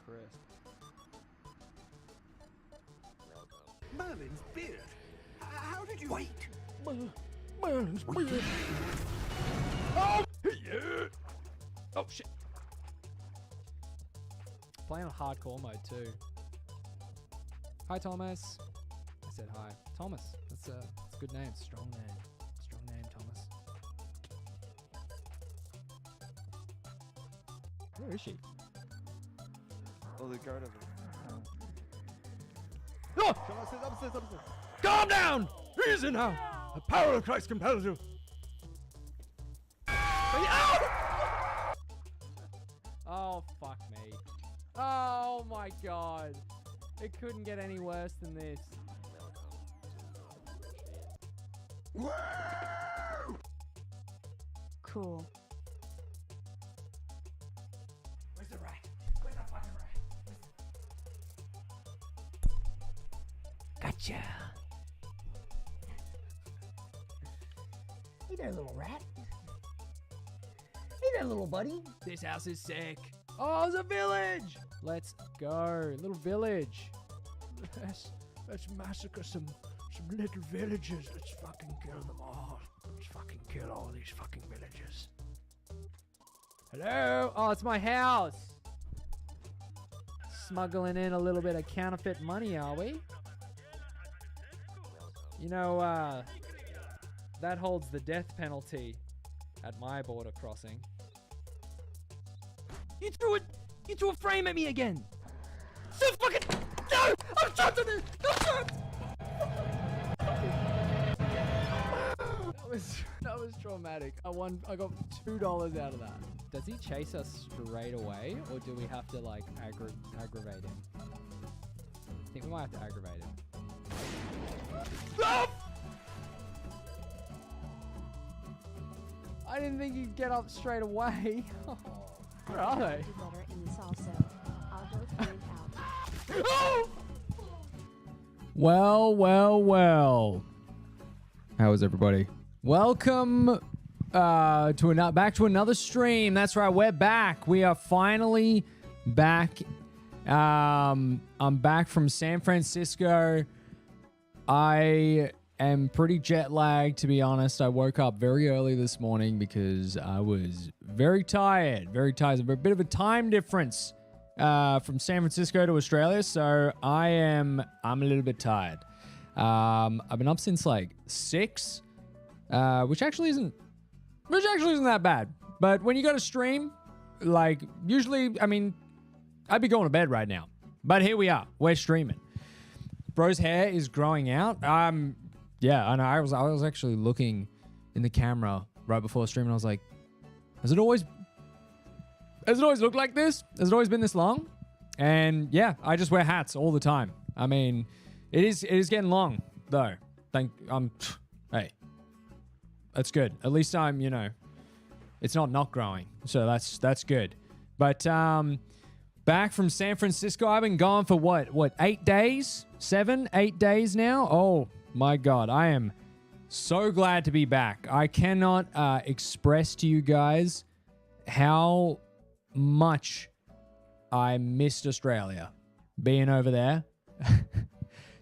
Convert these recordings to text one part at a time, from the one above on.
crisp. Merlin's beard? How did you... Wait! Merlin's beard! Oh! Yeah! Oh, shit. Playing on hardcore mode, too. Hi, Thomas. I said hi. Thomas. That's a good name. Strong name. Strong name, Thomas. Where is she? Oh, the guard over there. Oh! Come upstairs. Calm down! Easy now! The power of Christ compels you! Oh, fuck me. Oh my god. It couldn't get any worse than this. Cool. Where's the rat? Where's the fucking rat? Gotcha. Hey there, little rat. Hey there, little buddy. This house is sick. Oh, it's a village! Let's go. Little village. Let's massacre some little villages. Let's fucking kill them all. Let's fucking kill all these fucking villagers. Hello? Oh, it's my house. Smuggling in a little bit of counterfeit money, are we? You know, that holds the death penalty at my border crossing. You threw a frame at me again! So fucking... No! I'm trapped in this! I'm trapped! That was traumatic. I got $2 out of that. Does he chase us straight away, or do we have to, like, aggravate him? I think we might have to aggravate him. Stop! I didn't think you'd get up straight away. Where are they? Letter in this also. I'll go through it out. Oh! Well. How is everybody? Welcome back to another stream. That's right, we're back. We are finally back. I'm back from San Francisco. I am pretty jet lagged, to be honest. I woke up very early this morning because I was very tired. There's a bit of a time difference from San Francisco to Australia, so I'm a little bit tired. I've been up since like 6, which actually isn't that bad. But when you go to stream, like usually, I mean, I'd be going to bed right now. But here we are. We're streaming. Bro's hair is growing out. Yeah, I know. I was actually looking in the camera right before the stream, and I was like, has it always looked like this? Has it always been this long? And yeah, I just wear hats all the time. I mean, it is getting long though. Hey, that's good. At least I'm, it's not growing, so that's good. But back from San Francisco, I've been gone for what 8 days, 7, 8 days now. Oh my God, I am so glad to be back. I cannot express to you guys how much I missed Australia being over there.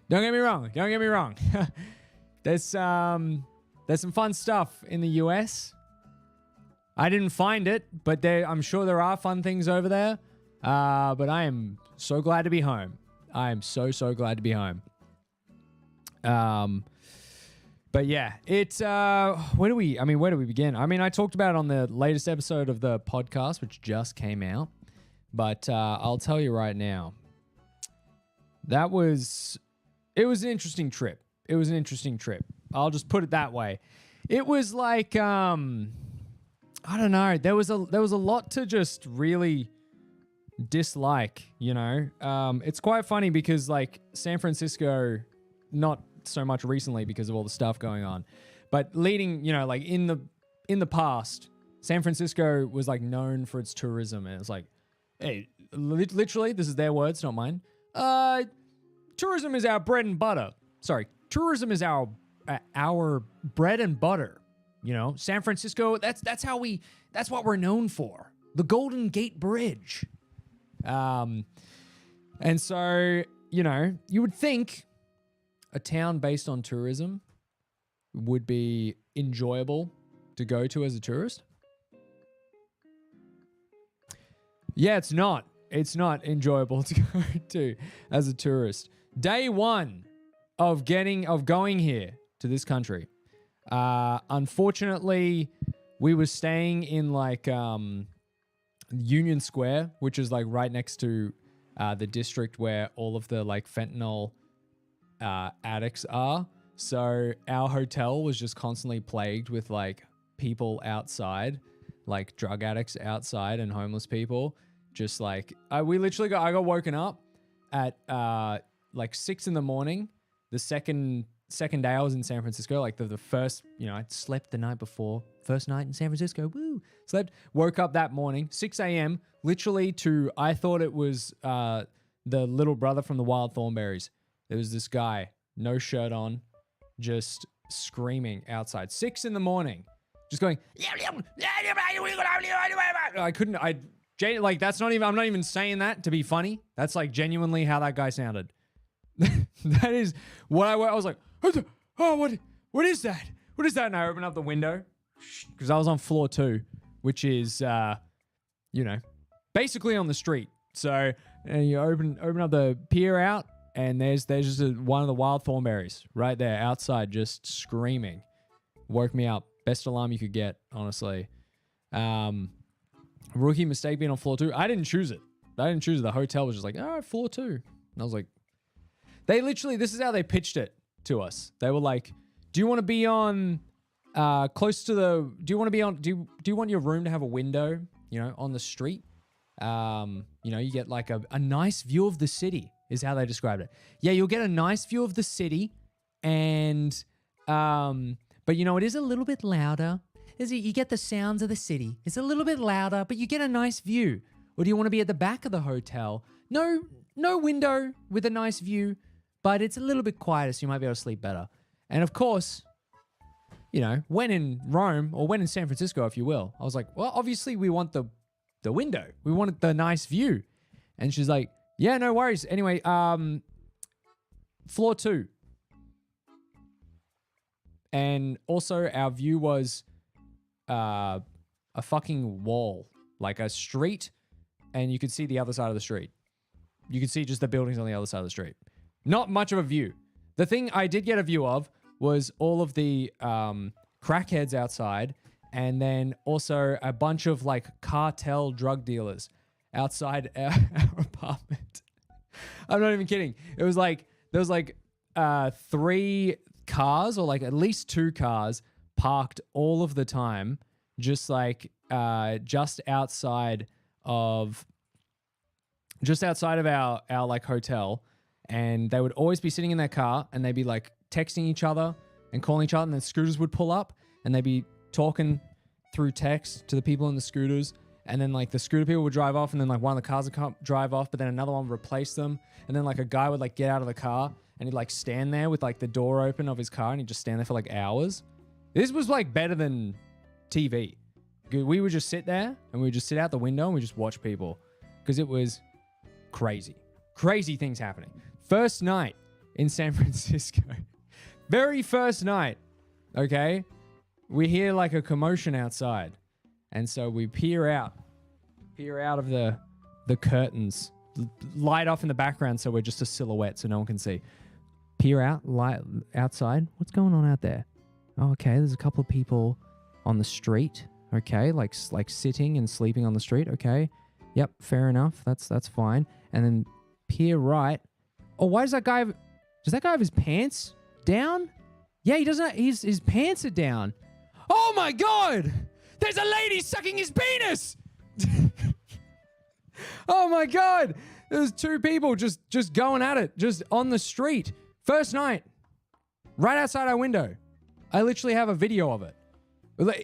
Don't get me wrong. There's some fun stuff in the US. I didn't find it, but I'm sure there are fun things over there. But I am so glad to be home. I am so glad to be home. But yeah, it's where do we begin? I mean, I talked about it on the latest episode of the podcast, which just came out. But I'll tell you right now, it was an interesting trip. I'll just put it that way. It was like I don't know. There was a lot to just really dislike, It's quite funny because like San Francisco, not so much recently because of all the stuff going on, but leading, like in the past, San Francisco was like known for its tourism, and it's like, hey, literally, this is their words, not mine. Tourism is our bread and butter. Sorry, tourism is our bread and butter. San Francisco, that's what we're known for. The Golden Gate Bridge. And so, you know, you would think a town based on tourism would be enjoyable to go to as a tourist. Yeah, it's not. It's not enjoyable to go to as a tourist. Day one of going here to this country. Unfortunately, we were staying in like Union Square, which is like right next to the district where all of the like fentanyl addicts are. So our hotel was just constantly plagued with like people outside, like drug addicts outside and homeless people. Just like I got woken up at like 6 a.m. The second day I was in San Francisco, like the first, you know, I'd slept the night before, first night in San Francisco, slept, woke up that morning, 6 a.m., literally I thought it was the little brother from the Wild Thornberrys. There was this guy, no shirt on, just screaming outside, 6 a.m, just going, like, that's not even, I'm not even saying that to be funny. That's like genuinely how that guy sounded. That is what I was like, what is that? What is that? And I opened up the window because I was on floor 2, which is, you know, basically on the street. So you open up the pier out and there's just one of the Wild Thornberrys right there outside just screaming. Woke me up. Best alarm you could get, honestly. Rookie mistake being on floor 2. I didn't choose it. The hotel was just like, all right, floor 2. And I was like, this is how they pitched it to us. They were like, do you want to be on, close to do you want your room to have a window, you know, on the street? You know, you get like a nice view of the city is how they described it. Yeah, you'll get a nice view of the city and, but you know, it is a little bit louder. You get the sounds of the city. It's a little bit louder, but you get a nice view. Or do you want to be at the back of the hotel? No window with a nice view, but it's a little bit quieter, so you might be able to sleep better. And of course, you know, when in Rome or when in San Francisco, if you will, I was like, well, obviously we want the window. We want the nice view. And she's like, yeah, no worries. Anyway, floor 2. And also our view was a fucking wall, like a street, and you could see the other side of the street. You could see just the buildings on the other side of the street. Not much of a view. The thing I did get a view of was all of the crackheads outside, and then also a bunch of like cartel drug dealers outside our apartment. I'm not even kidding. It was like, there was like 3 cars, or like at least 2 cars parked all of the time, just like just outside of our like hotel, and they would always be sitting in their car and they'd be like texting each other and calling each other, and then scooters would pull up and they'd be talking through text to the people in the scooters, and then like the scooter people would drive off, and then like one of the cars would drive off, but then another one would replace them, and then like a guy would like get out of the car and he'd like stand there with like the door open of his car, and he'd just stand there for like hours. This was like better than TV. We would just sit there and we would just sit out the window and we just watch people, because it was crazy. Crazy things happening. First night in San Francisco. Very first night, okay? We hear like a commotion outside. And so we peer out of the curtains, light off in the background so we're just a silhouette so no one can see. Peer out, light outside. What's going on out there? Oh, okay, there's a couple of people on the street. Okay, like sitting and sleeping on the street. Okay, yep, fair enough. That's fine. And then peer right. Oh, why does that guy have his pants down? Yeah, he doesn't. His pants are down. Oh my God! There's a lady sucking his penis. Oh my God! There's 2 people just going at it, just on the street. First night, right outside our window. I literally have a video of it.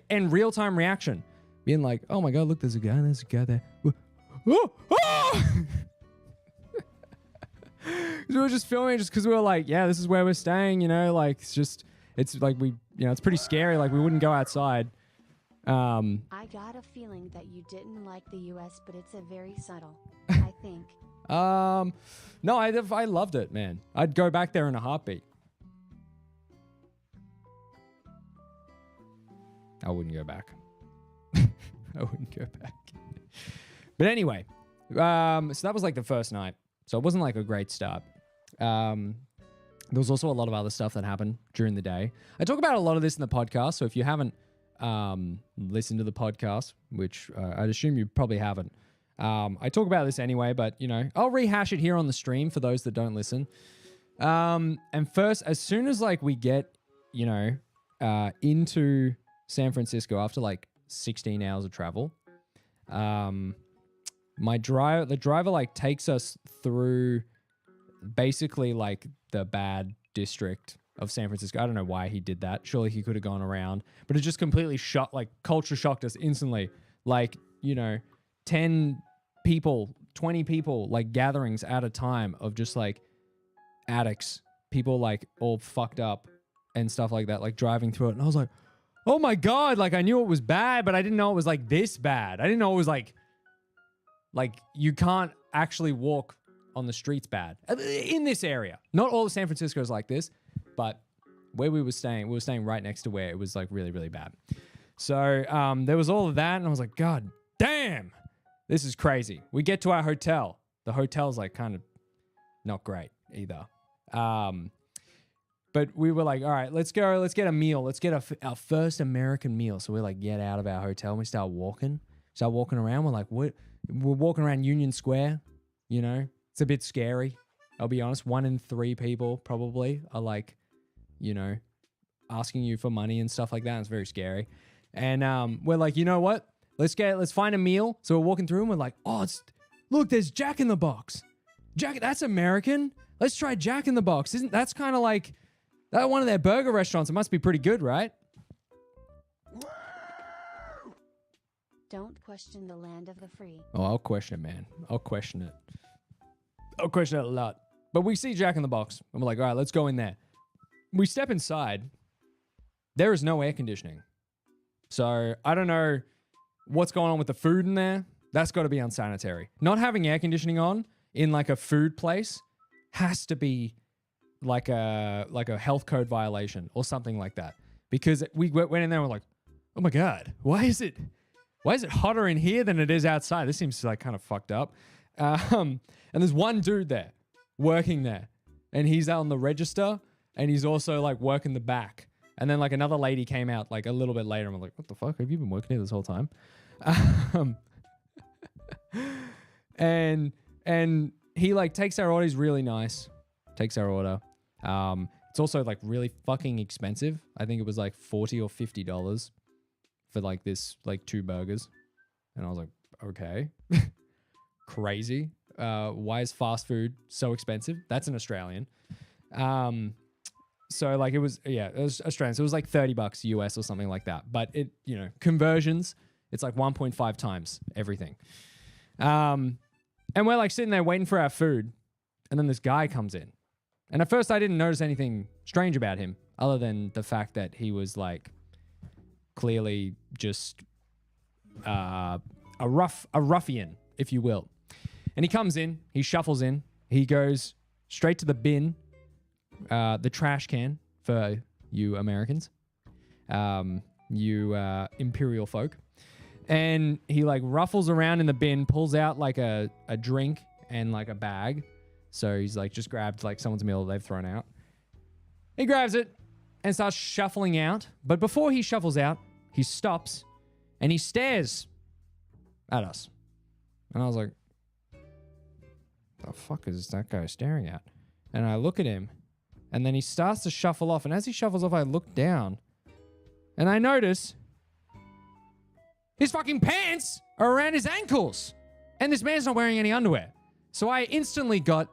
And real-time reaction. Being like, oh my God, look, there's a guy there. Oh! Oh! We were just filming just because we were like, yeah, this is where we're staying, you know, like, it's like we, you know, it's pretty scary. Like, we wouldn't go outside. I got a feeling that you didn't like the US, but it's a very subtle. I think. No, I loved it, man. I'd go back there in a heartbeat. I wouldn't go back. I wouldn't go back. But anyway, so that was like the first night. So it wasn't like a great start. There was also a lot of other stuff that happened during the day. I talk about a lot of this in the podcast. So if you haven't listened to the podcast, which I'd assume you probably haven't, I talk about this anyway, but you know, I'll rehash it here on the stream for those that don't listen. And first, as soon as like we get, you know, into San Francisco after like 16 hours of travel, the driver like takes us through basically like the bad district of San Francisco. I don't know why he did that. Surely he could have gone around, but it just completely culture shocked us instantly. Like, you know, 10 people, 20 people, like gatherings at a time of just like addicts, people like all fucked up and stuff like that, like driving through it. And I was like, oh my God, like I knew it was bad, but I didn't know it was like this bad. I didn't know it was like you can't actually walk on the streets bad in this area. Not all of San Francisco is like this, but where we were staying right next to where it was like really, really bad. So there was all of that, and I was like, God damn, this is crazy. We get to our hotel. The hotel's like kind of not great either. But we were like, all right, let's get a meal. Let's get our first American meal. So we like get out of our hotel and we start walking around. We're like, what? We're walking around Union Square, you know, it's a bit scary. I'll be honest. 1 in 3 people probably are like, you know, asking you for money and stuff like that. It's very scary. And we're like, you know what? Let's find a meal. So we're walking through and we're like, oh, look, there's Jack in the Box. That's American. Let's try Jack in the Box. That's kind of like that one of their burger restaurants. It must be pretty good, right? Don't question the land of the free. Oh, I'll question it, man. I'll question it. I'll question it a lot. But we see Jack in the Box, and we're like, all right, let's go in there. We step inside. There is no air conditioning. So I don't know what's going on with the food in there. That's got to be unsanitary. Not having air conditioning on in like a food place has to be like a health code violation or something like that. Because we went in there and we're like, oh my God, why is it hotter in here than it is outside? This seems like kind of fucked up. And there's one dude there working there, and he's out on the register, and he's also like working the back. And then like another lady came out like a little bit later, and I'm like, what the fuck? Have you been working here this whole time? And he like takes our order. He's really nice. Takes our order. It's also like really fucking expensive. I think it was like $40 or $50 for like this, like 2 burgers. And I was like, okay, crazy. Why is fast food so expensive? That's an Australian. So like it was Australian. So it was like $30 US or something like that. But it, you know, conversions, it's like 1.5 times everything. And we're like sitting there waiting for our food. And then this guy comes in. And at first I didn't notice anything strange about him other than the fact that he was like clearly just a ruffian, if you will. And he comes in, he shuffles in, he goes straight to the bin, the trash can for you Americans, you imperial folk. And he like ruffles around in the bin, pulls out like a drink and like a bag. So he's like just grabbed like someone's meal they've thrown out. He grabs it and starts shuffling out. But before he shuffles out, he stops and he stares at us. And I was like, the fuck is that guy staring at? And I look at him, and then he starts to shuffle off. And as he shuffles off, I look down and I notice his fucking pants are around his ankles. And this man's not wearing any underwear. So I instantly got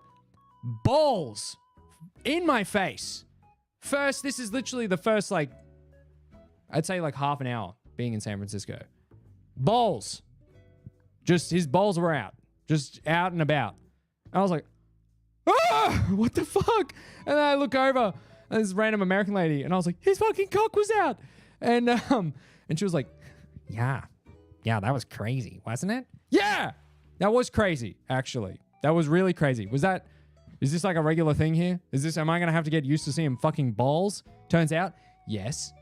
balls in my face. First, this is literally the first, like, I'd say like half an hour being in San Francisco. Balls. Just his balls were out. Just out and about. And I was like, ah, what the fuck? And then I look over and this random American lady, and I was like, his fucking cock was out. And she was like, yeah, that was crazy, wasn't it? Yeah. That was crazy, actually. That was really crazy. Is this like a regular thing here? Am I going to have to get used to seeing fucking balls? Turns out, yes.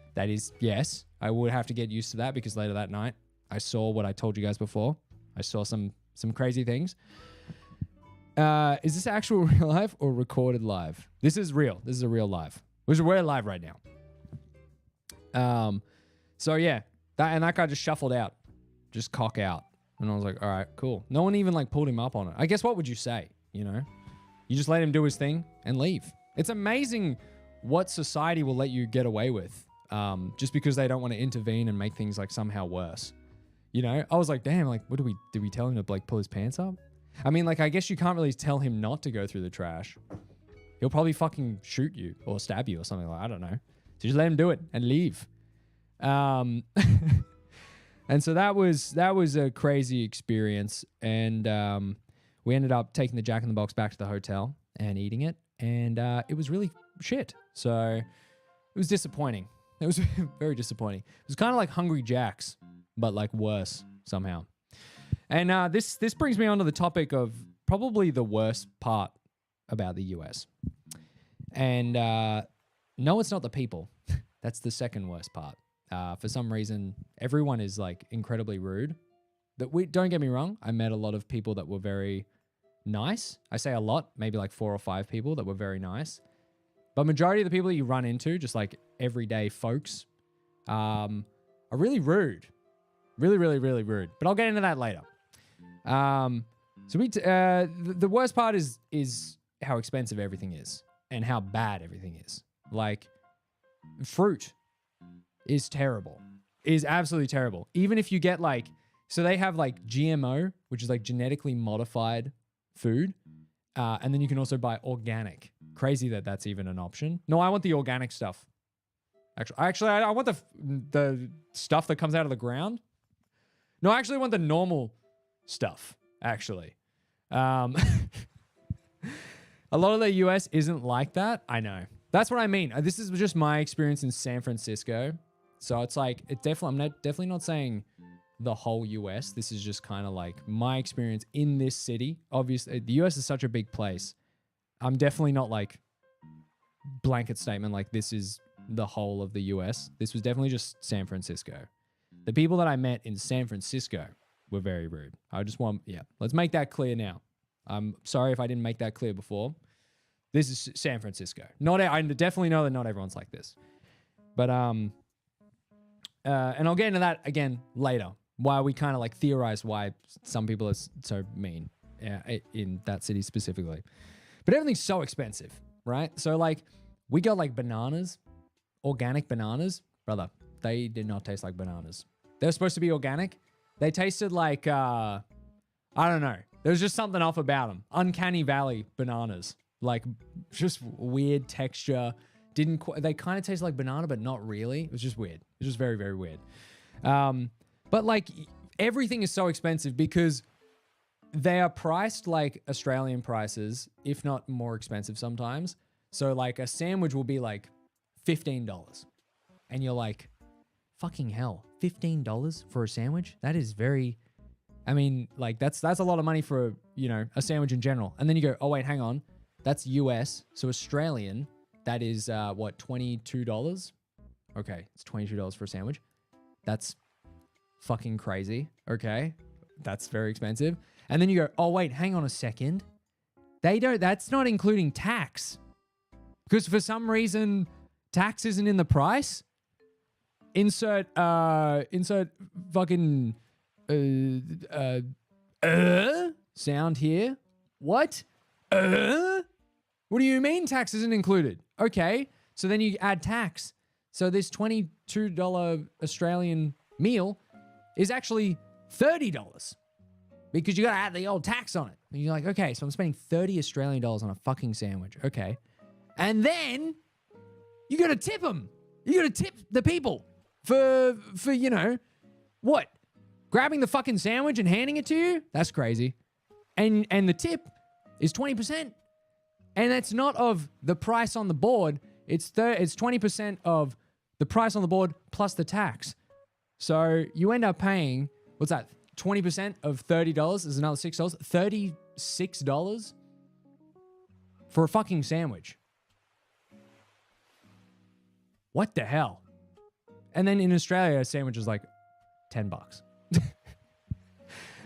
Yes. I would have to get used to that because later that night, I saw what I told you guys before. I saw some crazy things. Is this actual real life or recorded live? This is real. This is a real live. We're live right now. So yeah, that guy just shuffled out, just cock out. And I was like, all right, cool. No one even like pulled him up on it. I guess what would you say? You know, you just let him do his thing and leave. It's amazing what society will let you get away with, just because they don't want to intervene and make things like somehow worse. You know, I was like, damn, like, what did we tell him to like pull his pants up? I mean, like, I guess you can't really tell him not to go through the trash. He'll probably fucking shoot you or stab you or something like that. I don't know. So just let him do it and leave. And so that was a crazy experience. And we ended up taking the Jack in the Box back to the hotel and eating it. And it was really shit. So it was disappointing. It was very disappointing. It was kind of like Hungry Jack's, but like worse somehow. And this brings me on to the topic of probably the worst part about the US. And no, it's not the people. That's the second worst part. For some reason, everyone is like incredibly rude. Don't get me wrong. I met a lot of people that were very nice. I say a lot, maybe like 4 or 5 people that were very nice. But majority of the people that you run into, just like everyday folks, are really rude. Really, really, really rude. But I'll get into that later. So the worst part is how expensive everything is and how bad everything is. Like fruit is terrible. Is absolutely terrible. Even if you get like, so they have like GMO, which is like genetically modified food. And then you can also buy organic. Crazy that that's even an option. No, I want the organic stuff. Actually, I want the stuff that comes out of the ground. No, I actually want the normal stuff, actually. A lot of the US isn't like that. I know. That's what I mean. This is just my experience in San Francisco. So it's like, I'm definitely not saying the whole US. This is just kind of like my experience in this city. Obviously, the US is such a big place. I'm definitely not like blanket statement like this is the whole of the US. This was definitely just San Francisco. The people that I met in San Francisco were very rude. Let's make that clear now. I'm sorry if I didn't make that clear before. This is San Francisco. I definitely know that not everyone's like this. But and I'll get into that again later. Why we kind of like theorize why some people are so mean in that city specifically. But everything's so expensive, right? So like we got like bananas, organic bananas. Brother, they did not taste like bananas. They were supposed to be organic. They tasted like, I don't know. There was just something off about them. Uncanny Valley bananas. Like just weird texture. They kind of taste like banana, but not really. It was just weird. It was just very, very weird. But like everything is so expensive because they are priced like Australian prices, if not more expensive sometimes. So like a sandwich will be like $15. And you're like, fucking hell, $15 for a sandwich? That is very, I mean, like that's a lot of money for, a sandwich in general. And then you go, oh wait, hang on. That's US. So Australian, that is what, $22? Okay, it's $22 for a sandwich. That's fucking crazy. Okay, that's very expensive. And then you go, oh wait, hang on a second. That's not including tax. Because for some reason, tax isn't in the price. Insert fucking sound here. What? What do you mean tax isn't included? Okay, so then you add tax. So this $22 Australian meal is actually $30 because you got to add the old tax on it. And you're like, okay, so I'm spending $30 Australian on a fucking sandwich. Okay. And then you got to tip them. You got to tip the people for what? Grabbing the fucking sandwich and handing it to you? That's crazy. And the tip is 20%. And that's not of the price on the board. It's 20% of the price on the board plus the tax. So you end up paying, what's that? 20% of $30 is another $6. $36 for a fucking sandwich. What the hell? And then in Australia, a sandwich is like $10.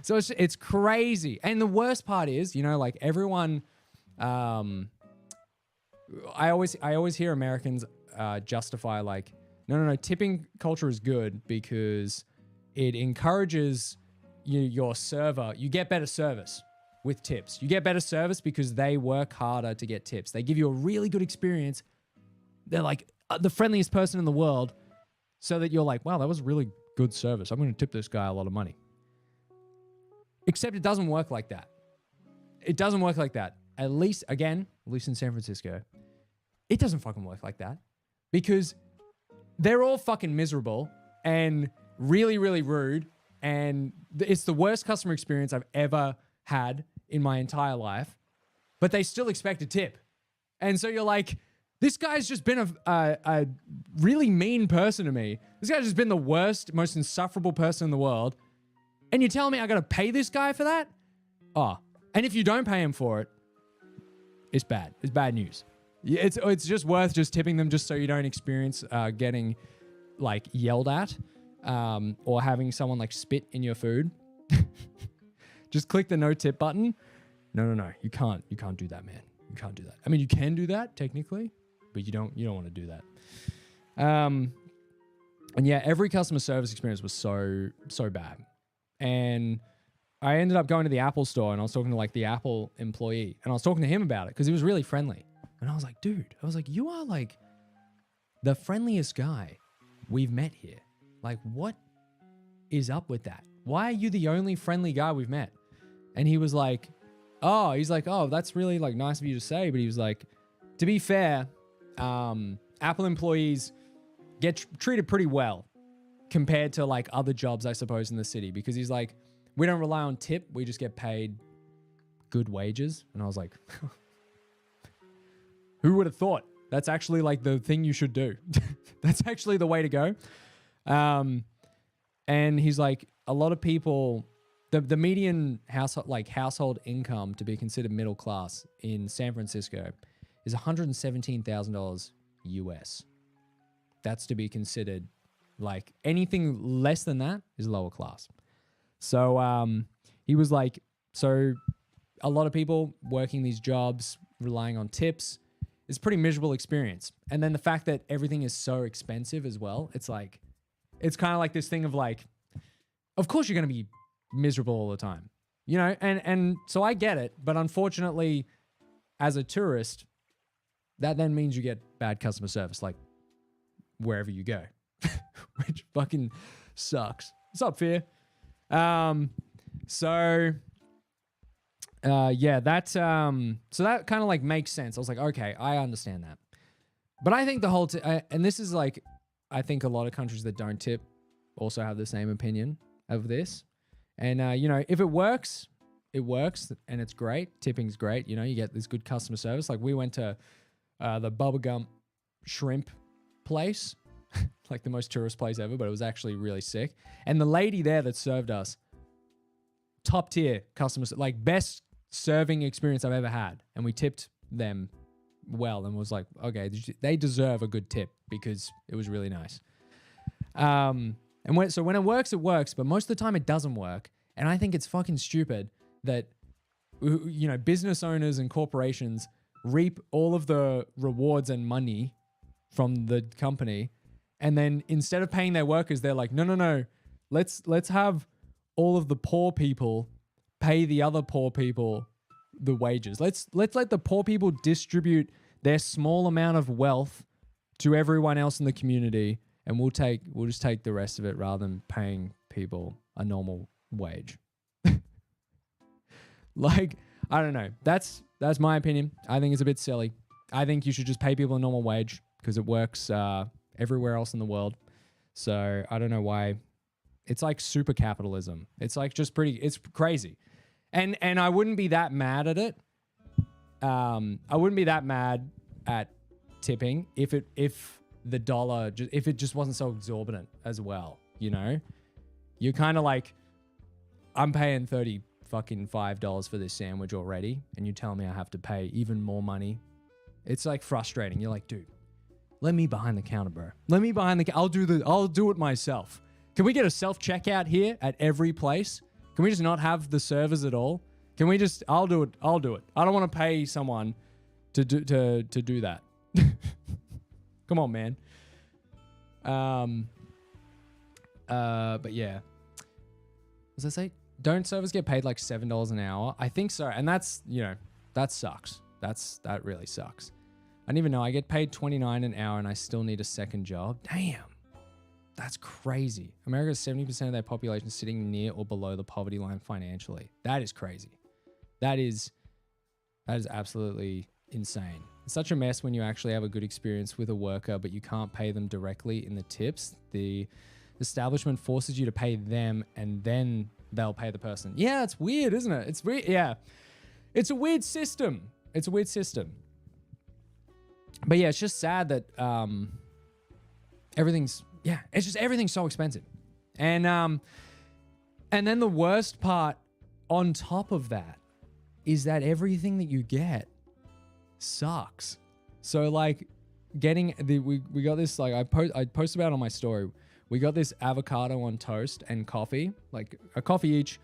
So it's crazy. And the worst part is, you know, like everyone, I always hear Americans justify like, no, tipping culture is good because it encourages your server. You get better service with tips. You get better service because they work harder to get tips. They give you a really good experience. They're like the friendliest person in the world, so that you're like, wow, that was really good service. I'm going to tip this guy a lot of money. Except it doesn't work like that. It doesn't work like that. At least in San Francisco, it doesn't fucking work like that because they're all fucking miserable and really, really rude. And it's the worst customer experience I've ever had in my entire life, but they still expect a tip. And so you're like, this guy's just been a really mean person to me. This guy's just been the worst, most insufferable person in the world. And you're telling me I got to pay this guy for that? Oh, and if you don't pay him for it, it's bad. It's bad news. It's just worth just tipping them just so you don't experience getting like yelled at or having someone like spit in your food. Just click the no tip button. No. You can't do that, man. You can't do that. I mean, you can do that technically, but you don't want to do that. And yeah, every customer service experience was so bad. And I ended up going to the Apple store and I was talking to like the Apple employee and I was talking to him about it because he was really friendly. And I was like, dude, you are like the friendliest guy we've met here. Like, what is up with that? Why are you the only friendly guy we've met? And he was like, oh, that's really like nice of you to say. But he was like, to be fair, Apple employees get treated pretty well compared to like other jobs, I suppose, in the city, because he's like, we don't rely on tip. We just get paid good wages. And I was like, who would have thought? That's actually like the thing you should do. That's actually the way to go. And he's like, a lot of people, the median household income to be considered middle class in San Francisco is $117,000 US. That's to be considered like anything less than that is lower class. So he was like, so a lot of people working these jobs, relying on tips, is a pretty miserable experience. And then the fact that everything is so expensive as well, it's like, it's kind of like this thing of like, of course you're going to be miserable all the time, you know? And so I get it, but unfortunately, as a tourist, that then means you get bad customer service, like wherever you go, which fucking sucks. What's up, Fear? Yeah, that's, so that kind of like makes sense. I was like, okay, I understand that. But I think the whole, and this is like, I think a lot of countries that don't tip also have the same opinion of this. And, you know, if it works and it's great. Tipping's great. You know, you get this good customer service. Like we went to the Bubblegum Shrimp place, like the most tourist place ever, but it was actually really sick. And the lady there that served us, top tier customers, like best serving experience I've ever had. And we tipped them well and was like, okay, they deserve a good tip because it was really nice. And when it works, it works, but most of the time it doesn't work. And I think it's fucking stupid that, you know, business owners and corporations reap all of the rewards and money from the company. And then instead of paying their workers, they're like, no, let's have all of the poor people pay the other poor people the wages. Let's let the poor people distribute their small amount of wealth to everyone else in the community. And we'll just take the rest of it rather than paying people a normal wage. Like, I don't know. That's my opinion. I think it's a bit silly. I think you should just pay people a normal wage because it works everywhere else in the world. So I don't know why. It's like super capitalism. It's like just it's crazy. And I wouldn't be that mad at it. I wouldn't be that mad at tipping if the dollar, if it just wasn't so exorbitant as well, you know? You're kind of like, I'm paying $35 for this sandwich already, and you tell me I have to pay even more money. It's like frustrating. You're like, dude, let me behind the counter, bro. Let me behind the I'll do it myself. Can we get a self-checkout here at every place? Can we just not have the servers at all? Can we just I'll do it. I don't want to pay someone to do that. Come on, man. But yeah. What does I say? Don't servers get paid like $7 an hour? I think so. And that's, that sucks. That really sucks. I didn't even know. I get paid $29 an hour and I still need a second job. Damn. That's crazy. America's 70% of their population is sitting near or below the poverty line financially. That is crazy. That is absolutely insane. It's such a mess when you actually have a good experience with a worker, but you can't pay them directly in the tips. The establishment forces you to pay them and then they'll pay the person. Yeah, it's weird, isn't it? It's weird. Yeah. It's a weird system. But yeah, it's just sad that everything's so expensive. And then the worst part on top of that is that everything that you get sucks. So like we got this, like I posted about it on my story. We got this avocado on toast and coffee, like a coffee each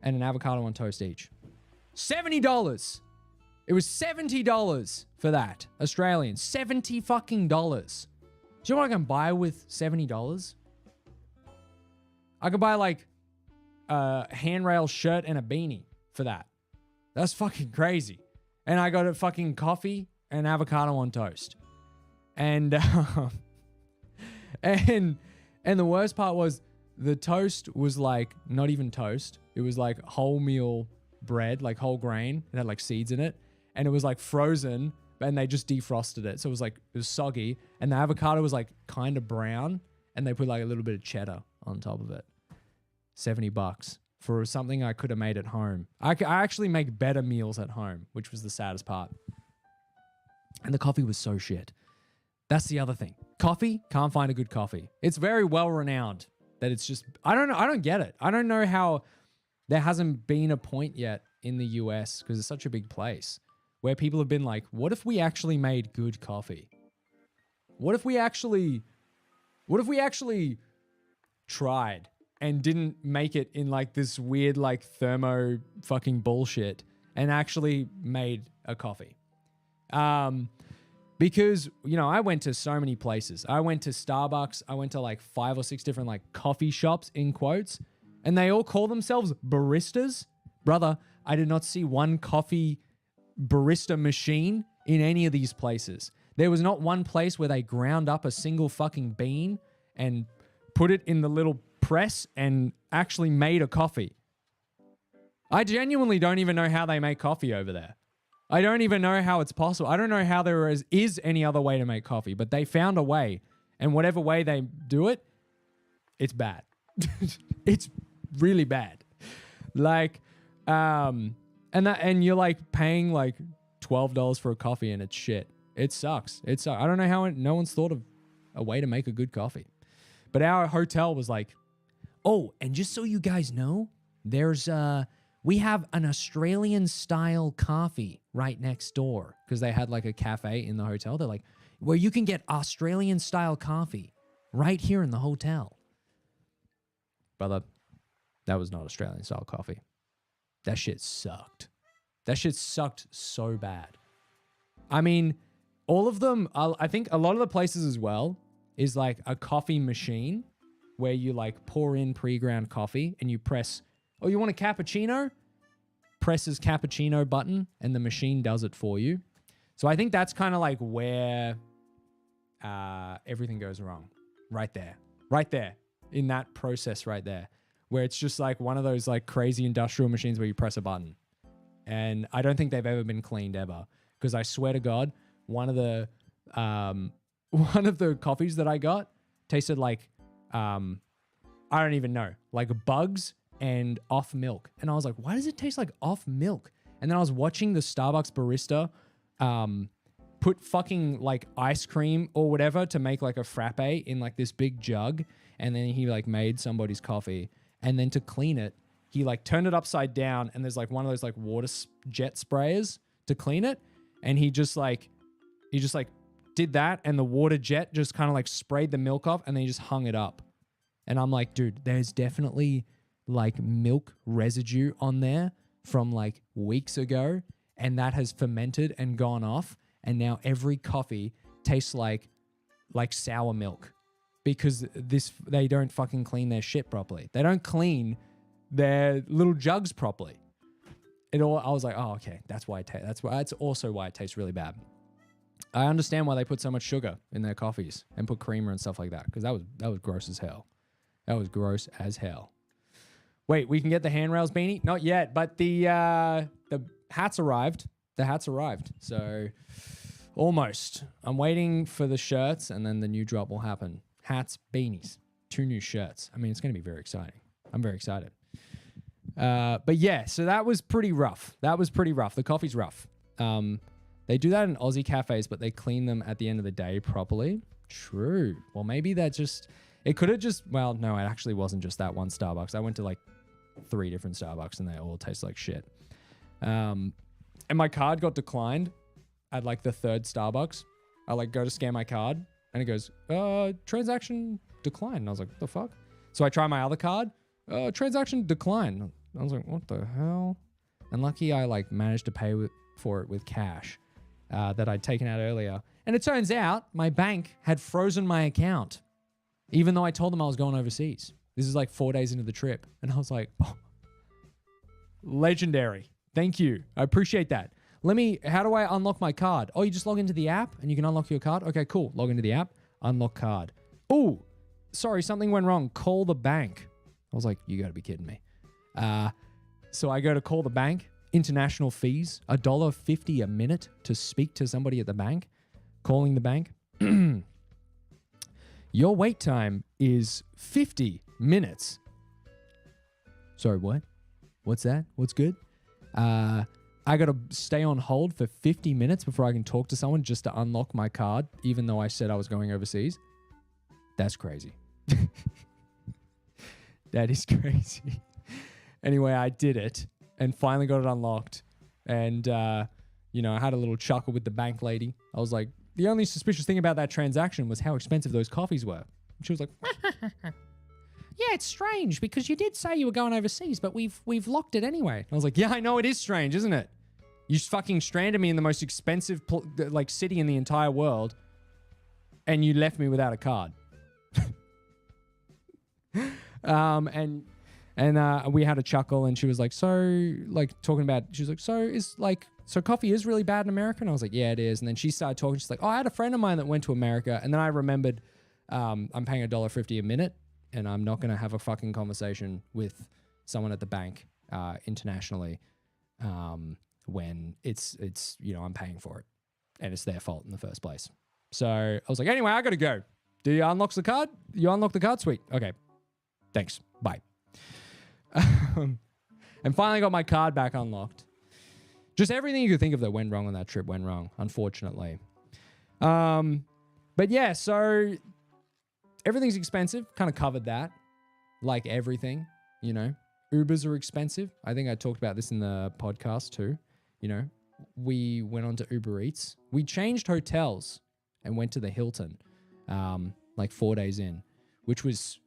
and an avocado on toast each. $70. It was $70 for that. Australian. $70 fucking dollars. Do you know what I can buy with $70? I could buy like a handrail shirt and a beanie for that. That's fucking crazy. And I got a fucking coffee and avocado on toast. And and the worst part was the toast was like not even toast. It was like wholemeal bread, like whole grain. It had like seeds in it. And it was like frozen and they just defrosted it. So it was soggy. And the avocado was like kind of brown. And they put like a little bit of cheddar on top of it. $70 for something I could have made at home. I actually make better meals at home, which was the saddest part. And the coffee was so shit. That's the other thing. Coffee, can't find a good coffee. It's very well renowned that it's just, I don't know. I don't get it. I don't know how there hasn't been a point yet in the US because it's such a big place where people have been like, what if we actually made good coffee? What if we actually tried and didn't make it in like this weird like thermo fucking bullshit and actually made a coffee? Because, I went to so many places. I went to Starbucks. I went to like 5 or 6 different like coffee shops in quotes, and they all call themselves baristas. Brother, I did not see one coffee barista machine in any of these places. There was not one place where they ground up a single fucking bean and put it in the little press and actually made a coffee. I genuinely don't even know how they make coffee over there. I don't even know how it's possible. I don't know how there is any other way to make coffee, but they found a way. And whatever way they do it, it's bad. It's really bad. Like, and you're like paying like $12 for a coffee and it's shit. It sucks. I don't know how no one's thought of a way to make a good coffee. But our hotel was like, oh, and just so you guys know, we have an Australian style coffee right next door, because they had like a cafe in the hotel. They're like, where you can get Australian style coffee right here in the hotel. Brother, that was not Australian style coffee. That shit sucked. That shit sucked so bad. I mean, all of them, I think a lot of the places as well is like a coffee machine where you like pour in pre-ground coffee and you press, oh, you want a cappuccino? Presses cappuccino button and the machine does it for you. So I think that's kind of like where everything goes wrong. Right there in that process right there, where it's just like one of those like crazy industrial machines where you press a button. And I don't think they've ever been cleaned ever, because I swear to God, one of the coffees that I got tasted like, I don't even know, like bugs and off milk. And I was like, why does it taste like off milk? And then I was watching the Starbucks barista put fucking like ice cream or whatever to make like a frappe in like this big jug. And then he like made somebody's coffee. And then to clean it, he like turned it upside down, and there's like one of those like water jet sprayers to clean it, and he just like did that, and the water jet just kind of like sprayed the milk off, and then he just hung it up. And I'm like, dude, there's definitely like milk residue on there from like weeks ago, and that has fermented and gone off, and now every coffee tastes like sour milk because they don't fucking clean their shit properly. They don't clean their little jugs properly. I was like, oh, okay, that's also why it tastes really bad. I understand why they put so much sugar in their coffees and put creamer and stuff like that, because that was gross as hell. That was gross as hell. Wait, we can get the handrails beanie? Not yet, but the hats arrived. The hats arrived, so almost. I'm waiting for the shirts, and then the new drop will happen. Hats, beanies, 2 new shirts. I mean, it's going to be very exciting. I'm very excited. But yeah, so that was pretty rough. The coffee's rough. They do that in Aussie cafes, but they clean them at the end of the day properly. True. Well, maybe it could have well, no, it actually wasn't just that one Starbucks. I went to like 3 different Starbucks, and they all taste like shit. And my card got declined at like the 3rd Starbucks. I like go to scan my card, and it goes, transaction declined. And I was like, what the fuck? So I try my other card, transaction declined. I was like, what the hell? And lucky I like managed to pay for it with cash that I'd taken out earlier. And it turns out my bank had frozen my account, even though I told them I was going overseas. This is like 4 days into the trip. And I was like, oh, legendary. Thank you. I appreciate that. How do I unlock my card? Oh, you just log into the app and you can unlock your card? Okay, cool. Log into the app, unlock card. Oh, sorry, something went wrong. Call the bank. I was like, you gotta be kidding me. So I go to call the bank. International fees, $1.50 a minute to speak to somebody at the bank. Calling the bank. Your wait time is 50 minutes. Sorry, what? What's that? What's good? I got to stay on hold for 50 minutes before I can talk to someone just to unlock my card, even though I said I was going overseas. That's crazy. That is crazy. Anyway, I did it and finally got it unlocked. And, I had a little chuckle with the bank lady. I was like, the only suspicious thing about that transaction was how expensive those coffees were. And she was like, yeah, it's strange because you did say you were going overseas, but we've locked it anyway. I was like, yeah, I know it is strange, isn't it? You fucking stranded me in the most expensive city in the entire world, and you left me without a card. And we had a chuckle, and she was like, talking about, she was like, so coffee is really bad in America? And I was like, yeah, it is. And then she started talking. She's like, oh, I had a friend of mine that went to America. And then I remembered I'm paying $1.50 a minute, and I'm not going to have a fucking conversation with someone at the bank internationally when it's I'm paying for it, and it's their fault in the first place. So I was like, anyway, I got to go. Do you unlock the card? You unlock the card? Sweet. Okay. Thanks. Bye. And finally got my card back unlocked. Just everything you could think of that went wrong on that trip went wrong, unfortunately. But yeah, so everything's expensive. Kind of covered that. Like everything, Ubers are expensive. I think I talked about this in the podcast too. We went on to Uber Eats. We changed hotels and went to the Hilton like 4 days in, which was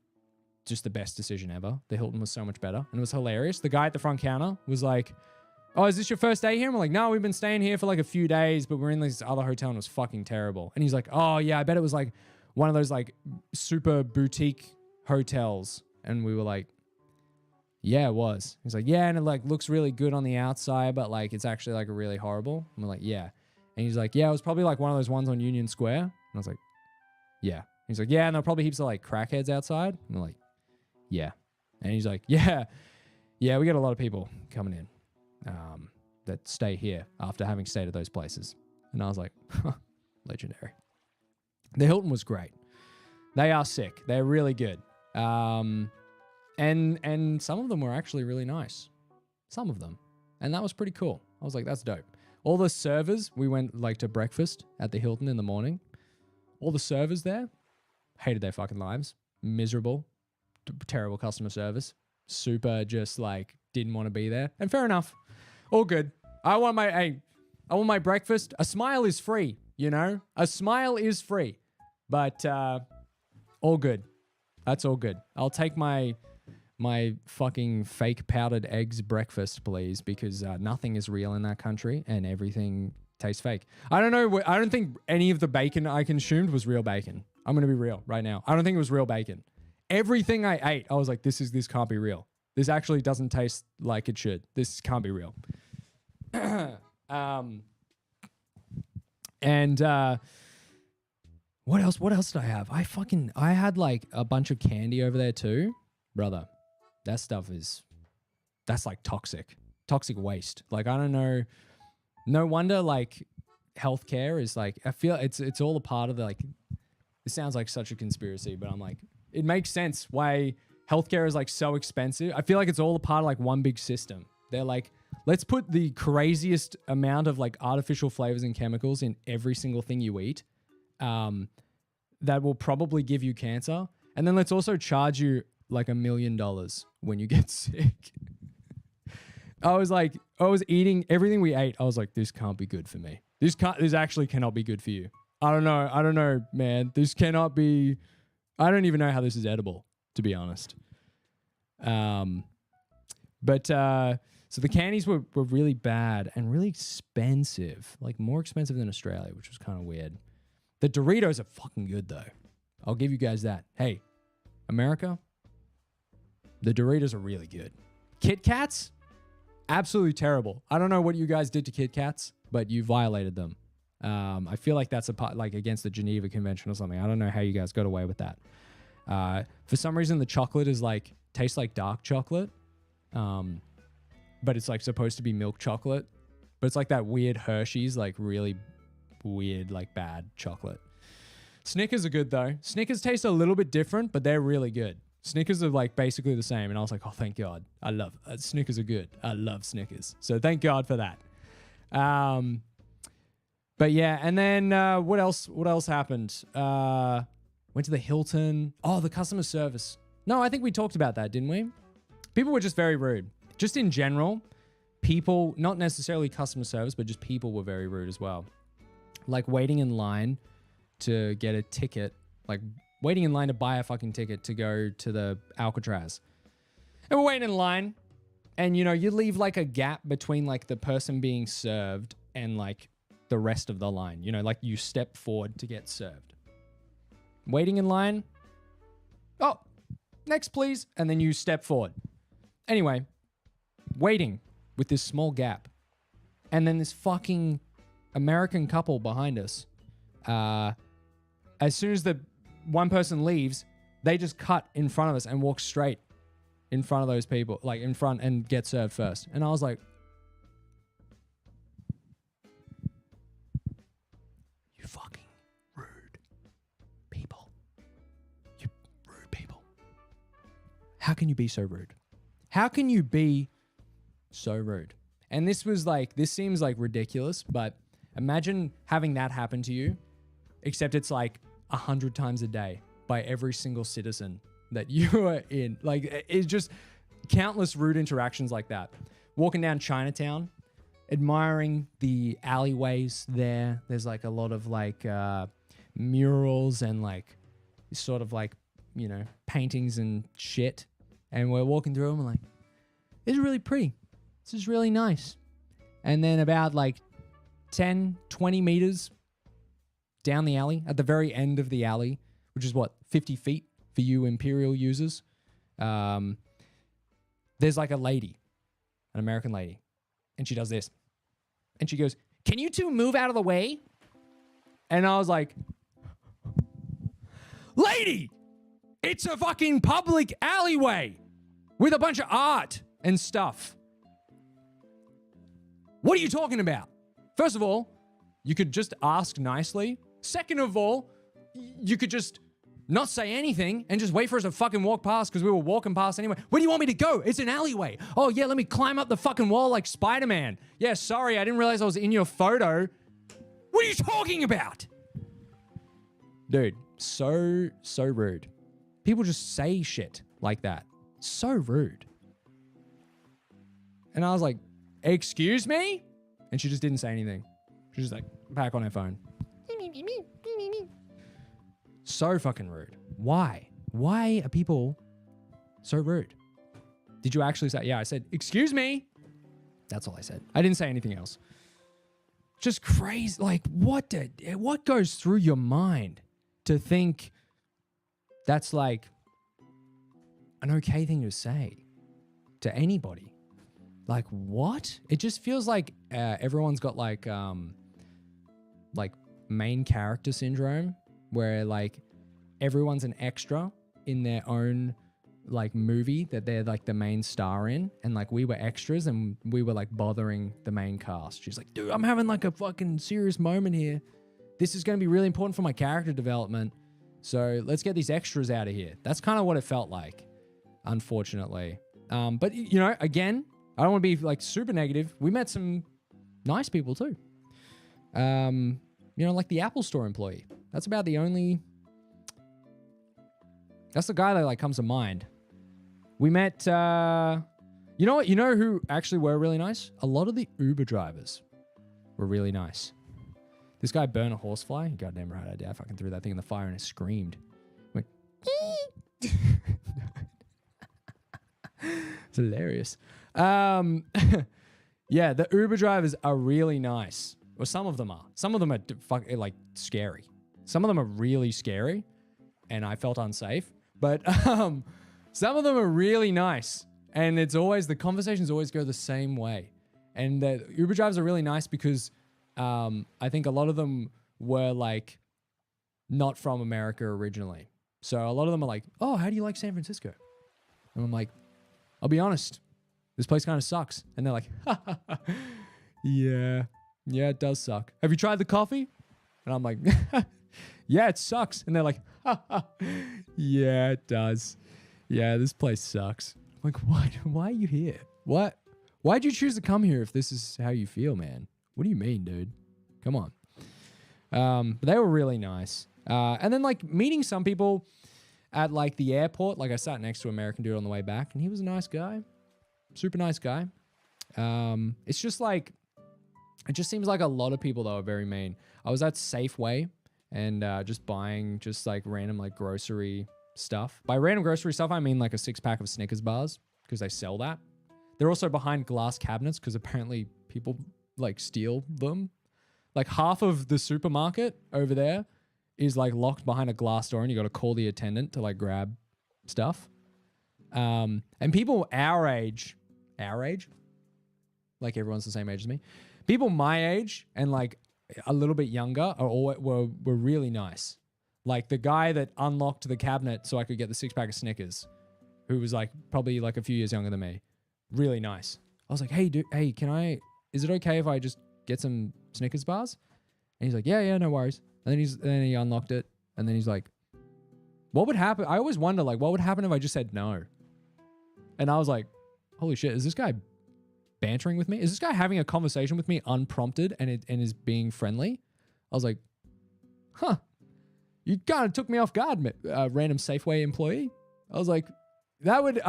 just the best decision ever. The Hilton was so much better, and it was hilarious. The guy at the front counter was like, oh, is this your first day here? And we're like, no, we've been staying here for like a few days, but we're in this other hotel and it was fucking terrible. And he's like, oh yeah, I bet it was like one of those like super boutique hotels. And we were like, yeah, it was. He's like, yeah, and it like looks really good on the outside, but like it's actually like really horrible. And we're like, yeah. And he's like, yeah, it was probably like one of those ones on Union Square. And I was like, yeah. And he's like, yeah, and there are probably heaps of like crackheads outside. And we're like, yeah. And he's like, yeah, we got a lot of people coming in that stay here after having stayed at those places. And I was like, legendary. The Hilton was great. They are sick. They're really good. And some of them were actually really nice. Some of them. And that was pretty cool. I was like, that's dope. All the servers, we went like to breakfast at the Hilton in the morning. All the servers there hated their fucking lives. Miserable. Terrible customer service. super just like didn't want to be there. And fair enough. All good. I want my breakfast. A smile is free, you know? A smile is free. But all good. That's all good. I'll take my fucking fake powdered eggs breakfast, please, because nothing is real in that country and everything tastes fake. I don't know. I don't think any of the bacon I consumed was real bacon. I'm going to be real right now. I don't think it was real bacon. Everything I ate, I was like, this can't be real. This actually doesn't taste like it should. This can't be real. What else did I have? I had like a bunch of candy over there too. Brother, that stuff that's like toxic waste. Like, I don't know. No wonder like healthcare is like, I feel it's all a part of the, like, it sounds like such a conspiracy, but I'm like, it makes sense why healthcare is like so expensive. I feel like it's all a part of like one big system. They're like, let's put the craziest amount of like artificial flavors and chemicals in every single thing you eat. That will probably give you cancer. And then let's also charge you like $1 million when you get sick. I was eating everything we ate. I was like, this can't be good for me. This actually cannot be good for you. I don't know, man. This cannot be, I don't even know how this is edible, to be honest. So the candies were really bad and really expensive, like more expensive than Australia, which was kind of weird. The Doritos are fucking good though. I'll give you guys that. Hey, America, the Doritos are really good. Kit Kats, absolutely terrible. I don't know what you guys did to Kit Kats, but you violated them. I feel like that's a part, like against the Geneva Convention or something. I don't know how you guys got away with that. For some reason, the chocolate is like, tastes like dark chocolate. But it's like supposed to be milk chocolate. But it's like that weird Hershey's, like really weird, like bad chocolate. Snickers are good though. Snickers taste a little bit different, but they're really good. Snickers are like basically the same. And I was like, oh, thank God. I love Snickers are good. I love Snickers. So thank God for that. But yeah, and then what else happened? Went to the Hilton. Oh, the customer service. No, I think we talked about that, didn't we? People were just very rude. Just in general, people, not necessarily customer service, but just people were very rude as well. Like waiting in line to get a ticket, like waiting in line to buy a fucking ticket to go to the Alcatraz. And we're waiting in line, and you know, you leave like a gap between like the person being served and like the rest of the line. You know, like you step forward to get served. Waiting in line. Oh, next please. And then you step forward. Anyway, waiting with this small gap. And then this fucking American couple behind us. As soon as the one person leaves, they just cut in front of us and walk straight in front of those people, like in front, and get served first. And I was like, you fucking rude people. You rude people. How can you be so rude? How can you be so rude? And this seems like ridiculous, but imagine having that happen to you, except it's like 100 times a day by every single citizen that you are in. Like, it's just countless rude interactions like that. Walking down Chinatown, admiring the alleyways there. There's like a lot of like murals and like sort of like, you know, paintings and shit. And we're walking through them and like, this is really pretty. This is really nice. And then about like 10, 20 meters down the alley, at the very end of the alley, which is what, 50 feet for you Imperial users, there's like a lady, an American lady, and she does this. And she goes, "Can you two move out of the way?" And I was like, lady, it's a fucking public alleyway with a bunch of art and stuff. What are you talking about? First of all, you could just ask nicely. Second of all, you could just not say anything and just wait for us to fucking walk past because we were walking past anyway. Where do you want me to go? It's an alleyway. Oh, yeah, let me climb up the fucking wall like Spider-Man. Yeah, sorry, I didn't realize I was in your photo. What are you talking about? Dude, so rude. People just say shit like that. So rude. And I was like, excuse me? And she just didn't say anything. She was just like back on her phone. So fucking rude. Why? Why are people so rude? Did you actually say, yeah, I said, excuse me? That's all I said. I didn't say anything else. Just crazy. Like, what goes through your mind to think that's like an okay thing to say to anybody? Like, what? It just feels like everyone's got like main character syndrome, where like everyone's an extra in their own like movie that they're like the main star in, and like we were extras and we were like bothering the main cast. She's like, dude, I'm having like a fucking serious moment here. This is going to be really important for my character development. So let's get these extras out of here. That's kind of what it felt like, unfortunately. But you know, again, I don't want to be like super negative. We met some nice people too. You know, like the Apple Store employee. That's about the only. That's the guy that like comes to mind. We met, you know what? You know who actually were really nice? A lot of the Uber drivers were really nice. This guy burned a horsefly. Goddamn right I did. I fucking threw that thing in the fire and it screamed. Went, it's hilarious. Yeah, the Uber drivers are really nice. Well, some of them are. Some of them are like scary. Some of them are really scary, and I felt unsafe. But some of them are really nice, and it's always the conversations always go the same way. And the Uber drivers are really nice because I think a lot of them were like not from America originally. So a lot of them are like, "Oh, how do you like San Francisco?" And I'm like, "I'll be honest, this place kind of sucks." And they're like, "Yeah, it does suck. Have you tried the coffee?" And I'm like, "Yeah, it sucks." And they're like, "Yeah, it does. Yeah, this place sucks." I'm like, what? Why are you here? What? Why'd you choose to come here if this is how you feel, man? What do you mean, dude? Come on. But they were really nice. And then like meeting some people at like the airport. Like I sat next to an American dude on the way back, and he was a nice guy. Super nice guy. It's just like, it just seems like a lot of people though are very mean. I was at Safeway and just buying just like random like grocery stuff. By random grocery stuff, I mean like a 6-pack of Snickers bars, because they sell that. They're also behind glass cabinets because apparently people like steal them. Like half of the supermarket over there is like locked behind a glass door, and you got to call the attendant to like grab stuff. And people our age, like everyone's the same age as me. People my age and like a little bit younger were really nice. Like the guy that unlocked the cabinet so I could get the 6-pack of Snickers, who was like probably like a few years younger than me. Really nice. I was like, "Hey, dude, is it okay if I just get some Snickers bars?" And he's like, yeah, no worries. And then he unlocked it. And then he's like, what would happen? I always wonder, like, what would happen if I just said no? And I was like, holy shit, is this guy bantering with me? Is this guy having a conversation with me unprompted and is being friendly? I was like, huh, you kind of took me off guard, random Safeway employee. I was like, I would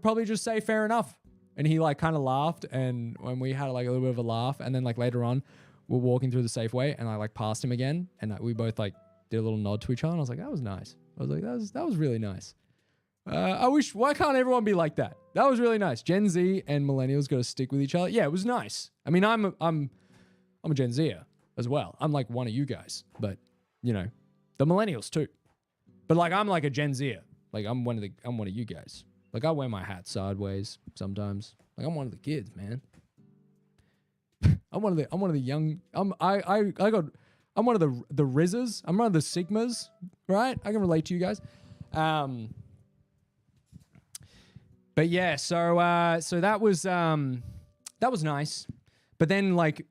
probably just say fair enough. And he like kind of laughed, and when we had like a little bit of a laugh, and then like later on we're walking through the Safeway and I like passed him again, and we both like did a little nod to each other, and I was like, that was nice. I was like, that was really nice. Why can't everyone be like that? That was really nice. Gen Z and millennials got to stick with each other. Yeah, it was nice. I mean, I'm a Gen Zer as well. I'm like one of you guys, but you know, the millennials too. But like, I'm like a Gen Zer. Like I'm one of you guys. Like I wear my hat sideways sometimes. Like I'm one of the kids, man. I'm one of the young. I'm one of the Rizzers. I'm one of the Sigmas, right? I can relate to you guys. But yeah, so that was nice. But then like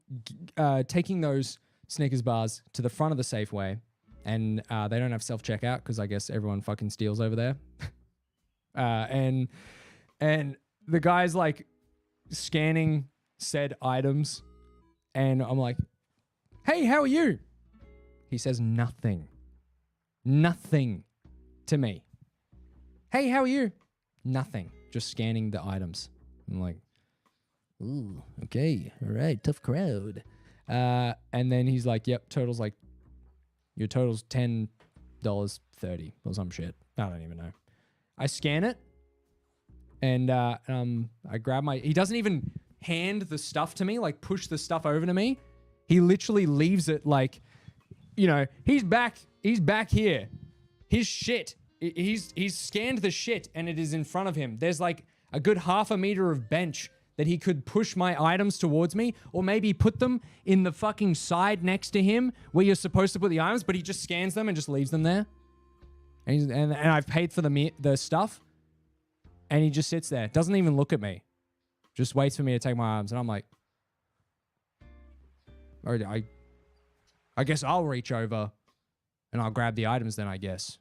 taking those Snickers bars to the front of the Safeway, and they don't have self-checkout because I guess everyone fucking steals over there. And the guy's like scanning said items, and I'm like, "Hey, how are you?" He says nothing to me. "Hey, how are you?" Nothing. Just scanning the items. I'm like, ooh, okay, all right, tough crowd. And then he's like, yep, total's like, your total's $10.30 or some shit. I don't even know. I scan it, and I grab my. He doesn't even hand the stuff to me, like push the stuff over to me. He literally leaves it like, you know, he's back here. His shit. He's scanned the shit, and it is in front of him. There's like a good half a meter of bench that he could push my items towards me, or maybe put them in the fucking side next to him where you're supposed to put the items, but he just scans them and just leaves them there. And I've paid for the stuff, and he just sits there, doesn't even look at me, just waits for me to take my items, and I'm like, I guess I'll reach over and I'll grab the items then, I guess.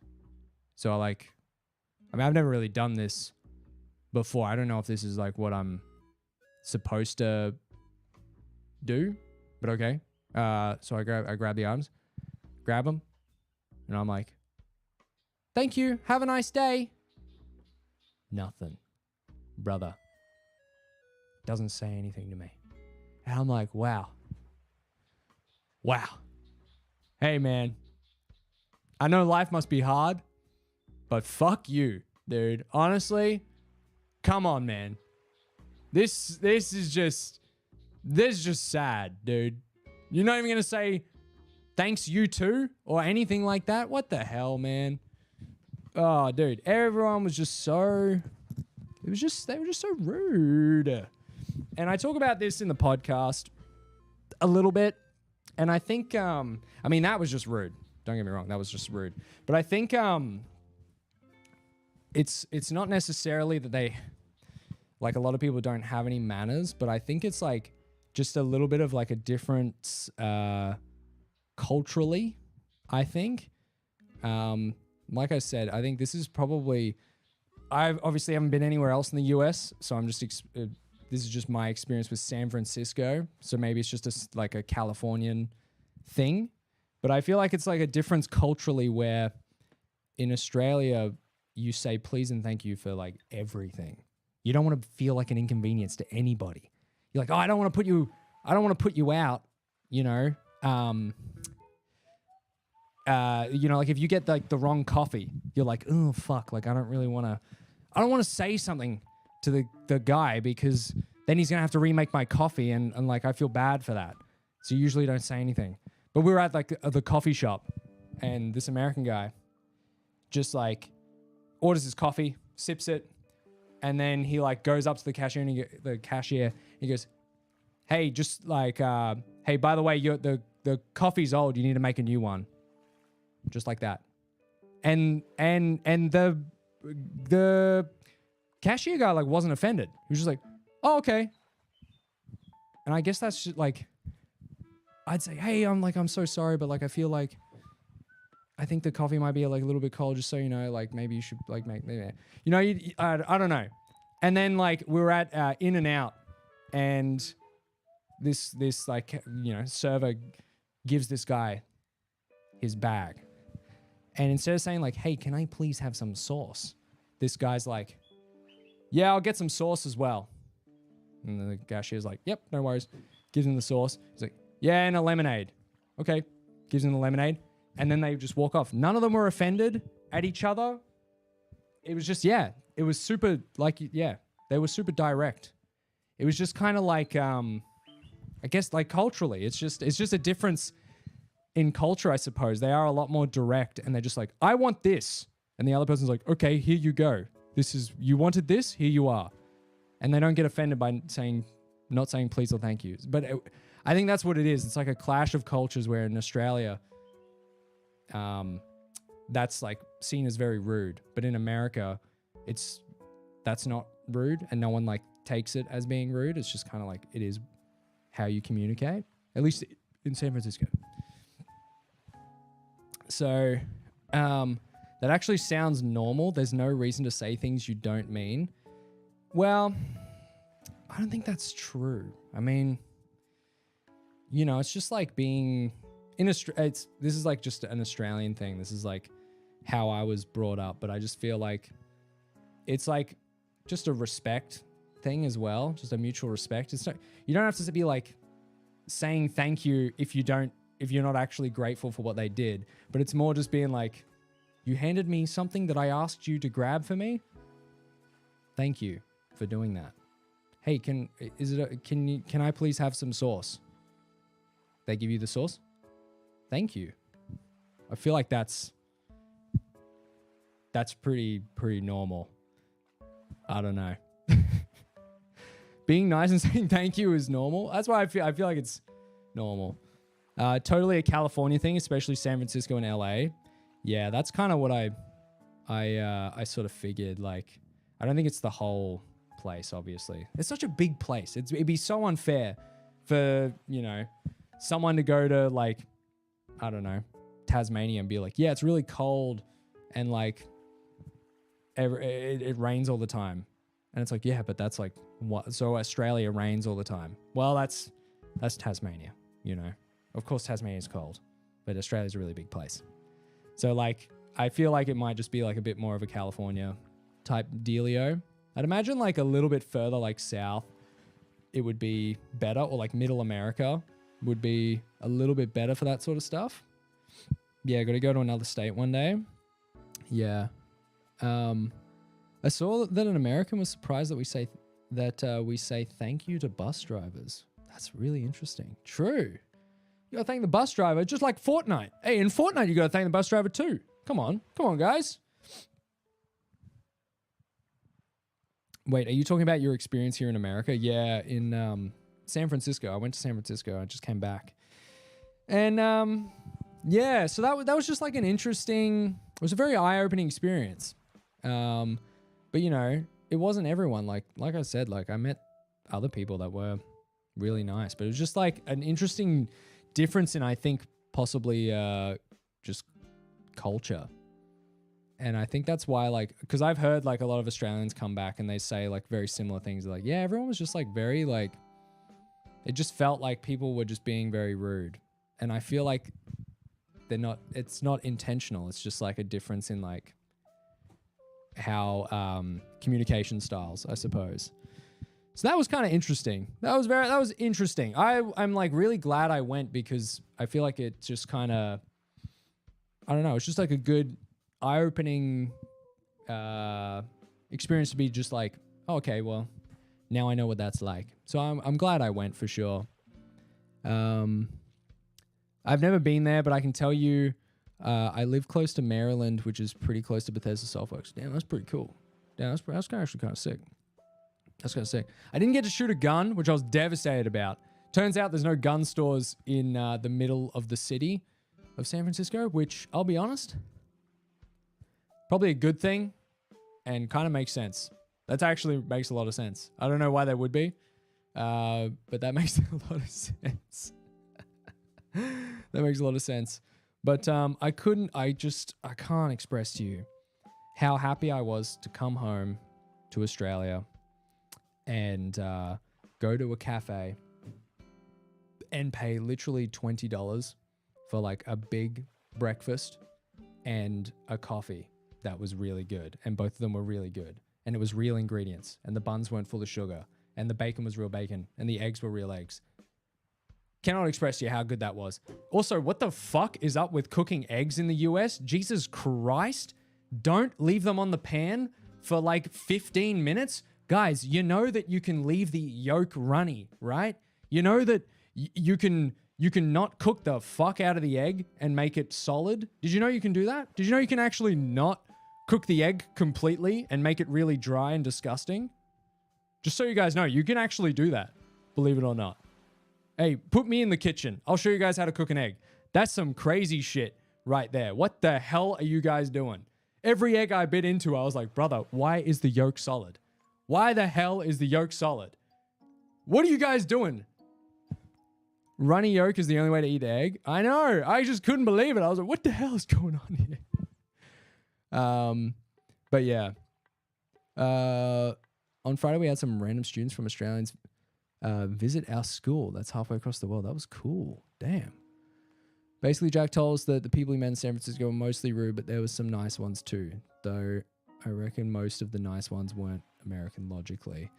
So I mean, I've never really done this before. I don't know if this is like what I'm supposed to do, but okay. So I grab the items, grab them, and I'm like, thank you, have a nice day. Nothing. Brother. Doesn't say anything to me. And I'm like, wow. Hey, man. I know life must be hard, but fuck you, dude. Honestly, come on, man. This is just sad, dude. You're not even gonna say thanks, you too, or anything like that. What the hell, man? Oh, dude, everyone was just so. They were just so rude. And I talk about this in the podcast a little bit, and I think I mean, that was just rude. Don't get me wrong, that was just rude. But I think it's not necessarily that they, like, a lot of people don't have any manners, but I think it's like just a little bit of like a difference culturally, I think. Like I said, I think this is probably, I obviously haven't been anywhere else in the US, so I'm just this is just my experience with San Francisco. So maybe it's just like a Californian thing. But I feel like it's like a difference culturally, where in Australia, you say please and thank you for like everything. You don't want to feel like an inconvenience to anybody. You're like, oh, I don't want to put you out, you know. Like if you get like the wrong coffee, you're like, oh fuck, like I don't want to say something to the guy, because then he's gonna have to remake my coffee, and like I feel bad for that. So you usually don't say anything. But we were at like the coffee shop, and this American guy just like orders his coffee, sips it, and then he like goes up to the cashier, and he goes, hey, just like hey, by the way, the coffee's old, you need to make a new one. Just like that. And the cashier guy like wasn't offended. He was just like, oh, okay. And I guess that's just like, I'd say, hey, I'm so sorry, but like I feel like I think the coffee might be like a little bit cold, just so you know, like maybe you should like make, maybe, you know, I don't know. And then like we were at In-N-Out, and this like, you know, server gives this guy his bag. And instead of saying like, hey, can I please have some sauce? This guy's like, yeah, I'll get some sauce as well. And the cashier's like, yep, no worries. Gives him the sauce. He's like, yeah, and a lemonade. Okay. Gives him the lemonade. And then they just walk off. None of them were offended at each other. It was just, yeah, it was super, like, yeah, they were super direct. It was just kind of like, I guess like culturally, it's just a difference in culture, I suppose. They are a lot more direct, and they're just like, I want this. And the other person's like, okay, here you go. You wanted this, here you are. And they don't get offended by not saying please or thank you. But I think that's what it is. It's like a clash of cultures, where in Australia, that's like seen as very rude. But in America, that's not rude, and no one like takes it as being rude. It's just kind of like, it is how you communicate, at least in San Francisco. So that actually sounds normal. There's no reason to say things you don't mean. Well, I don't think that's true. I mean, you know, it's just like being in this is like just an Australian thing. This is like how I was brought up, but I just feel like it's like just a respect thing as well, just a mutual respect. It's not, you don't have to be like saying thank you if you're not actually grateful for what they did, but it's more just being like, you handed me something that I asked you to grab for me. Thank you for doing that. Hey, can I please have some sauce? They give you the sauce? Thank you. I feel like that's pretty normal. I don't know. Being nice and saying thank you is normal. That's why I feel like it's normal. Totally a California thing, especially San Francisco and LA. Yeah, that's kind of what I sort of figured. Like, I don't think it's the whole place, obviously. It's such a big place. It'd be so unfair for, someone to go to, like, I don't know, Tasmania and be like, yeah, it's really cold and like it rains all the time. And it's like, yeah, but that's like what? So Australia rains all the time. Well, that's Tasmania, Of course, Tasmania is cold, but Australia's a really big place. So like, I feel like it might just be like a bit more of a California type dealio. I'd imagine like a little bit further, like south, it would be better, or like middle America would be a little bit better for that sort of stuff. Yeah, got to go to another state one day. Yeah. I saw that an American was surprised that we say thank you to bus drivers. That's really interesting. True. You gotta thank the bus driver, just like Fortnite. Hey, in Fortnite, you gotta thank the bus driver too. Come on, guys. Wait, are you talking about your experience here in America? Yeah, in San Francisco. I went to San Francisco. I just came back, and yeah. So that was just like an interesting. It was a very eye-opening experience. But it wasn't everyone. Like I said, like I met other people that were really nice, but it was just like an interesting difference in, I think, possibly just culture. And I think that's why, like, because I've heard like a lot of Australians come back and they say like very similar things. Like, yeah, everyone was just like very like, it just felt like people were just being very rude. And I feel like it's not intentional. It's just like a difference in like how communication styles, I suppose. So that was kind of interesting. That was interesting. I'm like really glad I went, because I feel like it just kind of, I don't know, it's just like a good eye-opening experience to be just like, oh, okay, well, now I know what that's like. So I'm glad I went for sure. I've never been there, but I can tell you, I live close to Maryland, which is pretty close to Bethesda Softworks. Damn, that's pretty cool. Damn, that's actually kind of sick. That's kind of sick. I didn't get to shoot a gun, which I was devastated about. Turns out there's no gun stores in the middle of the city of San Francisco, which, I'll be honest, probably a good thing and kind of makes sense. That actually makes a lot of sense. I don't know why there would be, but that makes a lot of sense. That makes a lot of sense. But I can't express to you how happy I was to come home to Australia and go to a cafe and pay literally $20 for like a big breakfast and a coffee that was really good. And both of them were really good. And it was real ingredients. And the buns weren't full of sugar. And the bacon was real bacon. And the eggs were real eggs. Cannot express to you how good that was. Also, what the fuck is up with cooking eggs in the US? Jesus Christ. Don't leave them on the pan for like 15 minutes. Guys, you know that you can leave the yolk runny, right? You know that you can not cook the fuck out of the egg and make it solid. Did you know you can do that? Did you know you can actually not cook the egg completely and make it really dry and disgusting? Just so you guys know, you can actually do that, believe it or not. Hey, put me in the kitchen. I'll show you guys how to cook an egg. That's some crazy shit right there. What the hell are you guys doing? Every egg I bit into, I was like, brother, why is the yolk solid? Why the hell is the yolk solid? What are you guys doing? Runny yolk is the only way to eat the egg? I know. I just couldn't believe it. I was like, what the hell is going on here? But yeah. On Friday, we had some random students from Australians visit our school that's halfway across the world. That was cool. Damn. Basically, Jack told us that the people he met in San Francisco were mostly rude, but there was some nice ones too. Though I reckon most of the nice ones weren't American logically.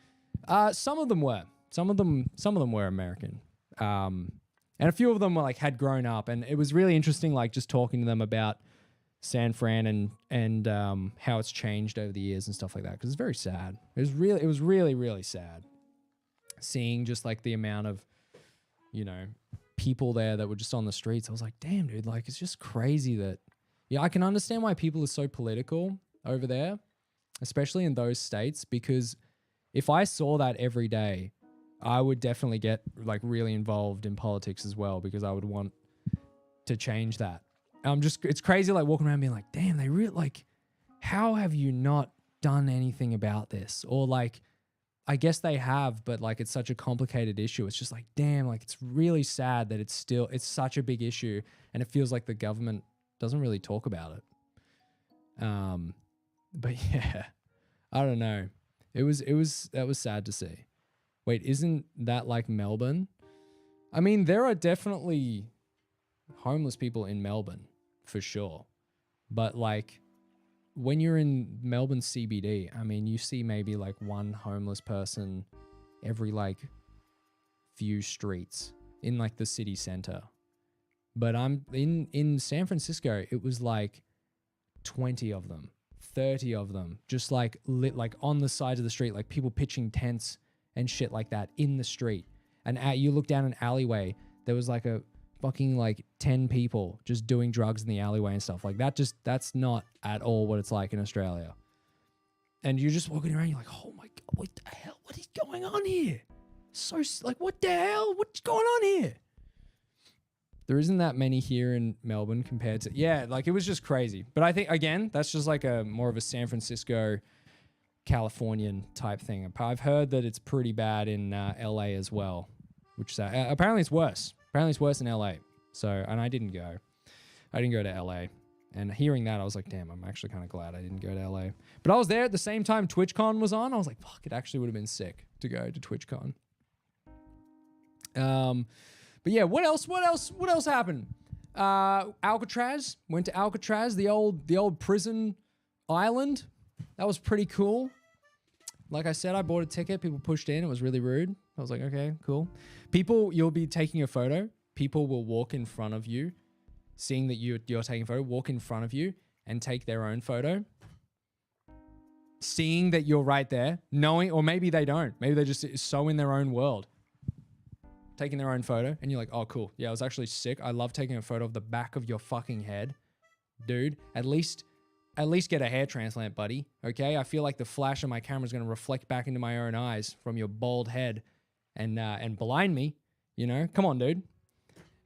Some of them were. Some of them were American. And a few of them were like had grown up, and it was really interesting, like just talking to them about San Fran and how it's changed over the years and stuff like that. Because it's very sad. It was really sad seeing just like the amount of, you know, people there that were just on the streets. I was like, damn, dude, like it's just crazy that, yeah, I can understand why people are so political over there, especially in those states, because if I saw that every day, I would definitely get like really involved in politics as well, because I would want to change that. It's crazy like walking around being like, damn, they really like, how have you not done anything about this? Or like, I guess they have, but like it's such a complicated issue. It's just like, damn, like it's really sad that it's such a big issue, and it feels like the government doesn't really talk about it. But yeah, I don't know. That was sad to see. Wait, isn't that like Melbourne? I mean, there are definitely homeless people in Melbourne, for sure. But like, when you're in Melbourne CBD, I mean, you see maybe like one homeless person every like few streets in like the city center. But I'm in San Francisco, it was like 20 of them, 30 of them, just like lit like on the sides of the street, like people pitching tents and shit like that in the street. And you look down an alleyway, there was like a fucking like 10 people just doing drugs in the alleyway and stuff like that. That's not at all what it's like in Australia. And you're just walking around, you're like, oh my God, what the hell? What is going on here? So like, what the hell? What's going on here? There isn't that many here in Melbourne compared to, yeah, like it was just crazy. But I think, again, that's just like a more of a San Francisco, Californian type thing. I've heard that it's pretty bad in LA as well, which apparently it's worse. Apparently it's worse in LA. So, and I didn't go. I didn't go to LA. And hearing that, I was like, damn, I'm actually kind of glad I didn't go to LA. But I was there at the same time TwitchCon was on. I was like, fuck, it actually would have been sick to go to TwitchCon. But yeah, what else happened? Alcatraz. Went to Alcatraz, the old prison island. That was pretty cool. Like I said, I bought a ticket. People pushed in. It was really rude. I was like, okay, cool. You'll be taking a photo. People will walk in front of you, seeing that you're taking a photo, walk in front of you and take their own photo. Seeing that you're right there, knowing, or maybe they don't. Maybe they're just so in their own world. Taking their own photo, and you're like, oh, cool. Yeah, it was actually sick. I love taking a photo of the back of your fucking head. Dude, at least get a hair transplant, buddy. Okay? I feel like the flash of my camera is going to reflect back into my own eyes from your bald head and blind me. You know? Come on, dude.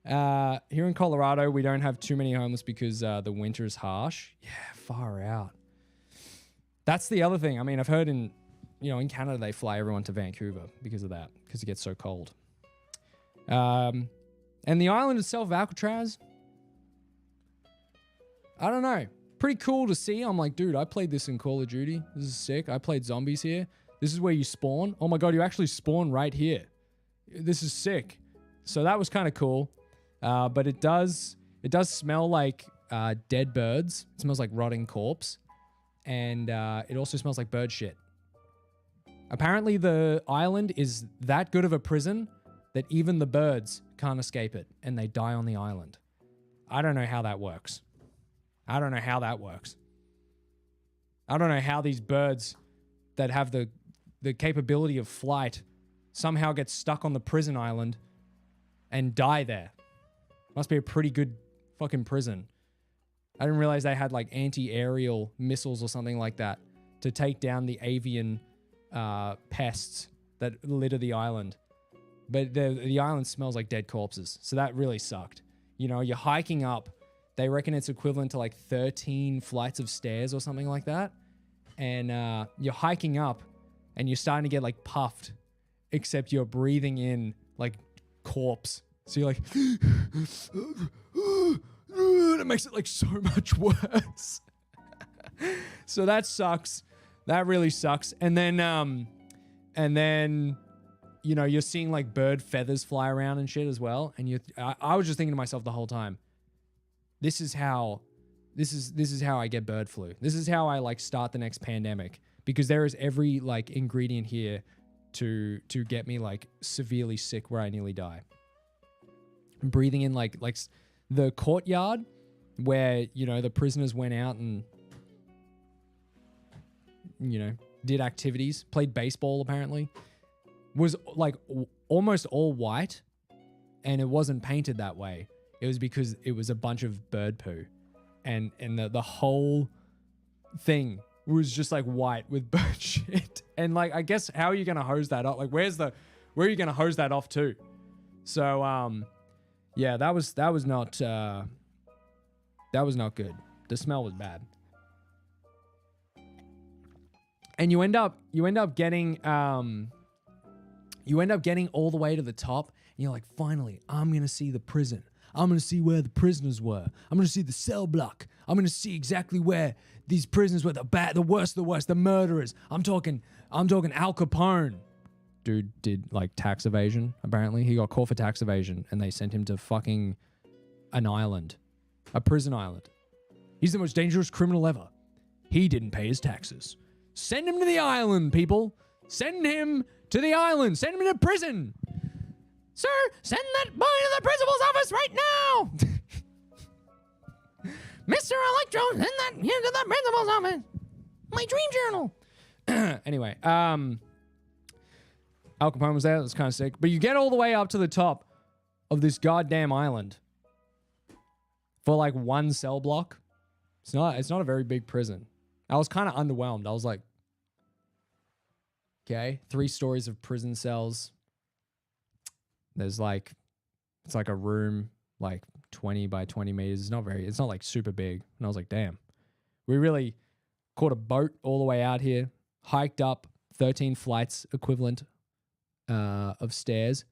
Here in Colorado, we don't have too many homeless because the winter is harsh. Yeah, far out. That's the other thing. I mean, I've heard in Canada, they fly everyone to Vancouver because of that, because it gets so cold. And the island itself, Alcatraz, I don't know. Pretty cool to see. I'm like, dude, I played this in Call of Duty. This is sick. I played zombies here. This is where you spawn. Oh my God, you actually spawn right here. This is sick. So that was kind of cool. But it does smell like dead birds. It smells like rotting corpse. And it also smells like bird shit. Apparently the island is that good of a prison that even the birds can't escape it and they die on the island. I don't know how that works. I don't know how these birds that have the capability of flight somehow get stuck on the prison island and die there. Must be a pretty good fucking prison. I didn't realize they had like anti-aerial missiles or something like that to take down the avian pests that litter the island. But the island smells like dead corpses. So that really sucked. You know, you're hiking up. They reckon it's equivalent to like 13 flights of stairs or something like that. And you're hiking up and you're starting to get like puffed, except you're breathing in like corpse. So you're like, it makes it like so much worse. So that sucks. That really sucks. And then, you know, you're seeing like bird feathers fly around and shit as well. And I was just thinking to myself the whole time, this is how I get bird flu. This is how I like start the next pandemic, because there is every like ingredient here to get me like severely sick where I nearly die. Breathing in like the courtyard where, you know, the prisoners went out and, you know, did activities, played baseball apparently, was like almost all white, and it wasn't painted that way. It was because it was a bunch of bird poo, and the whole thing was just like white with bird shit. And like, I guess, how are you gonna hose that off? Like, where are you gonna hose that off to? So yeah, that was not good. The smell was bad. And you end up getting all the way to the top, and you're like, finally, I'm gonna see the prison. I'm gonna see where the prisoners were. I'm gonna see the cell block. I'm gonna see exactly where these prisoners were, the worst of the worst, the murderers. I'm talking Al Capone. Dude did like tax evasion, apparently. He got caught for tax evasion, and they sent him to fucking an island. A prison island. He's the most dangerous criminal ever. He didn't pay his taxes. Send him to the island, people. Send him to the island. Send him to prison. Sir, send that boy to the principal's office right now. Mr. Electro, send that here to the principal's office. My dream journal. Anyway, Al Capone was there. It was kind of sick. But you get all the way up to the top of this goddamn island for like one cell block. It's not a very big prison. I was kind of underwhelmed. I was like, okay, 3 stories of prison cells. There's like, it's like a room, like 20 by 20 meters. It's not like super big. And I was like, damn, we really caught a boat all the way out here, hiked up 13 flights equivalent of stairs.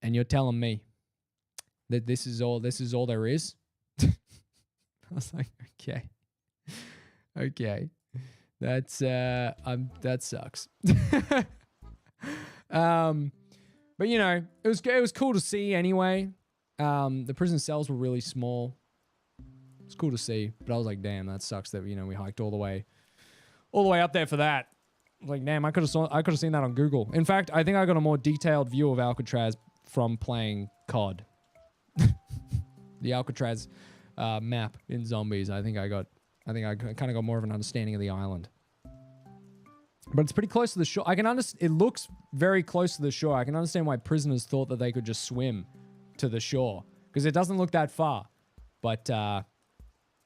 And you're telling me that this is all there is? I was like, okay. That's that sucks. But you know, it was cool to see anyway. The prison cells were really small. It's cool to see, but I was like, damn, that sucks that, you know, we hiked all the way up there for that. I was like, damn, I could have seen that on Google. In fact, I think I got a more detailed view of Alcatraz from playing COD. The Alcatraz map in Zombies. I think I kind of got more of an understanding of the island. But it's pretty close to the shore. It looks very close to the shore. I can understand why prisoners thought that they could just swim to the shore, because it doesn't look that far, but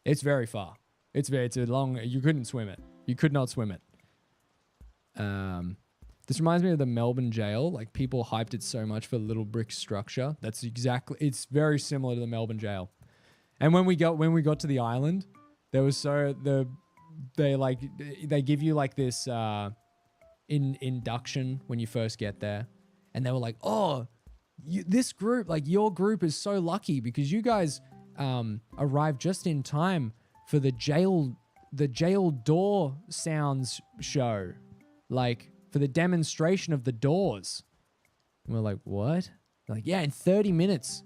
it's very far. It's a long. You couldn't swim it. You could not swim it. This reminds me of the Melbourne jail. Like, people hyped it so much for the little brick structure. It's very similar to the Melbourne jail. And when we got to the island, there was they give you like this induction when you first get there, and they were like, oh, this group, like your group is so lucky because you guys arrived just in time for the jail door sounds show, like for the demonstration of the doors. And we're like, what? They're like, yeah, in 30 minutes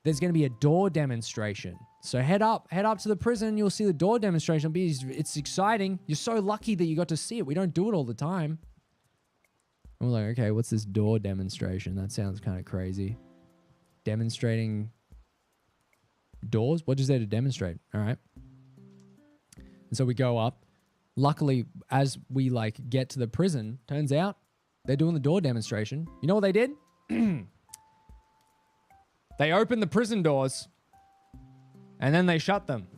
there's going to be a door demonstration. So head up to the prison. You'll see the door demonstration. It's exciting. You're so lucky that you got to see it. We don't do it all the time. And we're like, okay, what's this door demonstration? That sounds kind of crazy. Demonstrating doors? What is there to demonstrate? All right. And so we go up. Luckily, as we like get to the prison, turns out they're doing the door demonstration. You know what they did? They opened the prison doors. And then they shut them,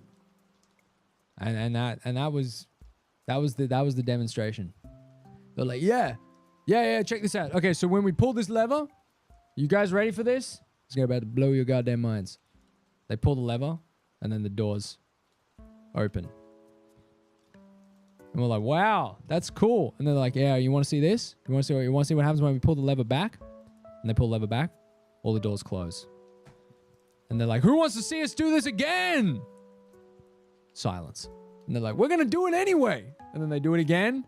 and that was the demonstration. They're like, yeah, check this out. Okay, so when we pull this lever, you guys ready for this? It's about to blow your goddamn minds. They pull the lever, and then the doors open. And we're like, wow, that's cool. And they're like, yeah, you want to see this? You want to see what happens when we pull the lever back? And they pull the lever back, all the doors close. And they're like, who wants to see us do this again? Silence. And they're like, we're going to do it anyway. And then they do it again.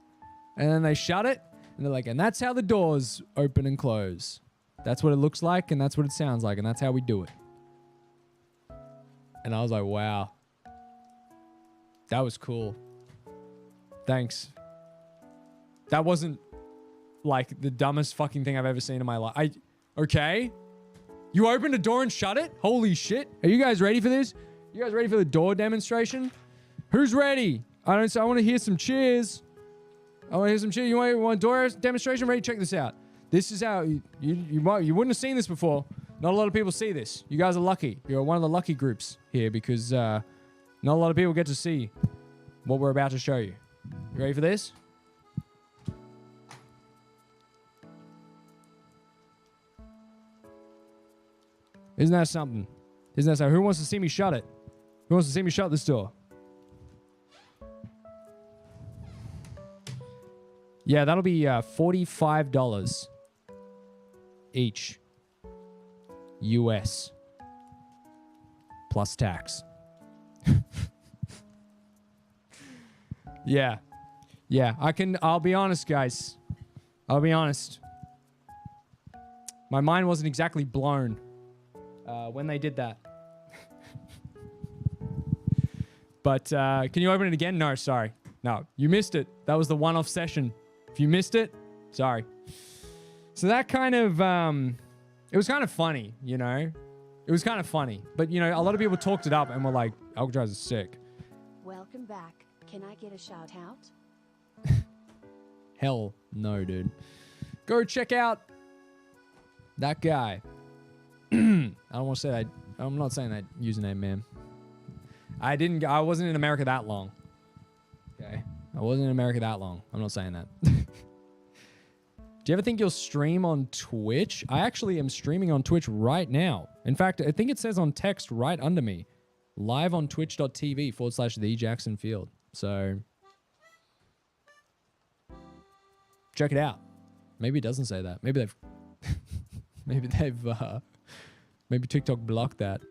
And then they shut it. And they're like, and that's how the doors open and close. That's what it looks like. And that's what it sounds like. And that's how we do it. And I was like, wow. That was cool. Thanks. That wasn't like the dumbest fucking thing I've ever seen in my life. Okay? You opened a door and shut it? Holy shit. Are you guys ready for this? You guys ready for the door demonstration? Who's ready? I want to hear some cheers. I want to hear some cheers. You want a door demonstration? Ready? Check this out. This is how you wouldn't have seen this before. Not a lot of people see this. You guys are lucky. You're one of the lucky groups here because not a lot of people get to see what we're about to show you. You ready for this? Isn't that something? Isn't that something? Who wants to see me shut it? Who wants to see me shut this door? Yeah, that'll be $45 each. US. Plus tax. Yeah. Yeah, I'll be honest, guys. I'll be honest. My mind wasn't exactly blown when they did that. But can you open it again? No, sorry. No, you missed it. That was the one-off session. If you missed it, sorry. So that kind of, it was kind of funny, you know? It was kind of funny. But, you know, a lot of people talked it up and were like, Alcatraz is sick. Welcome back. Can I get a shout out? Hell no, dude. Go check out that guy. I don't want to say that. I'm not saying that username, man. I wasn't in America that long. Okay. I wasn't in America that long. I'm not saying that. Do you ever think you'll stream on Twitch? I actually am streaming on Twitch right now. In fact, I think it says on text right under me. Live on twitch.tv/thejacksonfield. So check it out. Maybe it doesn't say that. Maybe they've maybe TikTok blocked that.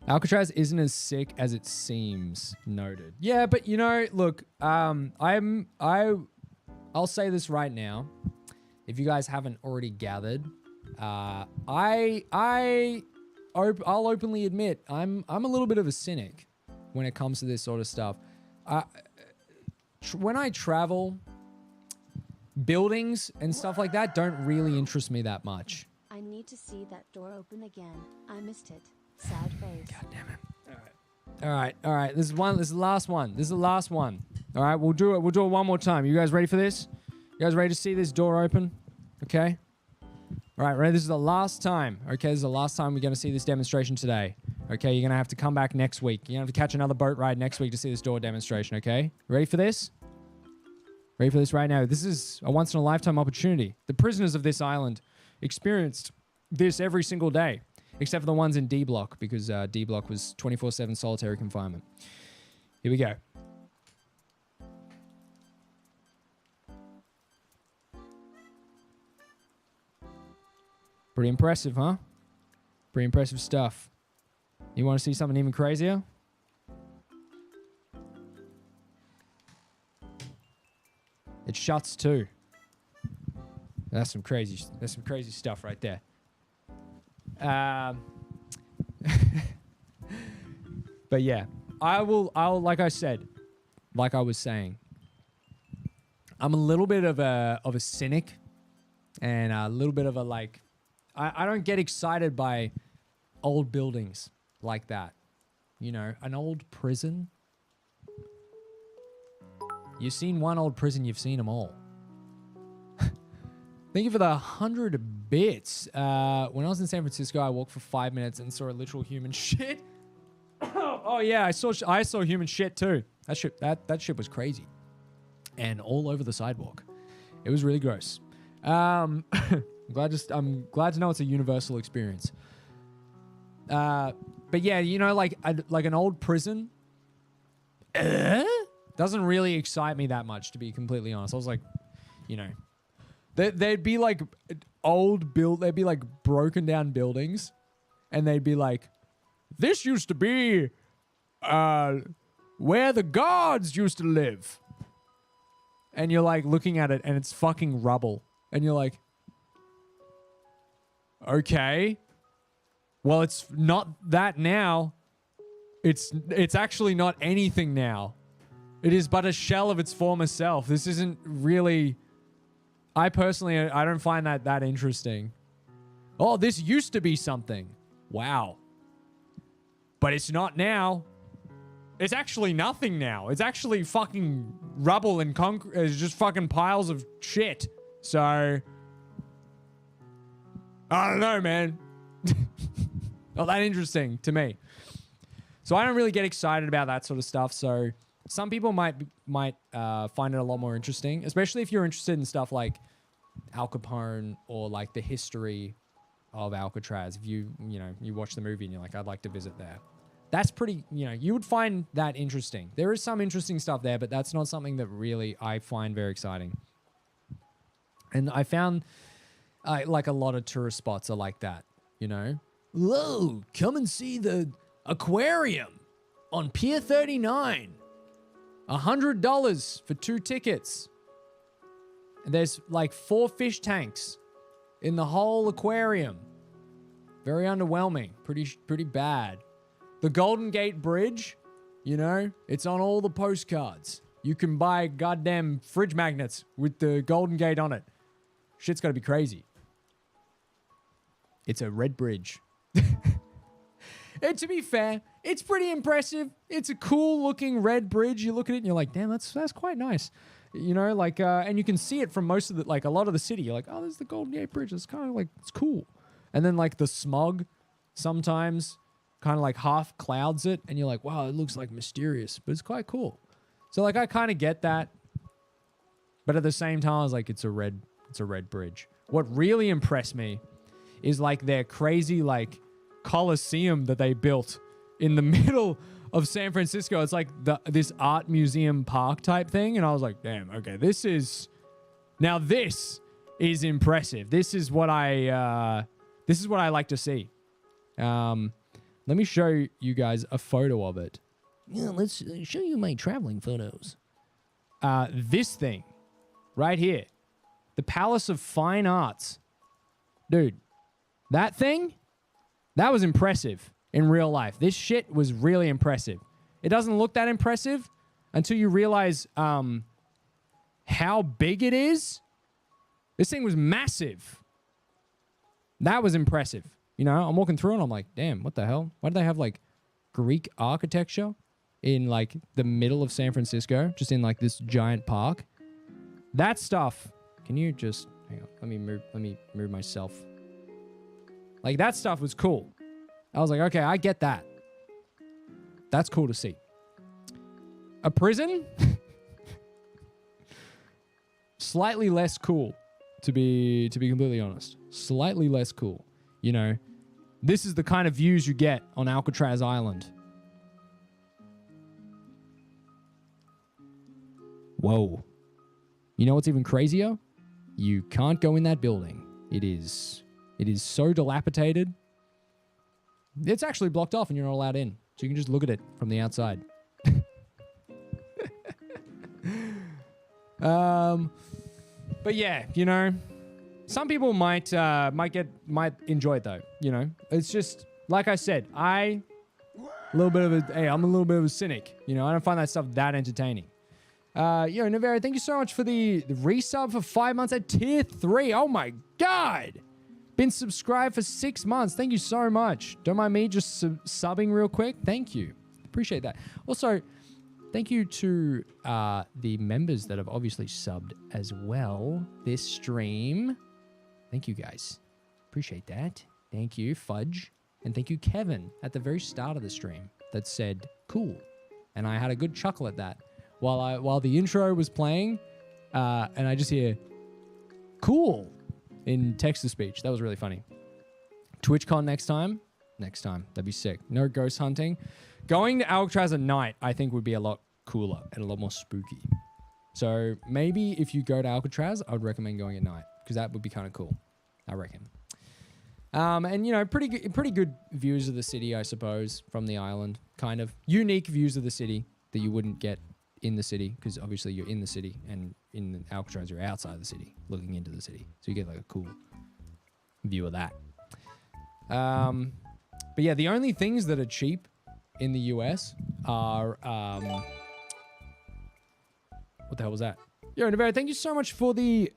Alcatraz isn't as sick as it seems. Noted. Yeah, but you know, look, I'll say this right now. If you guys haven't already gathered, I'll openly admit I'm a little bit of a cynic when it comes to this sort of stuff. When I travel, buildings and stuff like that don't really interest me that much. I need to see that door open again. I missed it. Sad face. God damn it. All right. This is the last one. All right, we'll do it one more time. You guys ready for this? You guys ready to see this door open? Okay. All right, ready? This is the last time. Okay, this is the last time we're going to see this demonstration today. Okay, you're going to have to come back next week. You're going to have to catch another boat ride next week to see this door demonstration, okay? Ready for this? Ready for this right now? This is a once-in-a-lifetime opportunity. The prisoners of this island experienced this every single day, except for the ones in D Block, because D Block was 24/7 solitary confinement. Here we go. Pretty impressive, huh? Pretty impressive stuff. You want to see something even crazier? It shuts too. That's some crazy stuff right there. But yeah, I'll like I said, like I was saying, I'm a little bit of a cynic and a little bit of a like, I don't get excited by old buildings like that. You know, an old prison. You've seen one old prison, you've seen them all. Thank you for the 100 bits. When I was in San Francisco, I walked for 5 minutes and saw a literal human shit. Oh yeah, I saw human shit too. That shit was crazy, and all over the sidewalk. It was really gross. I'm glad to know it's a universal experience. But yeah, you know, like an old prison doesn't really excite me that much, to be completely honest. I was like, you know, they'd be like they'd be like broken down buildings, and they'd be like, this used to be where the gods used to live. And you're like looking at it and it's fucking rubble. And you're like, okay, well, it's not that now. It's actually not anything now. It is but a shell of its former self. This isn't really... I personally, I don't find that interesting. Oh, this used to be something. Wow. But it's not now. It's actually nothing now. It's actually fucking rubble and concrete. It's just fucking piles of shit. So, I don't know, man. Not that interesting to me. So I don't really get excited about that sort of stuff. So some people might find it a lot more interesting, especially if you're interested in stuff like Al Capone or like the history of Alcatraz. If you watch the movie and you're like, I'd like to visit there. That's pretty, you would find that interesting. There is some interesting stuff there, but that's not something that really I find very exciting. And I found like a lot of tourist spots are like that, Whoa, come and see the aquarium on Pier 39. $100 for 2 tickets. And there's like 4 fish tanks in the whole aquarium. Very underwhelming. Pretty bad. The Golden Gate Bridge, it's on all the postcards. You can buy goddamn fridge magnets with the Golden Gate on it. Shit's gotta be crazy. It's a red bridge. And to be fair, it's pretty impressive. It's a cool looking red bridge. You look at it and you're like, damn, that's quite nice. And you can see it from most of the, like a lot of the city. You're like, oh, there's the Golden Gate Bridge. It's kind of like, it's cool. And then like the smog sometimes kind of like half clouds it. And you're like, wow, it looks like mysterious, but it's quite cool. So like, I kind of get that. But at the same time, I was like, it's a red bridge. What really impressed me is like their crazy, like, Coliseum that they built in the middle of San Francisco. It's like this art museum park type thing. And I was like, damn, okay, this is impressive. This is what I like to see. Let me show you guys a photo of it. Yeah, let's show you my traveling photos. This thing right here, the Palace of Fine Arts. Dude, that thing, that was impressive in real life. This shit was really impressive. It doesn't look that impressive until you realize how big it is. This thing was massive. That was impressive. I'm walking through and I'm like, damn, what the hell? Why do they have like Greek architecture in like the middle of San Francisco, just in like this giant park? That stuff. Can you just hang on? Let me move myself. Like, that stuff was cool. I was like, okay, I get that. That's cool to see. A prison? Slightly less cool, to be completely honest. Slightly less cool. This is the kind of views you get on Alcatraz Island. Whoa. You know what's even crazier? You can't go in that building. It is so dilapidated. It's actually blocked off and you're not allowed in. So you can just look at it from the outside. But yeah, some people might enjoy it though. It's just like I said, I'm a little bit of a cynic. I don't find that stuff that entertaining. Navarra, thank you so much for the resub for 5 months at tier 3. Oh my god. Been subscribed for 6 months. Thank you so much. Don't mind me just subbing real quick. Thank you. Appreciate that. Also, thank you to the members that have obviously subbed as well this stream. Thank you, guys. Appreciate that. Thank you, Fudge. And thank you, Kevin, at the very start of the stream that said, cool. And I had a good chuckle at that. While the intro was playing, and I just hear, cool, in text-to-speech. That was really funny. TwitchCon next time? Next time. That'd be sick. No ghost hunting. Going to Alcatraz at night, I think, would be a lot cooler and a lot more spooky. So maybe if you go to Alcatraz, I would recommend going at night, because that would be kind of cool, I reckon. And, pretty good views of the city, I suppose, from the island. Kind of unique views of the city that you wouldn't get in the city, because obviously you're in the city, and in Alcatraz you're outside the city looking into the city, so you get like a cool view of that. But yeah, the only things that are cheap in the US are What the hell was that? Yo, Navarro, thank you so much for the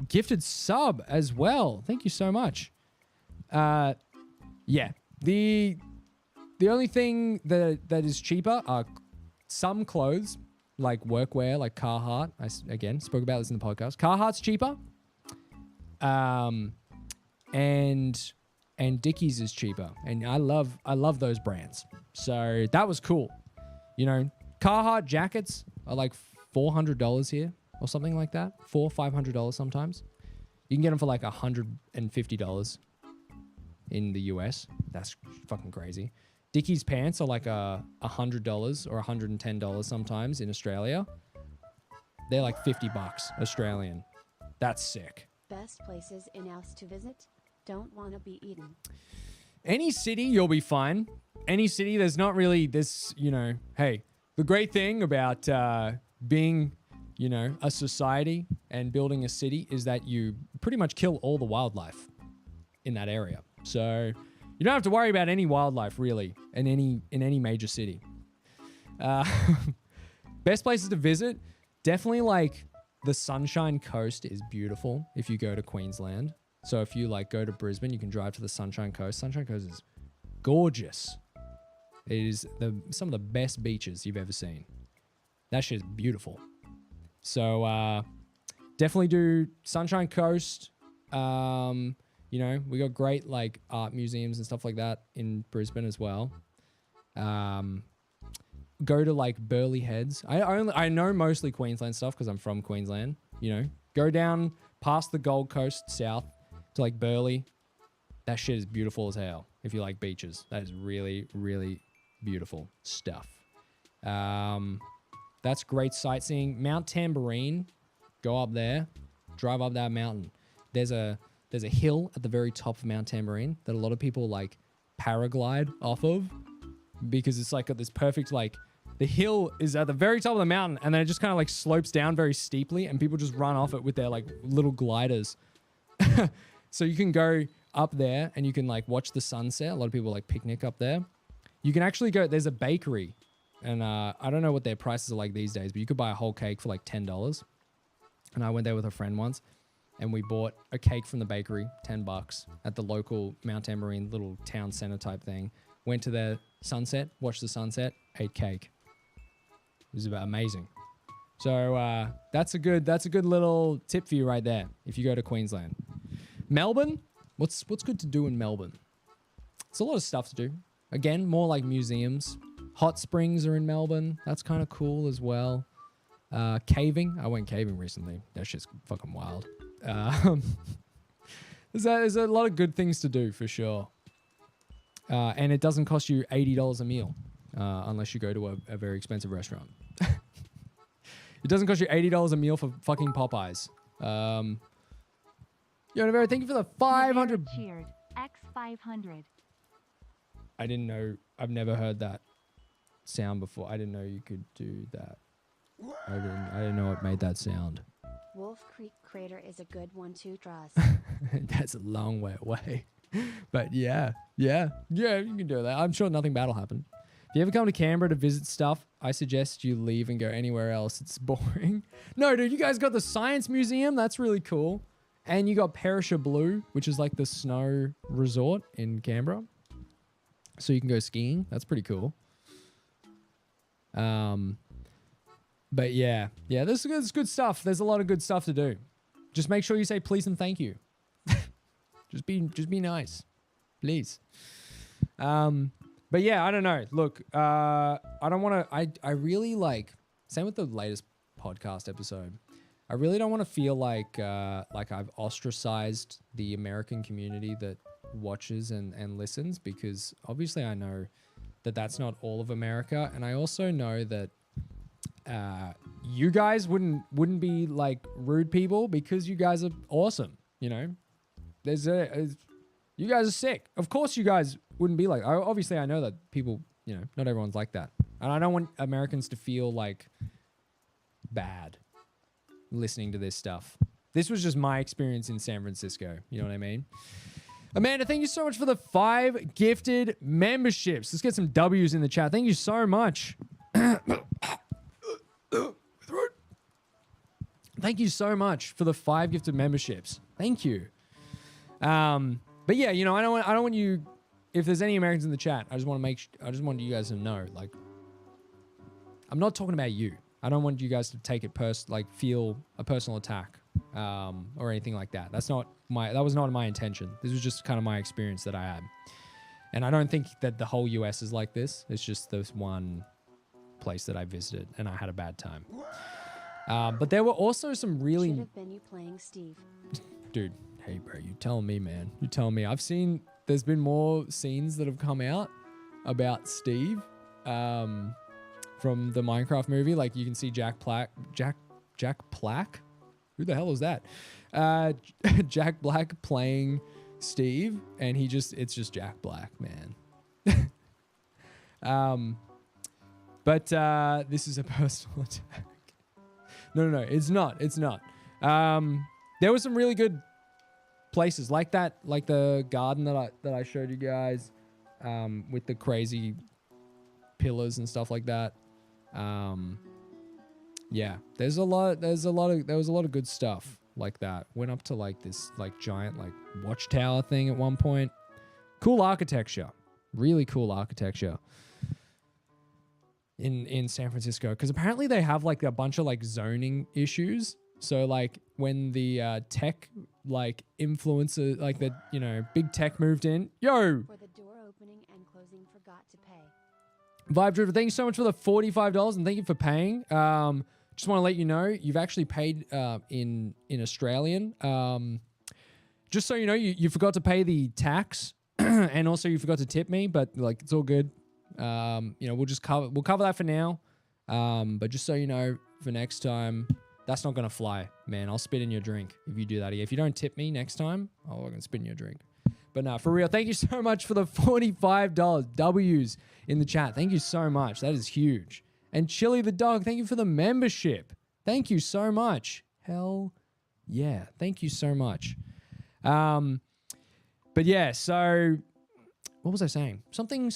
gifted sub as well. Thank you so much. Yeah. The only thing that is cheaper are some clothes, like workwear, like Carhartt. Again spoke about this in the podcast. Carhartt's cheaper. And Dickies is cheaper. And I love those brands. So that was cool. You know, Carhartt jackets are like $400 here or something like that. $500 sometimes. You can get them for like $150 in the US. That's fucking crazy. Dickies pants are like $100 or $110 sometimes in Australia. They're like $50 Australian. That's sick. Best places in Aus to visit? Don't want to be eaten. Any city, you'll be fine. Any city, there's not really this, you know, hey, the great thing about being, you know, a society and building a city is that you pretty much kill all the wildlife in that area. So you don't have to worry about any wildlife really in any major city. Best places to visit, definitely like the Sunshine Coast is beautiful if you go to Queensland. So if you like go to Brisbane, you can drive to the Sunshine Coast. Sunshine Coast is gorgeous. It is some of the best beaches you've ever seen. That shit is beautiful. So definitely do Sunshine Coast. You know, we got great like art museums and stuff like that in Brisbane as well. Go to like Burleigh Heads. I know mostly Queensland stuff because I'm from Queensland. You know, go down past the Gold Coast south to like Burleigh. That shit is beautiful as hell. If you like beaches, that is really, really beautiful stuff. That's great sightseeing. Mount Tamborine, go up there, drive up that mountain. There's a hill at the very top of Mount Tamborine that a lot of people like paraglide off of because it's like got this perfect like the hill is at the very top of the mountain and then it just kind of like slopes down very steeply and people just run off it with their like little gliders. So you can go up there and you can like watch the sunset. A lot of people like picnic up there. You can actually go, there's a bakery and I don't know what their prices are like these days, but you could buy a whole cake for like $10. And I went there with a friend once and we bought a cake from the bakery, $10 at the local Mount Tamborine little town center type thing. Went to the sunset, watched the sunset, ate cake. It was about amazing. So that's a good little tip for you right there if you go to Queensland. Melbourne, what's good to do in Melbourne? It's a lot of stuff to do. Again, more like museums. Hot springs are in Melbourne. That's kind of cool as well. Caving. I went caving recently. That shit's fucking wild. There's a lot of good things to do for sure. And it doesn't cost you $80 a meal unless you go to a very expensive restaurant. It doesn't cost you $80 a meal for fucking Popeyes. Yo, Navarro, thank you for the 500. Cheered. X500. I didn't know. I've never heard that sound before. I didn't know you could do that. I didn't know it made that sound. Wolf Creek Crater is a good one to trust. That's a long way away. But yeah, you can do that. I'm sure nothing bad will happen. If you ever come to Canberra to visit stuff, I suggest you leave and go anywhere else. It's boring. No, dude, you guys got the Science Museum. That's really cool. And you got Perisher Blue, which is like the snow resort in Canberra. So you can go skiing. That's pretty cool. But yeah, this is good stuff. There's a lot of good stuff to do. Just make sure you say please and thank you. Just be nice, please. But yeah, I don't know. Look, I don't want to. I really like. Same with the latest podcast episode. I really don't want to feel like I've ostracized the American community that watches and listens, because obviously I know that that's not all of America, and I also know that you guys wouldn't be like rude people because you guys are awesome. You know, you guys are sick. Of course, you guys wouldn't be like. Obviously, I know that people. You know, not everyone's like that, and I don't want Americans to feel like bad listening to this stuff. This was just my experience in San Francisco. You know what I mean? Amanda, thank you so much for the 5 gifted memberships. Let's get some W's in the chat. Thank you so much. Thank you so much for the 5 gifted memberships. Thank you. But yeah, you know, I don't want you. If there's any Americans in the chat, I just want you guys to know, like, I'm not talking about you. I don't want you guys to take it feel a personal attack, or anything like that. That was not my intention. This was just kind of my experience that I had. And I don't think that the whole US is like this. It's just this one place that I visited and I had a bad time. But there were also some really... Should have been you playing Steve. Dude, hey bro, you tell me, man. You tell me. There's been more scenes that have come out about Steve from the Minecraft movie. Like you can see Jack Black. Who the hell is that? Jack Black playing Steve, and it's just Jack Black, man. But this is a personal attack. No, it's not. It's not. There were some really good places like that, like the garden that I showed you guys, with the crazy pillars and stuff like that. Yeah, there was a lot of good stuff like that. Went up to like this like giant like watchtower thing at one point. Cool architecture, really cool architecture in San Francisco, because apparently they have like a bunch of like zoning issues. So like when the tech like influencer, like the, you know, big tech moved in, yo. For the door opening and closing, forgot to pay. Vibe Driver, thank you so much for the $45 and thank you for paying. Just want to let you know, you've actually paid in Australian. Just so you know, you forgot to pay the tax and also you forgot to tip me, but like it's all good. You know, we'll cover that for now. But just so you know, for next time, that's not gonna fly, man. I'll spit in your drink if you do that. If you don't tip me next time, I'll fucking spit in your drink. But no, for real, thank you so much for the $45 W's in the chat. Thank you so much. That is huge. And Chili the Dog, thank you for the membership. Thank you so much. Hell yeah. Thank you so much. But yeah, so what was I saying? Something.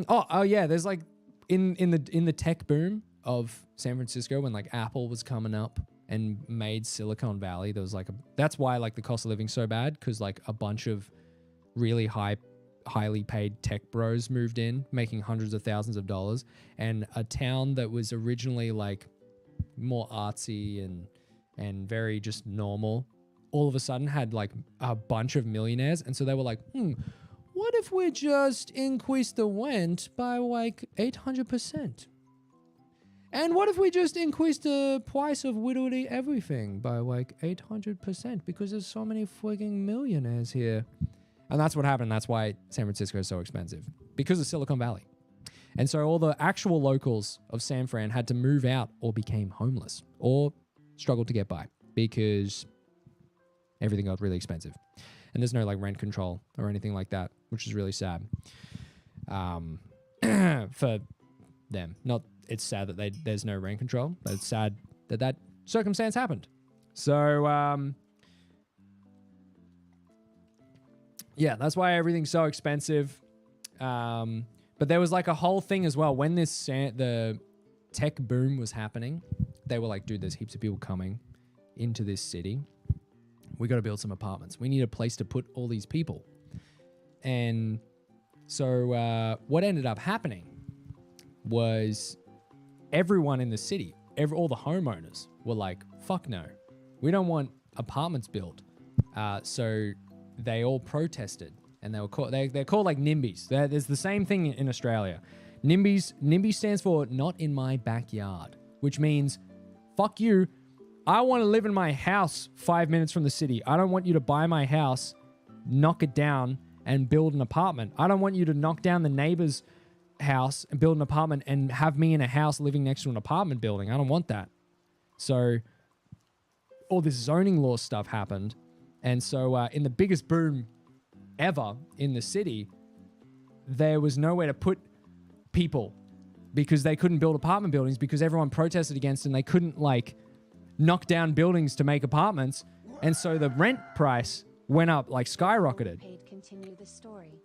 Oh yeah, there's like in the tech boom of San Francisco when like Apple was coming up and made Silicon Valley, there was like that's why like the cost of living so bad, because like a bunch of really highly paid tech bros moved in, making hundreds of thousands of dollars, and a town that was originally like more artsy and very just normal, all of a sudden had like a bunch of millionaires. And so they were like, what if we just increase the rent by like 800%? And what if we just increase the price of literally everything by like 800%? Because there's so many frigging millionaires here. And that's what happened. That's why San Francisco is so expensive, because of Silicon Valley. And so all the actual locals of San Fran had to move out or became homeless or struggled to get by because everything got really expensive. And there's no like rent control or anything like that, which is really sad for them. Not it's sad that there's no rent control, but it's sad that circumstance happened. So yeah, that's why everything's so expensive. But there was like a whole thing as well when the tech boom was happening. They were like, dude, there's heaps of people coming into this city. We got to build some apartments. We need a place to put all these people. And so what ended up happening was everyone in the city, all the homeowners were like, fuck no, we don't want apartments built. So they all protested, and they were called, they're called like NIMBYs. There's the same thing in Australia. NIMBY stands for not in my backyard, which means fuck you. I want to live in my house 5 minutes from the city. I don't want you to buy my house, knock it down, and build an apartment. I don't want you to knock down the neighbor's house and build an apartment and have me in a house living next to an apartment building. I don't want that. So all this zoning law stuff happened. And so in the biggest boom ever in the city, there was nowhere to put people because they couldn't build apartment buildings because everyone protested against it, and they couldn't like knock down buildings to make apartments. And so the rent price went up, like skyrocketed. Continue the story.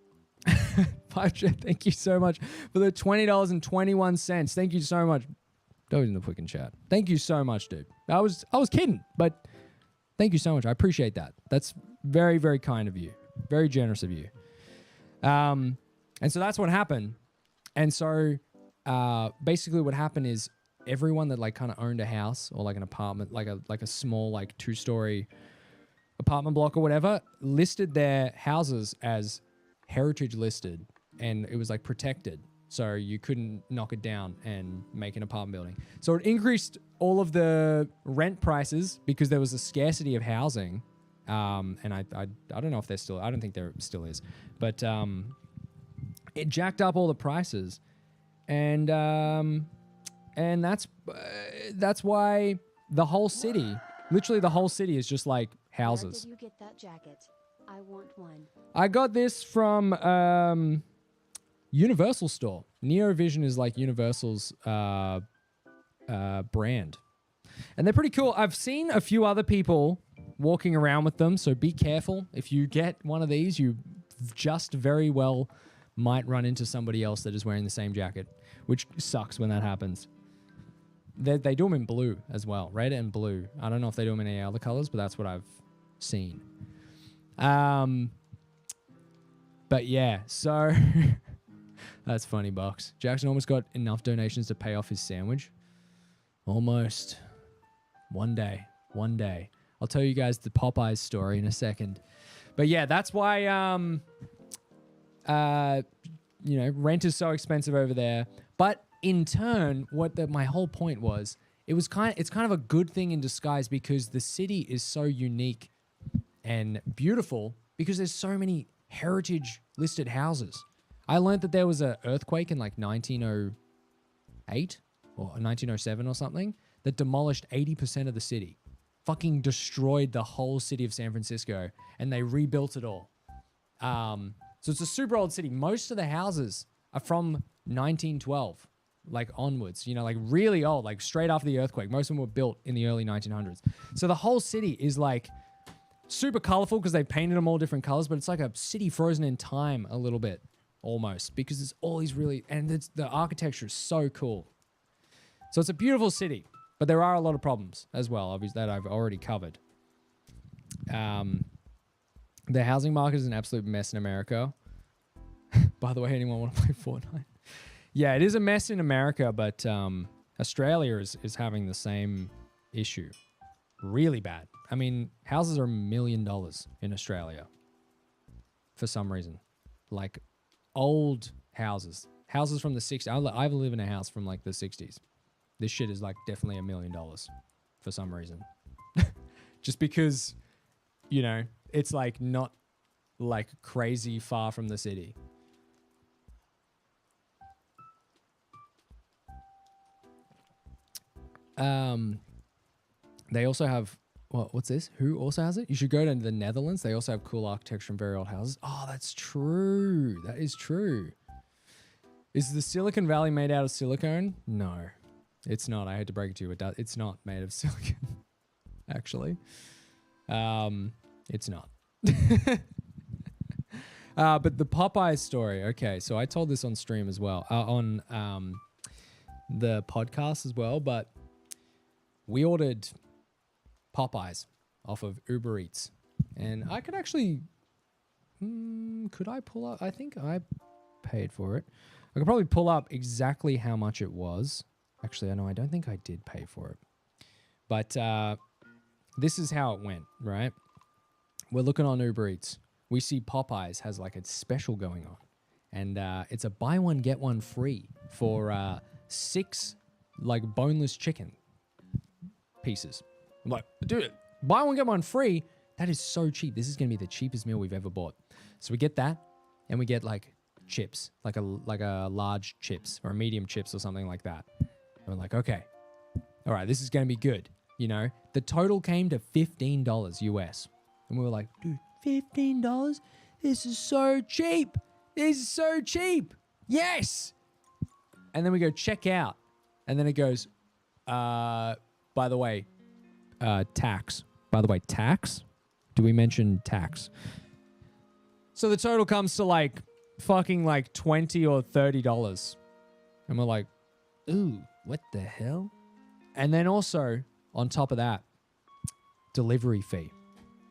Thank you so much for the $20.21. Thank you so much. Those in the freaking chat. Thank you so much, dude. I was kidding, but thank you so much. I appreciate that. That's very, very kind of you. Very generous of you. And so that's what happened. And so basically what happened is everyone that like kind of owned a house or like an apartment, like a small like 2-story apartment block or whatever, listed their houses as heritage listed, and it was like protected. So you couldn't knock it down and make an apartment building. So it increased all of the rent prices because there was a scarcity of housing. And I don't know if there still, I don't think there still is, but it jacked up all the prices, and that's why the whole city, literally the whole city, is just like houses. Where did you get that jacket? I want one. I got this from Universal store. Neovision is like Universal's brand, and they're pretty cool. I've seen a few other people walking around with them, so be careful. If you get one of these, you just very well might run into somebody else that is wearing the same jacket, which sucks when that happens. They do them in blue as well, red and blue. I don't know if they do them in any other colors, but that's what I've seen. But yeah, so that's funny, Box. Jackson almost got enough donations to pay off his sandwich. Almost. One day. I'll tell you guys the Popeyes story in a second. But yeah, that's why rent is so expensive over there. But in turn, my whole point was, it's kind of a good thing in disguise, because the city is so unique and beautiful because there's so many heritage listed houses. I learned that there was an earthquake in like 1908 or 1907 or something that demolished 80% of the city. Fucking destroyed the whole city of San Francisco, and they rebuilt it all. So it's a super old city. Most of the houses are from 1912, like onwards, like really old, like straight after the earthquake. Most of them were built in the early 1900s. So the whole city is like super colorful because they painted them all different colors, but it's like a city frozen in time a little bit, almost, because there's all these the architecture is so cool. So it's a beautiful city, but there are a lot of problems as well, obviously, that I've already covered. The housing market is an absolute mess in America. By the way, anyone want to play Fortnite? Yeah, it is a mess in America, but Australia is having the same issue. Really bad. I mean, houses are $1 million in Australia for some reason. Like old houses from the 60s. I live in a house from like the 60s. This shit is like definitely $1 million for some reason. Just because, it's like not like crazy far from the city. They also have, what's this? Who also has it? You should go to the Netherlands. They also have cool architecture and very old houses. Oh, that's true. That is true. Is the Silicon Valley made out of silicone? No, it's not. I hate to break it to you, but it's not made of silicone, actually. It's not. But the Popeyes story. Okay, so I told this on stream as well, on the podcast as well, but we ordered Popeyes off of Uber Eats, and I could actually, could I pull up? I think I paid for it. I could probably pull up exactly how much it was. Actually, I don't think I did pay for it, but this is how it went, right? We're looking on Uber Eats. We see Popeyes has like a special going on, and it's a buy one get one free for 6 like boneless chicken pieces. I'm like, dude, buy one get one free. That is so cheap. This is gonna be the cheapest meal we've ever bought. So we get that, and we get like chips, like a large chips or a medium chips or something like that. And we're like, okay, all right, this is gonna be good. The total came to $15 US, and we were like, dude, $15? This is so cheap. This is so cheap. Yes. And then we go check out, and then it goes, by the way, tax. By the way, tax? Do we mention tax? So the total comes to like fucking like $20 or $30. And we're like, ooh, what the hell? And then also, on top of that, delivery fee.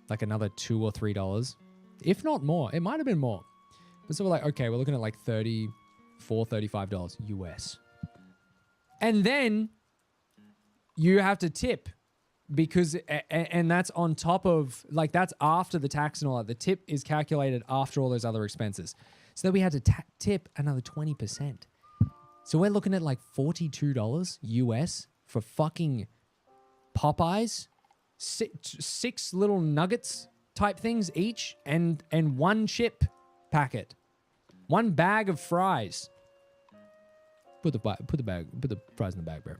Like another $2 or $3. If not more. It might have been more. But so we're like, okay, we're looking at like $34, $35 US. And then you have to tip because, and that's on top of, like, that's after the tax and all that. The tip is calculated after all those other expenses. So then we had to tip another 20%. So we're looking at like $42 US for fucking Popeyes, six little nuggets type things each, and one chip packet, one bag of fries. Put the fries in the bag, bro.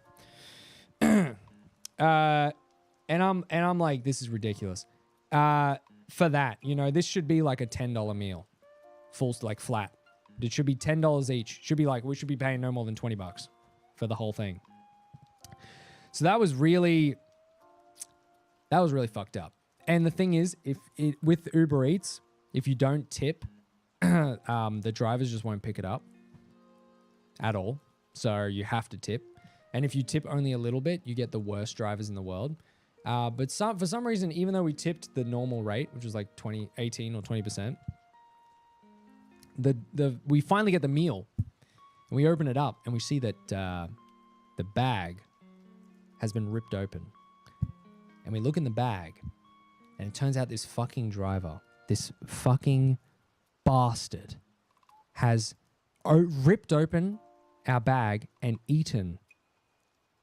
And I'm like, this is ridiculous. For that, you know, this should be like a $10 meal, full, like, flat. It should be $10 each. Should be like, we should be paying no more than $20 for the whole thing. So that was really fucked up. And the thing is, with Uber Eats, if you don't tip, the drivers just won't pick it up at all. So you have to tip. And if you tip only a little bit, you get the worst drivers in the world. But for some reason, even though we tipped the normal rate, which was like 18 or 20%, we finally get the meal. And we open it up and we see that the bag has been ripped open. And we look in the bag and it turns out this fucking driver, this fucking bastard, has ripped open our bag and eaten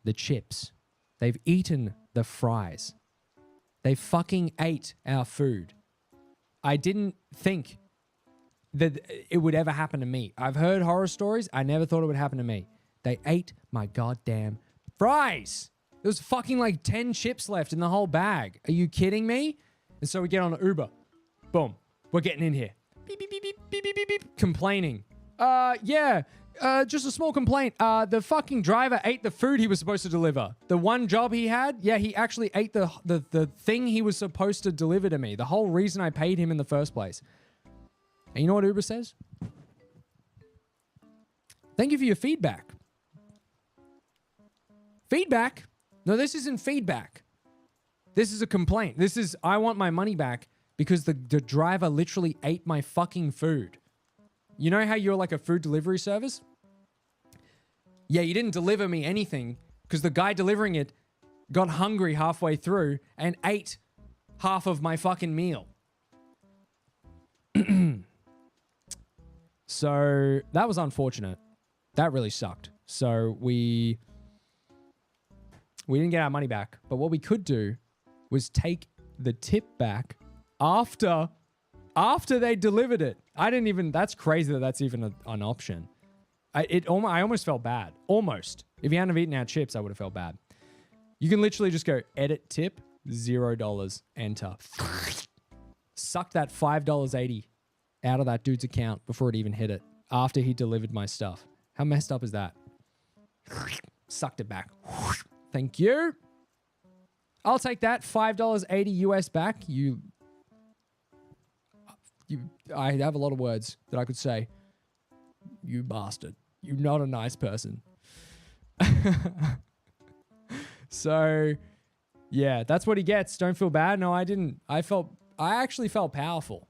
the chips. They've eaten the fries. They fucking ate our food. I didn't think that it would ever happen to me. I've heard horror stories. I never thought it would happen to me. They ate my goddamn fries. There was fucking like 10 chips left in the whole bag. Are you kidding me? And so we get on an Uber. Boom. We're getting in here. Beep, beep, beep, beep, beep, beep, beep, beep. Complaining. Yeah. Just a small complaint. The fucking driver ate the food he was supposed to deliver. The one job he had, yeah, he actually ate the thing he was supposed to deliver to me. The whole reason I paid him in the first place. And you know what Uber says? Thank you for your feedback. Feedback? No, this isn't feedback. This is a complaint. This is, I want my money back because the driver literally ate my fucking food. You know how you're like a food delivery service? Yeah, you didn't deliver me anything because the guy delivering it got hungry halfway through and ate half of my fucking meal. So that was unfortunate. That really sucked. So we didn't get our money back. But what we could do was take the tip back after they delivered it. That's crazy that's even an option. I almost felt bad. Almost. If you hadn't have eaten our chips, I would have felt bad. You can literally just go edit tip, $0, enter. Suck that $5.80 out of that dude's account before it even hit it. After he delivered my stuff. How messed up is that? Sucked it back. Thank you. I'll take that $5.80 US back. I have a lot of words that I could say. You bastard. You're not a nice person. So, yeah, that's what he gets. Don't feel bad. No, I didn't. I actually felt powerful.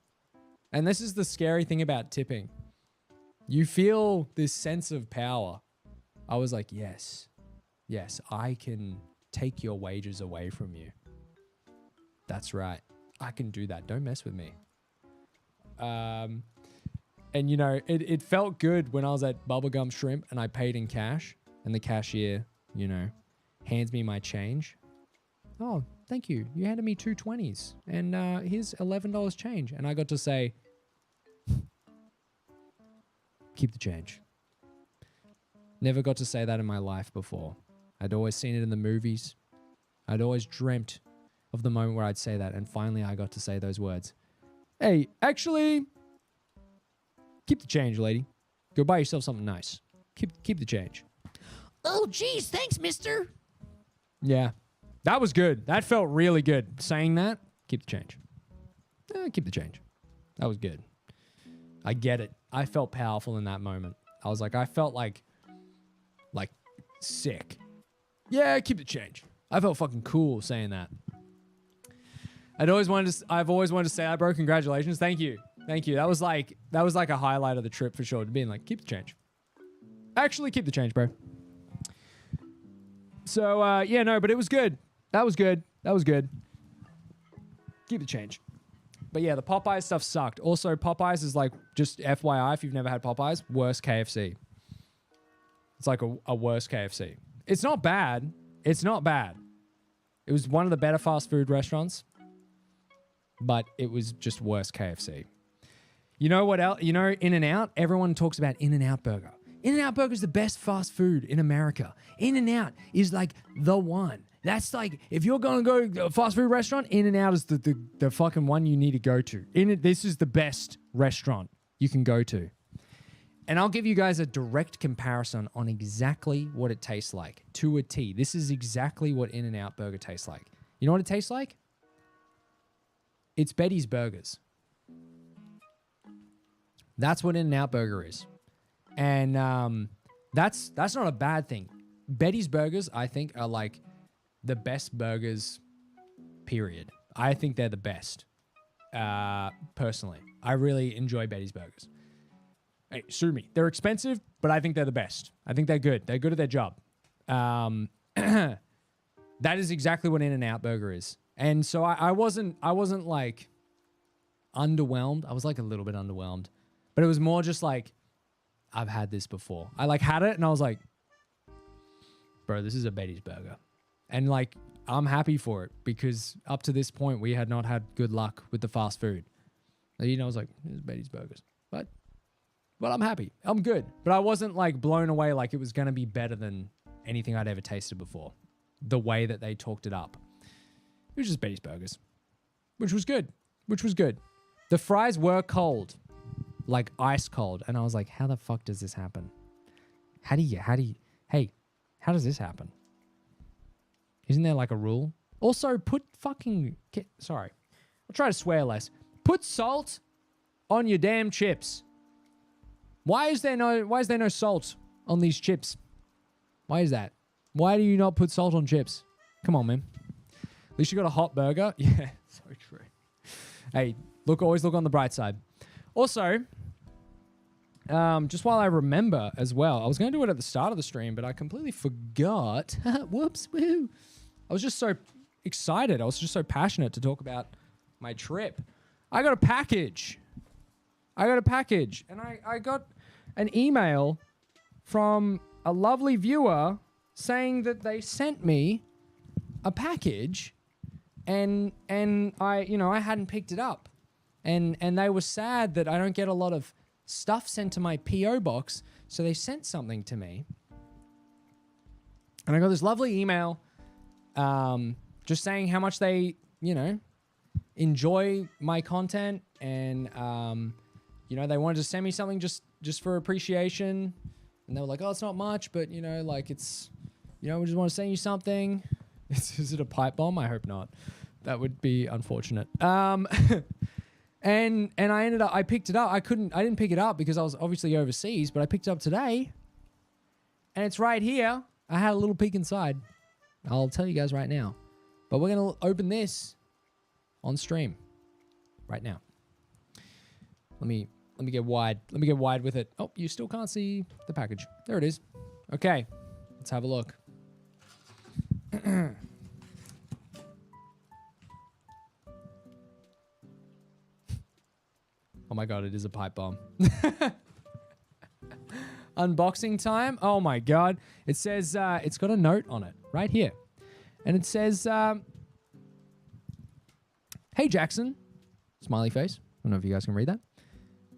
And this is the scary thing about tipping. You feel this sense of power. I was like, yes, I can take your wages away from you. That's right. I can do that. Don't mess with me. And you know, it felt good when I was at Bubblegum Shrimp and I paid in cash and the cashier, you know, hands me my change. Oh, thank you. You handed me 2 20s and here's $11 change. And I got to say, keep the change. Never got to say that in my life before. I'd always seen it in the movies. I'd always dreamt of the moment where I'd say that. And finally I got to say those words. Hey, actually, keep the change, lady. Go buy yourself something nice. Keep the change. Oh, geez, thanks, mister. Yeah, that was good. That felt really good. Saying that, keep the change. Keep the change. That was good. I get it. I felt powerful in that moment. I was like, I felt like sick. Yeah, keep the change. I felt fucking cool saying that. I've always wanted to say that, bro. Congratulations. Thank you. That was like a highlight of the trip for sure. Being like, keep the change. Actually, keep the change, bro. So, yeah, no, but it was good. That was good. Keep the change. But yeah, the Popeyes stuff sucked. Also, Popeyes is like, just FYI, if you've never had Popeyes, worst KFC. It's like a worse KFC. It's not bad. It was one of the better fast food restaurants, but it was just worse KFC. You know what else? You know, In-N-Out? Everyone talks about In-N-Out Burger. In-N-Out Burger is the best fast food in America. In-N-Out is like the one. That's like, if you're going to go to a fast food restaurant, In-N-Out is the fucking one you need to go to. This is the best restaurant you can go to. And I'll give you guys a direct comparison on exactly what it tastes like to a T. This is exactly what In-N-Out Burger tastes like. You know what it tastes like? It's Betty's Burgers. That's what In-N-Out Burger is. And that's not a bad thing. Betty's Burgers, I think, are like the best burgers, period. I think they're the best, personally. I really enjoy Betty's Burgers. Hey, sue me. They're expensive, but I think they're the best. I think they're good. They're good at their job. That is exactly what In-N-Out Burger is. And so I wasn't like underwhelmed. I was like a little bit underwhelmed. But it was more just like, I've had this before. I like had it and I was like, bro, this is a Betty's Burger. And like, I'm happy for it because up to this point, we had not had good luck with the fast food. You know, I was like, this is Betty's Burgers. But I'm happy. I'm good. But I wasn't like blown away like it was going to be better than anything I'd ever tasted before. The way that they talked it up. It was just Betty's Burgers. Which was good. The fries were cold. Like ice cold. And I was like, how the fuck does this happen? How does this happen? Isn't there like a rule? Also, sorry. I'll try to swear less. Put salt on your damn chips. Why is there no salt on these chips? Why is that? Why do you not put salt on chips? Come on, man. At least you got a hot burger. Yeah, so true. Hey, always look on the bright side. Also, just while I remember as well, I was going to do it at the start of the stream, but I completely forgot. Whoops, woo. I was just so excited. I was just so passionate to talk about my trip. I got a package. And I got an email from a lovely viewer saying that they sent me a package and I hadn't picked it up. And they were sad that I don't get a lot of stuff sent to my P.O. box, so they sent something to me. And I got this lovely email just saying how much they, enjoy my content and, they wanted to send me something just for appreciation. And they were like, oh, it's not much, but, it's, we just want to send you something. Is it a pipe bomb? I hope not. That would be unfortunate. And I picked it up. I didn't pick it up because I was obviously overseas, but I picked it up today. And it's right here. I had a little peek inside. I'll tell you guys right now. But we're going to open this on stream right now. Let me get wide. Let me get wide with it. Oh, you still can't see the package. There it is. Okay. Let's have a look. Oh my God, it is a pipe bomb. Unboxing time. Oh my God. It says, it's got a note on it right here. And it says, hey Jackson, smiley face. I don't know if you guys can read that.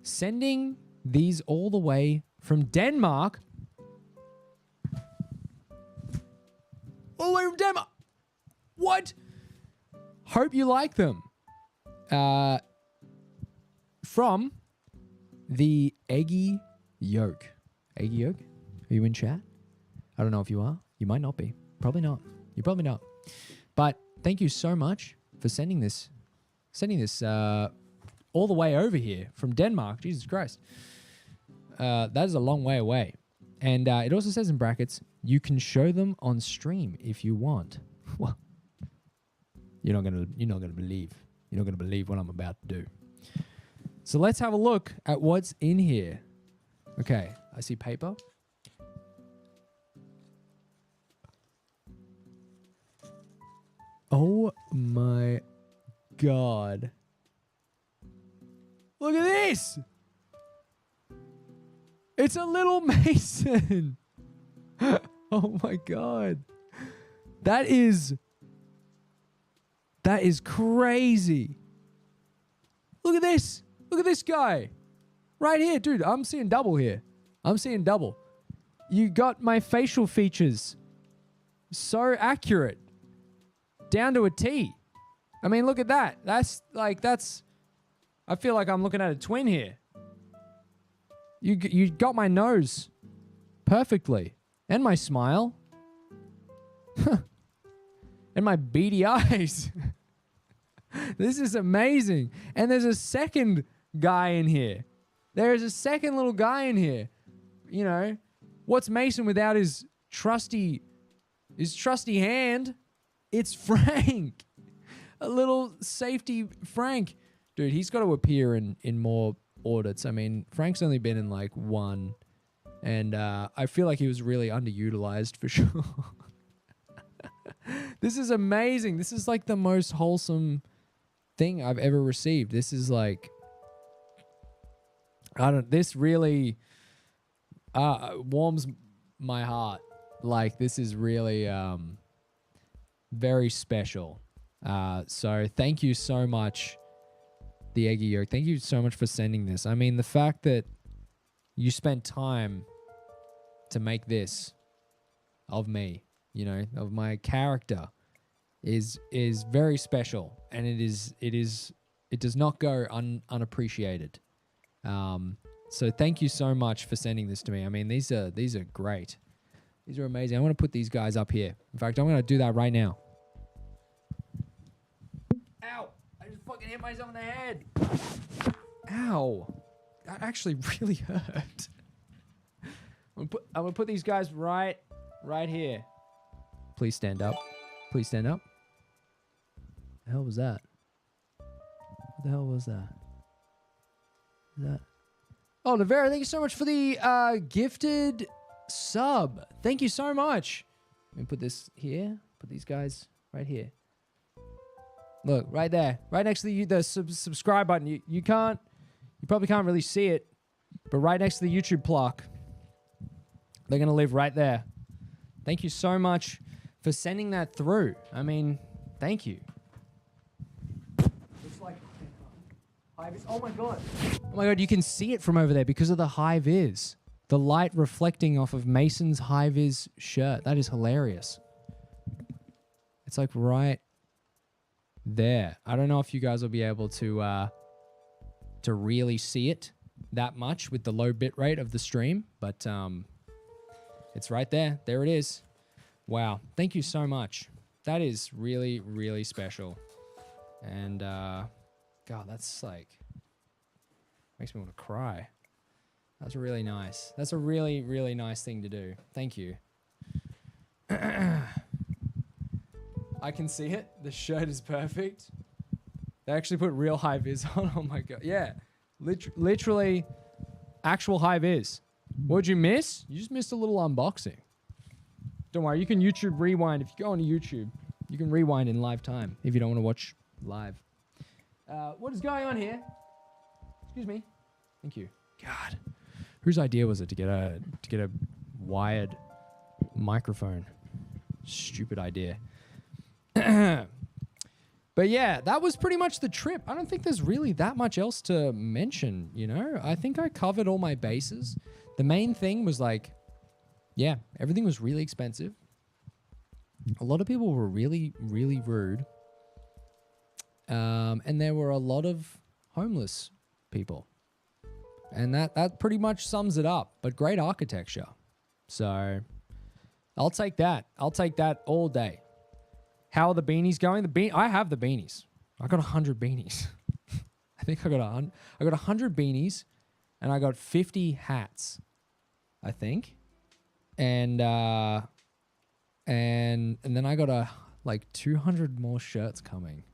Sending these all the way from Denmark. All the way from Denmark. What? Hope you like them. From the Eggy Yolk. Eggy Yolk? Are you in chat? I don't know if you are. You might not be. Probably not. You're probably not. But thank you so much for sending this all the way over here from Denmark. Jesus Christ. That is a long way away. And it also says in brackets, you can show them on stream if you want. Well, you're not gonna believe. You're not gonna believe what I'm about to do. So let's have a look at what's in here. Okay, I see paper. Oh my God. Look at this. It's a little Mason. Oh my God. That is crazy. Look at this. Look at this guy. Right here, dude. I'm seeing double here. I'm seeing double. You got my facial features so accurate. Down to a T. I mean, look at that. I feel like I'm looking at a twin here. You got my nose perfectly. And my smile. And my beady eyes. This is amazing. And there's a second guy in here. There is a second little guy in here. You know, what's Mason without his trusty hand? It's Frank. A little safety Frank. Dude, he's got to appear in more audits. I mean, Frank's only been in like one. And I feel like he was really underutilized for sure. This is amazing. This is like the most wholesome thing I've ever received. This is like, this really warms my heart. Like, this is really very special. So thank you so much, the Eggy Yolk. Thank you so much for sending this. I mean, the fact that you spent time to make this of me, you know, of my character, is very special, and it does not go unappreciated. So thank you so much for sending this to me. I mean, these are great. These are amazing. I want to put these guys up here. In fact, I'm going to do that right now. Ow! I just fucking hit myself in the head. Ow! That actually really hurt. I'm gonna put these guys right here. Please stand up. Please stand up. What the hell was that? What the hell was that? Oh, Navera, thank you so much for the gifted sub. Thank you so much. Let me put this here. Put these guys right here. Look, right there. Right next to the subscribe button. You probably can't really see it, but right next to the YouTube plaque. They're going to live right there. Thank you so much for sending that through. I mean, thank you. Looks like high-vis. Oh my God. Oh my God, you can see it from over there because of the high-vis. The light reflecting off of Mason's high-vis shirt. That is hilarious. It's like right there. I don't know if you guys will be able to really see it that much with the low bit rate of the stream, but it's right there. There it is. Wow. Thank you so much. That is really, really special. And God, that's like, makes me want to cry. That's really nice. That's a really, really nice thing to do. Thank you. I can see it. The shirt is perfect. They actually put real high vis on. Oh my God. Yeah. Literally actual high vis. What'd you miss? You just missed a little unboxing. Don't worry. You can YouTube rewind. If you go onto YouTube, you can rewind in live time if you don't want to watch live. What is going on here? Excuse me. Thank you. God. Whose idea was it to get a wired microphone? Stupid idea. But yeah, that was pretty much the trip. I don't think there's really that much else to mention, you know? I think I covered all my bases. The main thing was like, yeah, everything was really expensive. A lot of people were really, really rude. And there were a lot of homeless people. And that pretty much sums it up. But great architecture. So I'll take that. I'll take that all day. How are the beanies going? I have the beanies. I got 100 beanies. I think I got 100 beanies, and I got 50 hats. I think. and then I got like 200 more shirts coming.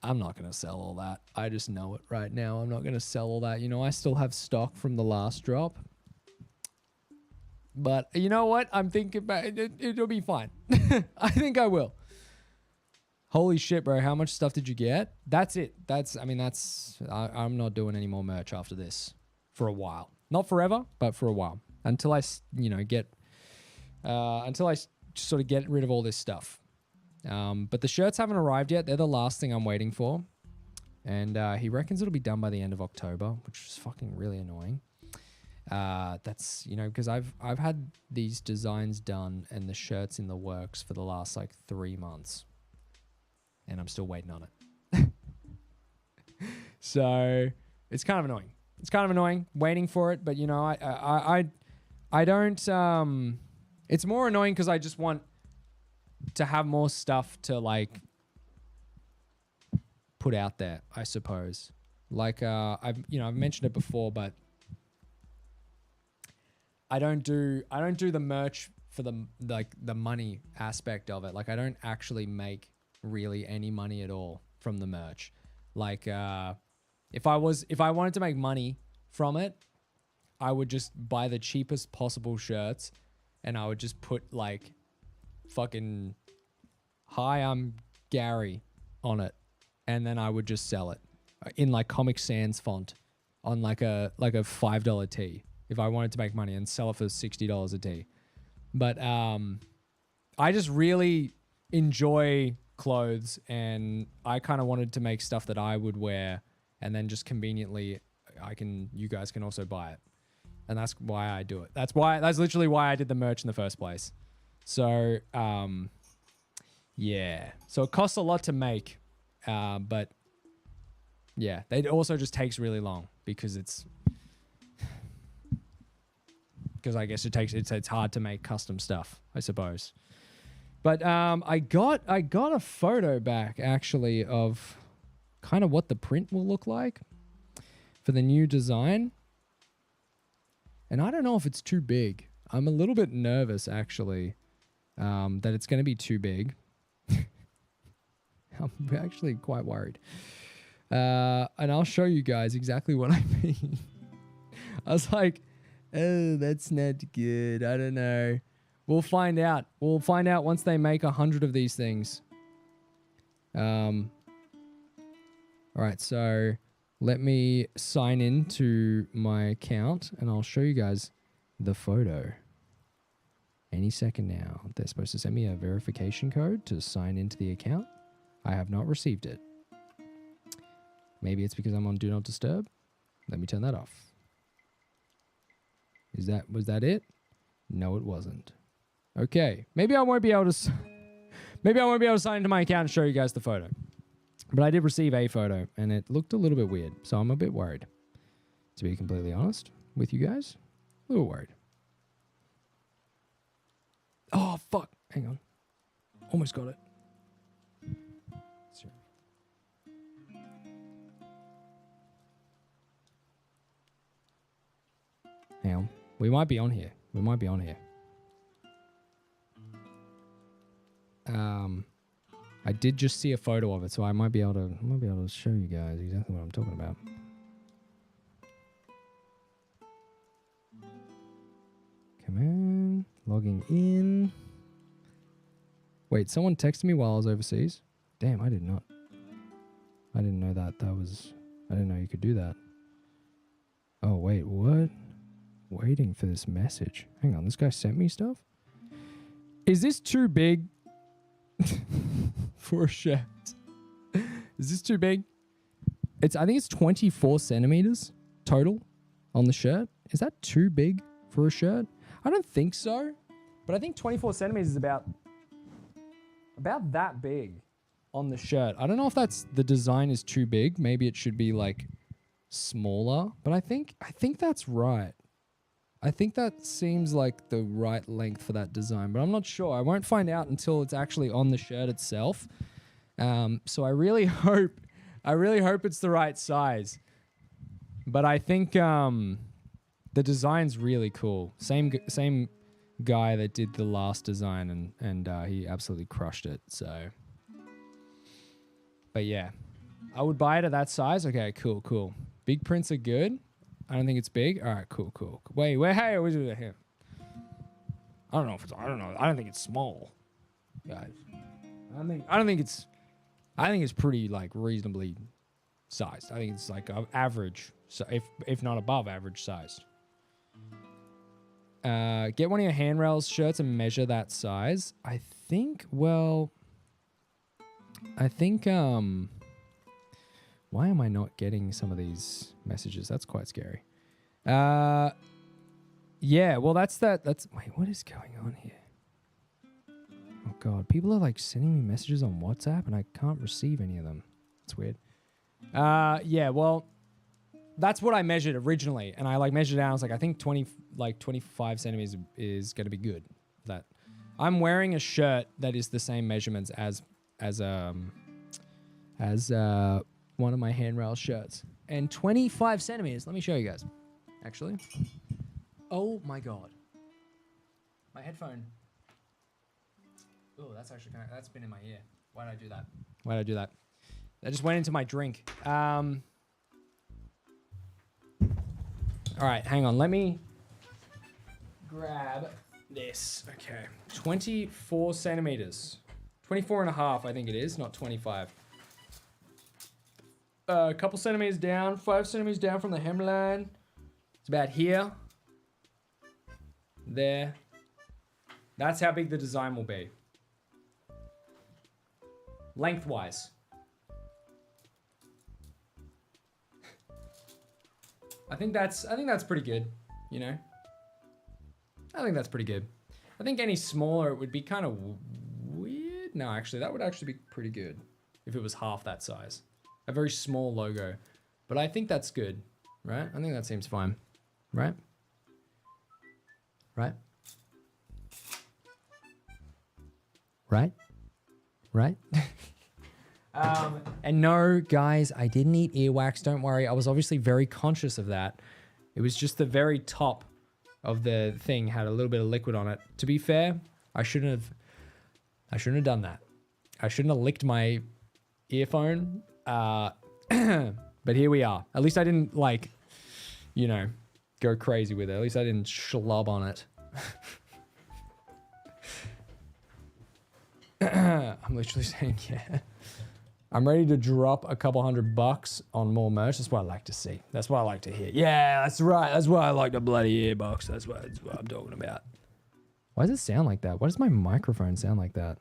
I'm not going to sell all that. I just know it right now. I'm not going to sell all that. You know, I still have stock from the last drop. But you know what? I'm thinking about it. It'll be fine. I think I will. Holy shit, bro. How much stuff did you get? That's it. I'm not doing any more merch after this for a while. Not forever, but for a while. Until I sort of get rid of all this stuff. But the shirts haven't arrived yet. They're the last thing I'm waiting for. And he reckons it'll be done by the end of October, which is fucking really annoying. That's, you know, because I've had these designs done and the shirts in the works for the last like 3 months. And I'm still waiting on it. So it's kind of annoying. It's kind of annoying waiting for it. But, you know, I don't... It's more annoying because I just want to have more stuff to like put out there, I suppose. Like I've mentioned it before, but I don't do the merch for the money aspect of it. Like I don't actually make really any money at all from the merch. Like if I wanted to make money from it, I would just buy the cheapest possible shirts and I would just put like fucking "Hi, I'm Gary" on it, and then I would just sell it in like Comic Sans font on like a $5 tee if I wanted to make money, and sell it for $60 a tee. But I just really enjoy clothes, and I kind of wanted to make stuff that I would wear, and then just conveniently you guys can also buy it. And that's why I do it. That's literally why I did the merch in the first place. So, yeah. So it costs a lot to make. But yeah, it also just takes really long because I guess it's hard to make custom stuff, I suppose. But I got a photo back actually of kind of what the print will look like for the new design. And I don't know if it's too big. I'm a little bit nervous, actually, that it's going to be too big. I'm actually quite worried. And I'll show you guys exactly what I mean. I was like, oh, that's not good. I don't know. We'll find out. We'll find out once they make 100 of these things. All right, so... let me sign in to my account and I'll show you guys the photo. Any second now. They're supposed to send me a verification code to sign into the account. I have not received it. Maybe it's because I'm on Do Not Disturb. Let me turn that off. Was that it? No, it wasn't. Okay. Maybe I won't be able to sign into my account and show you guys the photo. But I did receive a photo, and it looked a little bit weird, so I'm a bit worried. To be completely honest with you guys, a little worried. Oh, fuck. Hang on. Almost got it. Sorry. Hang on. We might be on here. I did just see a photo of it, so I might be able to show you guys exactly what I'm talking about. Come on, logging in. Wait, someone texted me while I was overseas? Damn, I didn't know that. I didn't know you could do that. Oh, wait, what? Waiting for this message. Hang on, this guy sent me stuff? Is this too big? For a shirt. Is this too big? I think it's 24 centimeters total on the shirt. Is that too big for a shirt? I don't think so. But I think 24 centimeters is about that big on the shirt. I don't know if the design is too big. Maybe it should be like smaller. But I think that's right. I think that seems like the right length for that design, but I'm not sure. I won't find out until it's actually on the shirt itself. So I really hope it's the right size. But I think the The design's really cool. Same guy that did the last design, and he absolutely crushed it. So, but yeah, I would buy it at that size. Okay, cool. Big prints are good. I don't think it's big. All right, cool. Wait, hey, what's it here? I don't know. I don't think it's small, guys. I don't think it's. I think it's pretty like reasonably sized. I think it's like average, so if not above average sized. Get one of your handrails shirts and measure that size. I think. Why am I not getting some of these messages? That's quite scary. Yeah. Well, that's. Wait, what is going on here? Oh God, people are like sending me messages on WhatsApp and I can't receive any of them. It's weird. Yeah, well, that's what I measured originally, and I like measured it out. I was like, I think 25 centimeters is going to be good. That I'm wearing a shirt that is the same measurements as one of my handrail shirts, and 25 centimeters. Let me show you guys. Actually, oh my God, my headphone. Oh, that's actually that's been in my ear. Why did I do that? That just went into my drink. All right, hang on. Let me grab this. Okay, 24 centimeters. 24 and a half, I think it is, not 25. A couple centimeters down, 5 centimeters down from the hemline. It's about here. There. That's how big the design will be. Lengthwise. I think that's pretty good, you know? I think that's pretty good. I think any smaller, it would be kind of weird. No, actually, that would actually be pretty good if it was half that size. A very small logo. But I think that's good, right? I think that seems fine, right? Right? Right? Right? And no, guys, I didn't eat earwax. Don't worry. I was obviously very conscious of that. It was just the very top of the thing had a little bit of liquid on it. To be fair, I shouldn't have done that. I shouldn't have licked my earphone. But here we are. At least I didn't go crazy with it. At least I didn't schlub on it. I'm literally saying, yeah. I'm ready to drop a couple $100 on more merch. That's what I like to see. That's what I like to hear. Yeah, that's right. That's why I like the bloody earbox. That's what I'm talking about. Why does it sound like that? Why does my microphone sound like that?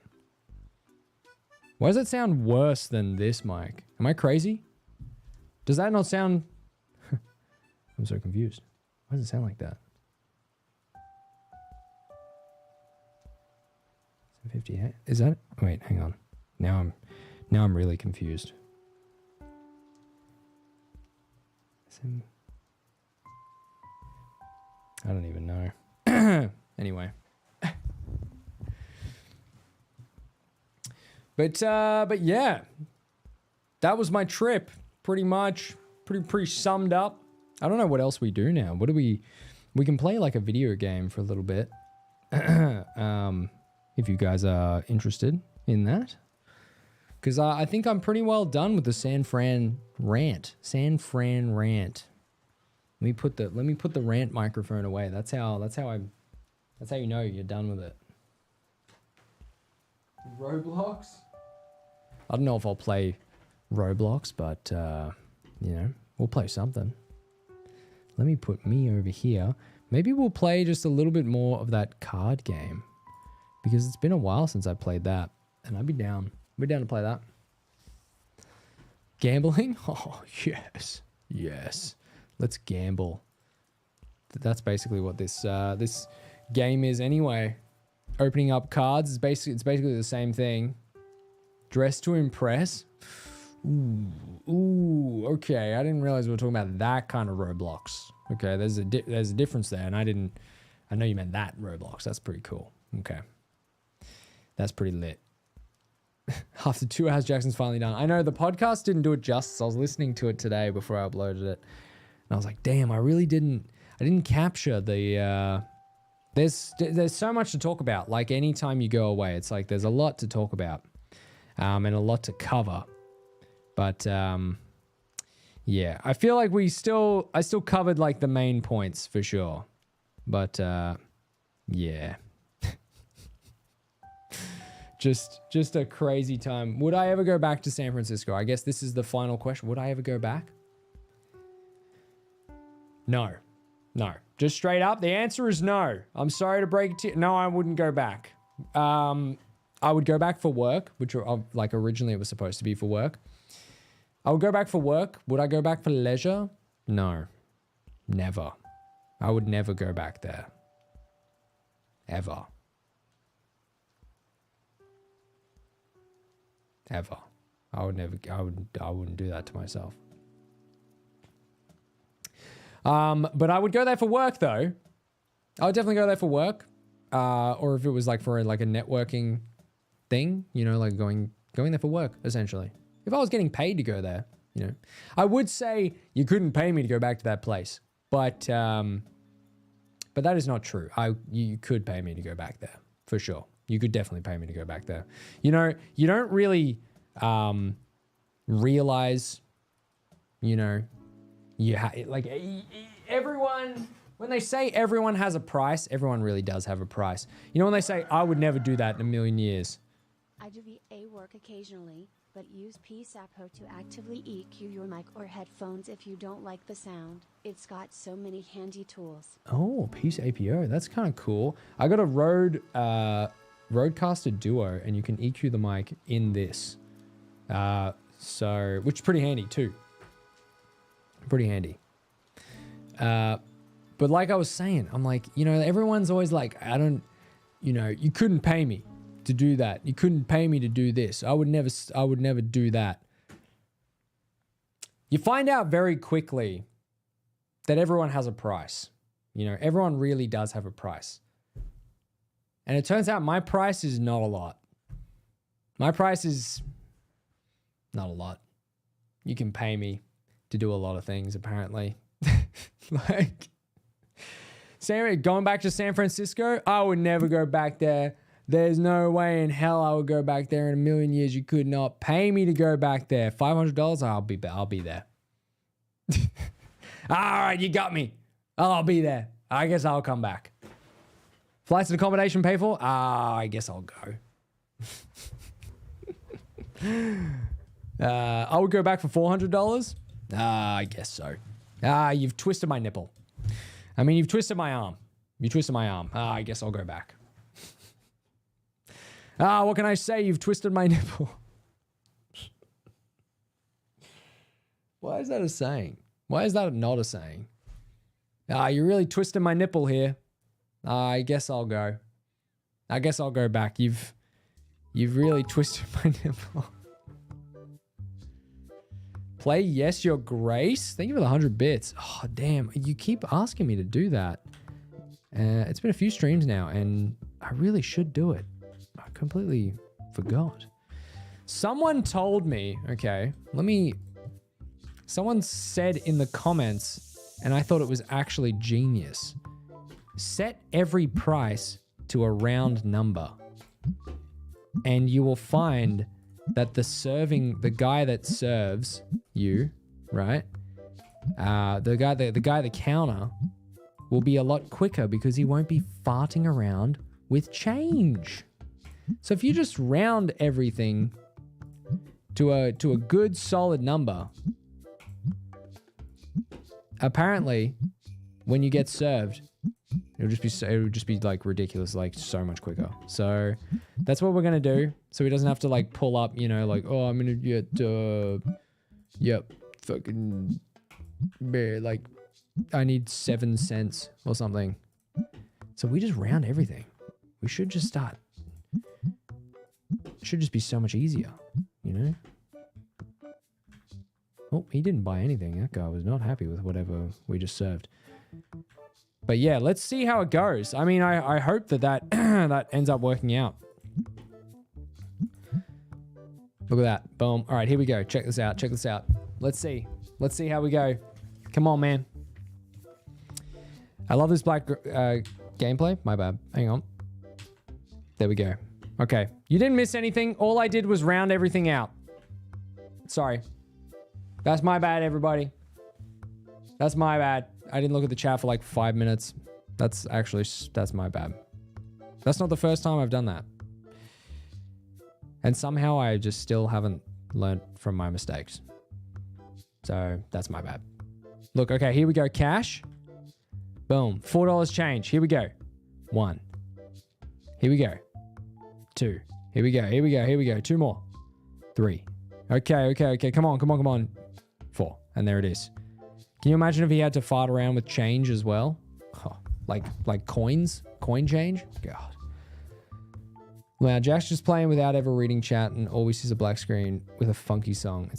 Why does it sound worse than this mic? Am I crazy? Does that not sound... I'm so confused. Why does it sound like that? 58? Is that... Wait, hang on. Now I'm really confused. I don't even know. Anyway. But yeah. That was my trip. Pretty much. Pretty summed up. I don't know what else we do now. What do we can play like a video game for a little bit. If you guys are interested in that. Because I think I'm pretty well done with the San Fran rant. San Fran rant. Let me put the rant microphone away. That's how you know you're done with it. Roblox? I don't know if I'll play Roblox, but we'll play something. Let me put me over here. Maybe we'll play just a little bit more of that card game. Because it's been a while since I played that. And I'd be down. We're down to play that. Gambling? Oh, yes. Yes. Let's gamble. That's basically what this game is anyway. Opening up cards is basically the same thing. Dress to impress? Ooh, okay. I didn't realize we were talking about that kind of Roblox. Okay, there's a difference there, and I know you meant that Roblox. That's pretty cool. Okay. That's pretty lit. After 2 hours, Jackson's finally done. I know the podcast didn't do it justice. I was listening to it today before I uploaded it. And I was like, damn, I didn't capture the there's so much to talk about. Like anytime you go away, it's like there's a lot to talk about. And a lot to cover. But yeah, I feel like I still covered like the main points for sure. But yeah. Just a crazy time. Would I ever go back to San Francisco? I guess this is the final question. Would I ever go back? No. No. Just straight up, the answer is no. I'm sorry to break it to you. No, I wouldn't go back. I would go back for work, which like originally it was supposed to be for work. I would go back for work. Would I go back for leisure? No. Never. I would never go back there. Ever. Ever. I wouldn't do that to myself. But I would go there for work though. I would definitely go there for work. Or if it was like for like a networking thing, you know, like going there for work, essentially. If I was getting paid to go there, you know. I would say you couldn't pay me to go back to that place. But that is not true. You could pay me to go back there, for sure. You could definitely pay me to go back there. You know, you don't really realize, you know, like everyone, when they say everyone has a price, everyone really does have a price. You know, when they say, I would never do that in a million years. I do VA work occasionally, but use PSAPO to actively EQ your mic or headphones if you don't like the sound. It's got so many handy tools. Oh, PSAPO, that's kind of cool. I got a Rodecaster Duo, and you can EQ the mic in this. Which is pretty handy too. Pretty handy. But like I was saying, I'm like, you know, everyone's always like, you know, you couldn't pay me to do that. You couldn't pay me to do this. I would never do that. You find out very quickly that everyone has a price. You know, everyone really does have a price. And it turns out my price is not a lot. My price is not a lot. You can pay me to do a lot of things, apparently. Like, going back to San Francisco, I would never go back there. There's no way in hell I would go back there in a million years. You could not pay me to go back there. $500, I'll be there. All right, you got me. I'll be there. I guess I'll come back. Flights and accommodation paid for? I guess I'll go. I would go back for $400? I guess so. You've twisted my nipple. I mean, you've twisted my arm. You twisted my arm. I guess I'll go back. What can I say? You've twisted my nipple. Why is that a saying? Why is that not a saying? You really twisted my nipple here. I guess I'll go. I guess I'll go back. You've really twisted my nipple. Play Yes Your Grace. Thank you for the 100 bits. Oh, damn. You keep asking me to do that. It's been a few streams now, and I really should do it. I completely forgot. Someone told me, okay, someone said in the comments, and I thought it was actually genius. Set every price to a round number, and you will find that the guy that serves you, right? The counter will be a lot quicker because he won't be farting around with change. So if you just round everything to a good solid number, apparently when you get served, it would just be like ridiculous, like so much quicker. So that's what we're gonna do. So he doesn't have to like pull up, you know, like, oh, I'm gonna get fucking like I need 7 cents or something. So we just round everything. We should just start. It should just be so much easier, you know? Oh, he didn't buy anything. That guy was not happy with whatever we just served. But yeah, let's see how it goes. I mean, I hope that that ends up working out. Look at that. Boom. All right, here we go. Check this out. Let's see how we go. Come on, man. I love this black gameplay. My bad. Hang on. There we go. Okay. You didn't miss anything. All I did was round everything out. Sorry. That's my bad, everybody. That's my bad. I didn't look at the chat for like 5 minutes. That's my bad. That's not the first time I've done that. And somehow I just still haven't learned from my mistakes. So that's my bad. Look, okay, here we go. Cash. Boom. $4 change. Here we go. 1. Here we go. 2. Here we go. Here we go. Here we go. 2 more. 3. Okay. Come on. 4. And there it is. Can you imagine if he had to fart around with change as well? Oh, like coins? Coin change? God. Wow, Jack's just playing without ever reading chat and always sees a black screen with a funky song.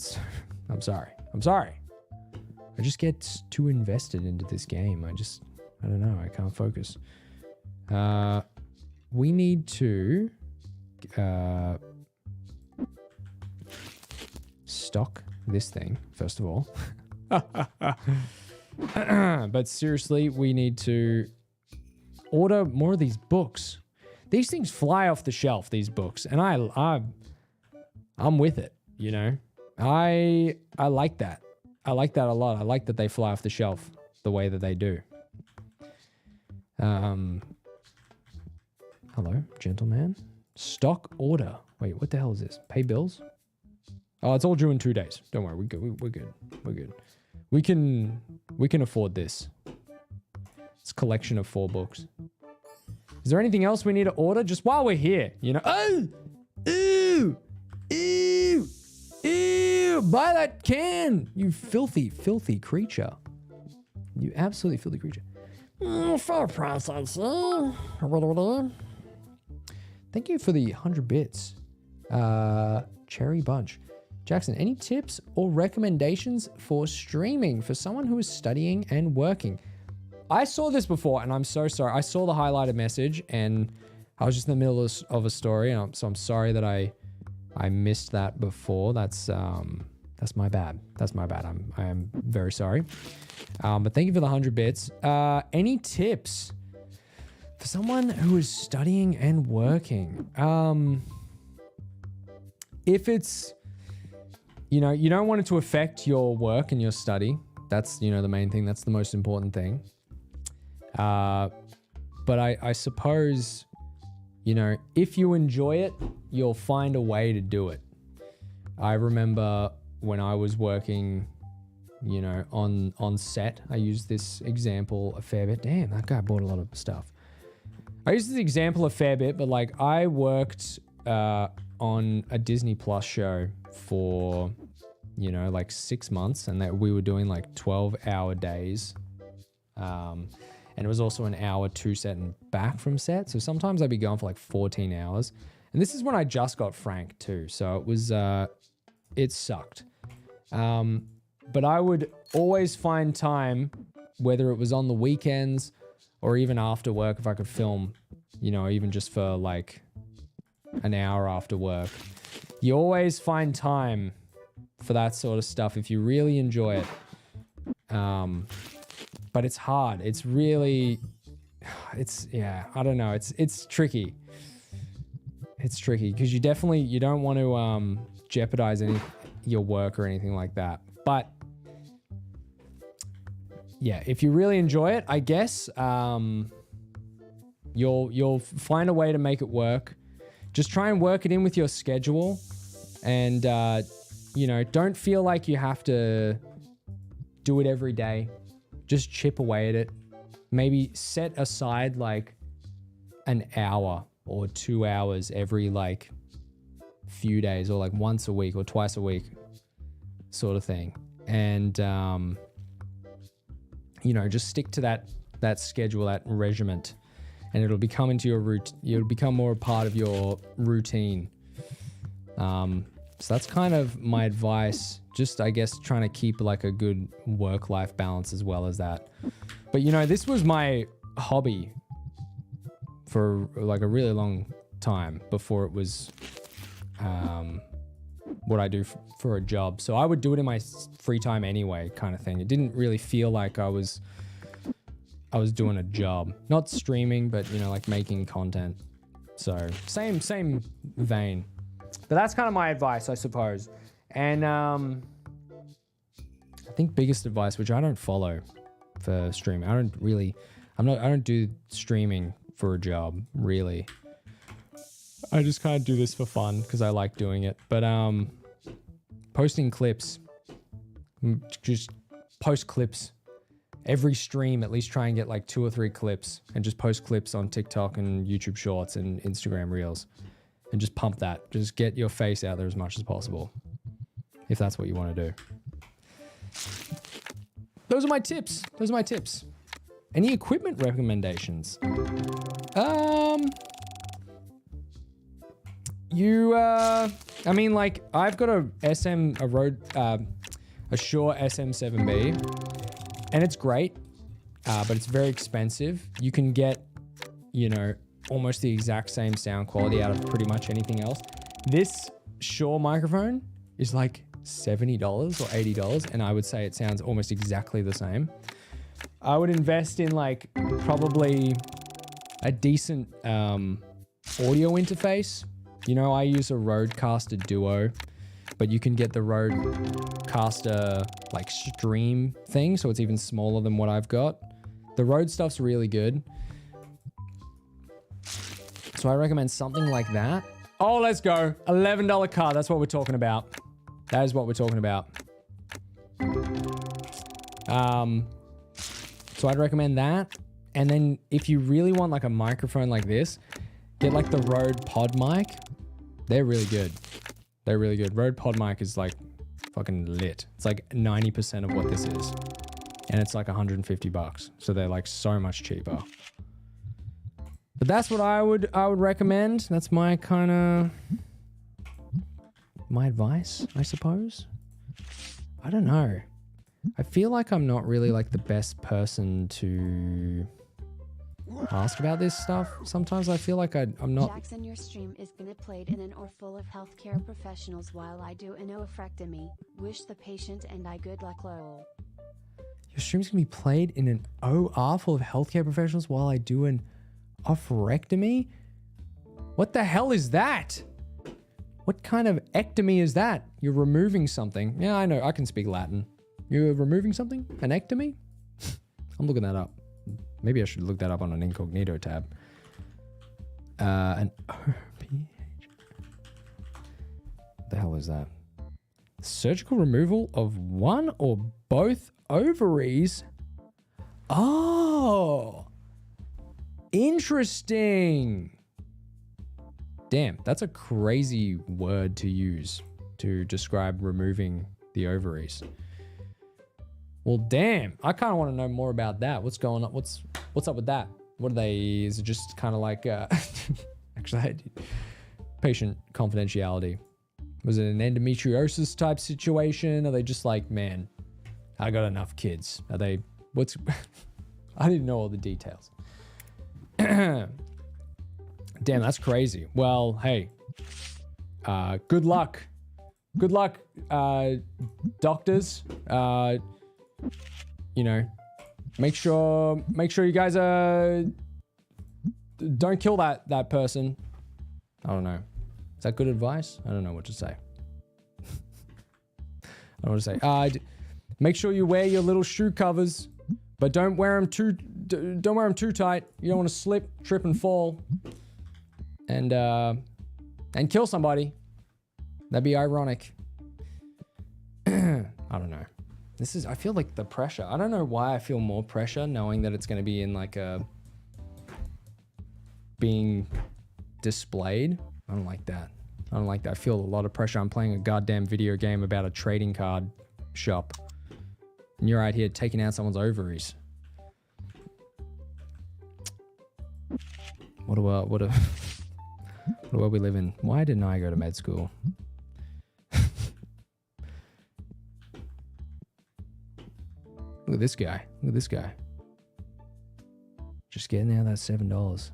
I'm sorry. I just get too invested into this game. I don't know. I can't focus. We need to stock this thing, first of all. But seriously, we need to order more of these books. These things fly off the shelf, these books, and I'm with it, you know? I like that. I like that a lot. I like that they fly off the shelf the way that they do. Hello, gentleman. Stock order. Wait, what the hell is this? Pay bills? Oh, it's all due in 2 days. Don't worry, we're good. We can afford this. It's a collection of 4 books. Is there anything else we need to order just while we're here? You know? Oh! Ew! Buy that can! You filthy creature. You absolutely filthy creature. For processing. Thank you for the 100 bits. Cherry Bunch. Jackson, any tips or recommendations for streaming for someone who is studying and working? I saw this before, and I'm so sorry. I saw the highlighted message, and I was just in the middle of a story, and so I'm sorry that I missed that before. That's my bad. I am very sorry. But thank you for the 100 bits. Any tips for someone who is studying and working? If it's, you know, you don't want it to affect your work and your study. That's, you know, the main thing. That's the most important thing. But I suppose, you know, if you enjoy it, you'll find a way to do it. I remember when I was working, you know, on set, I used this example a fair bit. Damn, that guy bought a lot of stuff. I used this example a fair bit, but like I worked on a Disney Plus show for, you know, like 6 months, and that we were doing like 12-hour days. And it was also an hour to set and back from set. So sometimes I'd be going for like 14 hours. And this is when I just got Frank too. So it was, it sucked. But I would always find time, whether it was on the weekends or even after work, if I could film, you know, even just for like an hour after work. You always find time for that sort of stuff if you really enjoy it. But it's hard. It's really, yeah, I don't know. It's tricky. It's tricky because you don't want to jeopardize your work or anything like that. But yeah, if you really enjoy it, I guess you'll find a way to make it work. Just try and work it in with your schedule, and you know, don't feel like you have to do it every day. Just chip away at it. Maybe set aside like an hour or 2 hours every like few days, or like once a week or twice a week sort of thing. And, you know, just stick to that schedule, that regiment, and it'll become into your it'll become more a part of your routine. So that's kind of my advice. Just, I guess, trying to keep like a good work-life balance as well as that. But, you know, this was my hobby for like a really long time before it was what I do for a job. So I would do it in my free time anyway, kind of thing. It didn't really feel like I was I was doing a job, not streaming, but you know, like making content. So same vein. But that's kind of my advice, I suppose. And I think biggest advice, which I don't follow for streaming. I don't do streaming for a job, really. I just kind of do this for fun because I like doing it. But posting clips, just post clips. Every stream, at least try and get like 2 or 3 clips and just post clips on TikTok and YouTube Shorts and Instagram Reels and just pump that. Just get your face out there as much as possible if that's what you want to do. Those are my tips. Any equipment recommendations? I mean, like I've got a Shure SM7B. And it's great, but it's very expensive. You can get, you know, almost the exact same sound quality out of pretty much anything else. This Shure microphone is like $70 or $80, and I would say it sounds almost exactly the same. I would invest in like probably a decent audio interface. You know, I use a Rodecaster Duo, but you can get the Rodecaster like stream thing, so it's even smaller than what I've got. The Rode stuff's really good. So I recommend something like that. Oh, let's go. $11 card. That's what we're talking about. That is what we're talking about. So I'd recommend that. And then if you really want like a microphone like this, get like the Rode Pod Mic. They're really good. They're really good. Rode Pod Mic is like fucking lit. It's like 90% of what this is. And it's like $150. So they're like so much cheaper. But that's what I would recommend. That's my kind of my advice, I suppose. I don't know. I feel like I'm not really like the best person to ask about this stuff. Sometimes I feel like I'm not. Jackson, your stream is gonna played in an or full of healthcare professionals while I do an oophorectomy. Wish the patient and I good luck, lol. Your stream's gonna be played in an OR full of healthcare professionals while I do an oophorectomy? What the hell is that? What kind of ectomy is that? You're removing something. Yeah, I know. I can speak Latin. You're removing something? An ectomy? I'm looking that up. Maybe I should look that up on an incognito tab. An OPH. What the hell is that? Surgical removal of one or both ovaries? Oh! Interesting. Damn, that's a crazy word to use to describe removing the ovaries. Well, damn, I kind of want to know more about that. What's going on? What's up with that? What are they? Is it just kind of like actually patient confidentiality? Was it an endometriosis type situation? Are they just like, man, I got enough kids? Are they? What's? I didn't know all the details. Damn, that's crazy. Well, hey, good luck. Good luck, doctors. You know, make sure you guys don't kill that person. I don't know. Is that good advice? I don't know what to say. I don't want to say. Make sure you wear your little shoe covers, but don't wear them too tight. You don't want to slip, trip, and fall, and kill somebody. That'd be ironic. I don't know. I feel like the pressure. I don't know why I feel more pressure knowing that it's going to be in like being displayed. I don't like that. I feel a lot of pressure. I'm playing a goddamn video game about a trading card shop. And you're out here taking out someone's ovaries. What a world we live in. Why didn't I go to med school? Look at this guy. Look at this guy. Just getting out that $7.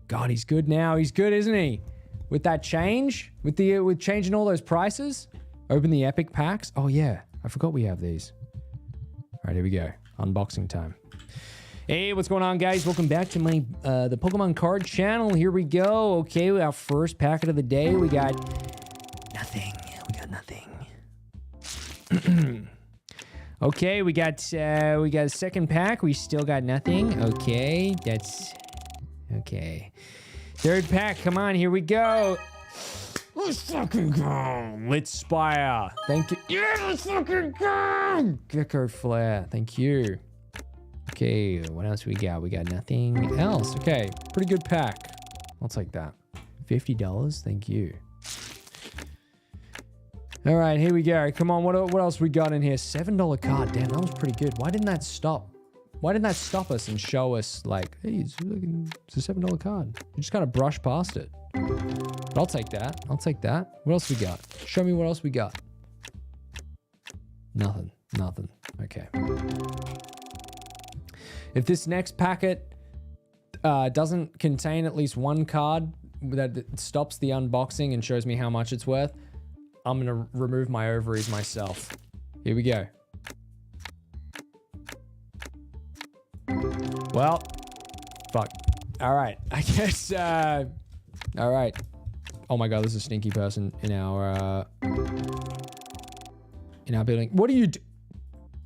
God, he's good now. He's good, isn't he? With that change, with changing all those prices. Open the epic packs. Oh yeah, I forgot we have these. All right, here we go. Unboxing time. Hey, what's going on, guys? Welcome back to my the Pokemon card channel. Here we go. Okay, our first packet of the day. We got nothing. We got nothing. Okay, we got a second pack. We still got nothing. Okay, that's okay. Third pack. Come on, here we go. Let's fucking go. Lit Spire. Thank you. Yeah, let's fucking go. Gecko Flare. Thank you. Okay, what else we got? We got nothing else. Okay, pretty good pack. I'll take that. $50. Thank you. All right, here we go. Come on, what else we got in here? $7 card. Damn, that was pretty good. Why didn't that stop? Why didn't that stop us and show us like, hey, it's a $7 card? You just kind of brush past it. But I'll take that. I'll take that. What else we got? Show me what else we got. Nothing. Nothing. Okay. If this next packet doesn't contain at least one card that stops the unboxing and shows me how much it's worth, I'm going to remove my ovaries myself. Here we go. Well, fuck. All right. I guess, all right. Oh my God, there's a stinky person in our building. What do you do?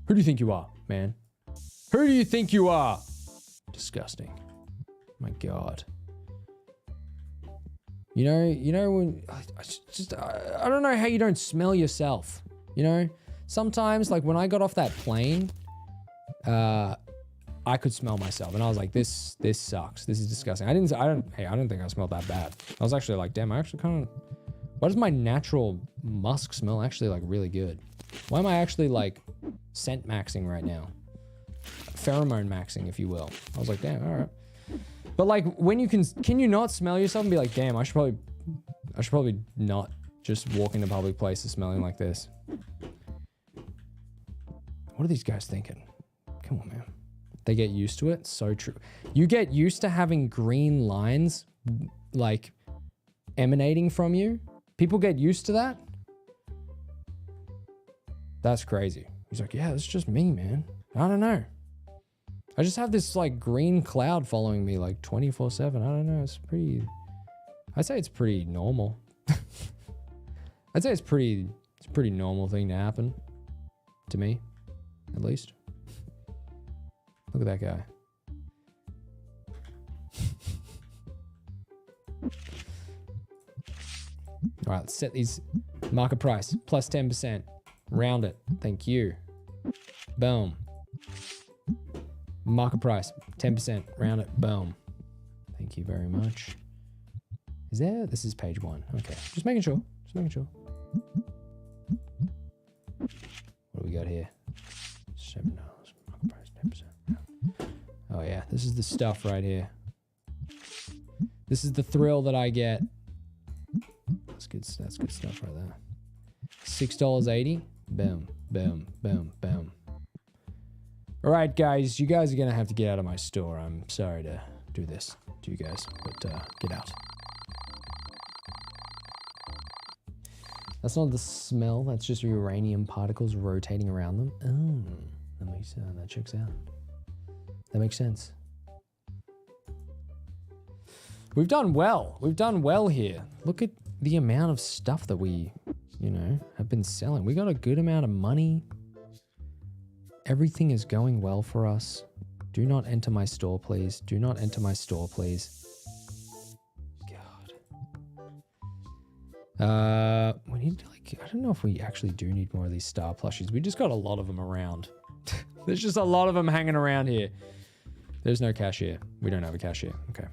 Who do you think you are, man? Who do you think you are? Disgusting. My God. You know when I don't know how you don't smell yourself. You know, sometimes like when I got off that plane, I could smell myself, and I was like, this sucks. This is disgusting. I don't think I smelled that bad. I was actually like, damn, I actually kind of. Why does my natural musk smell actually like really good? Why am I actually like scent maxing right now? Pheromone maxing, if you will. I was like, damn, all right. But like, when you can you not smell yourself and be like, damn, I should probably not just walk into public places smelling like this. What are these guys thinking? Come on, man. They get used to it. So true. You get used to having green lines like emanating from you. People get used to that. That's crazy. He's like, yeah, it's just me, man. I don't know. I just have this like green cloud following me like 24/7. I don't know. It's pretty, I'd say it's pretty normal. I'd say it's a pretty normal thing to happen to me, at least. Look at that guy. All right, let's set these market price plus 10%. Round it. Thank you. Boom. Market price 10%. Round it. Boom. Thank you very much. Is there? This is page 1. Okay. Just making sure. Just making sure. What do we got here? $7. Market price 10%. Oh yeah, this is the stuff right here. This is the thrill that I get. That's good stuff right there. $6.80. Boom, boom, boom, boom. All right, guys, you guys are gonna have to get out of my store. I'm sorry to do this to you guys, but get out. That's not the smell. That's just uranium particles rotating around them. Oh, that checks out. That makes sense. We've done well. We've done well here. Look at the amount of stuff that we, have been selling. We got a good amount of money. Everything is going well for us. Do not enter my store, please. Do not enter my store, please. God. We need to I don't know if we actually do need more of these star plushies. We just got a lot of them around. There's just a lot of them hanging around here. There's no cashier. We don't have a cashier. Okay.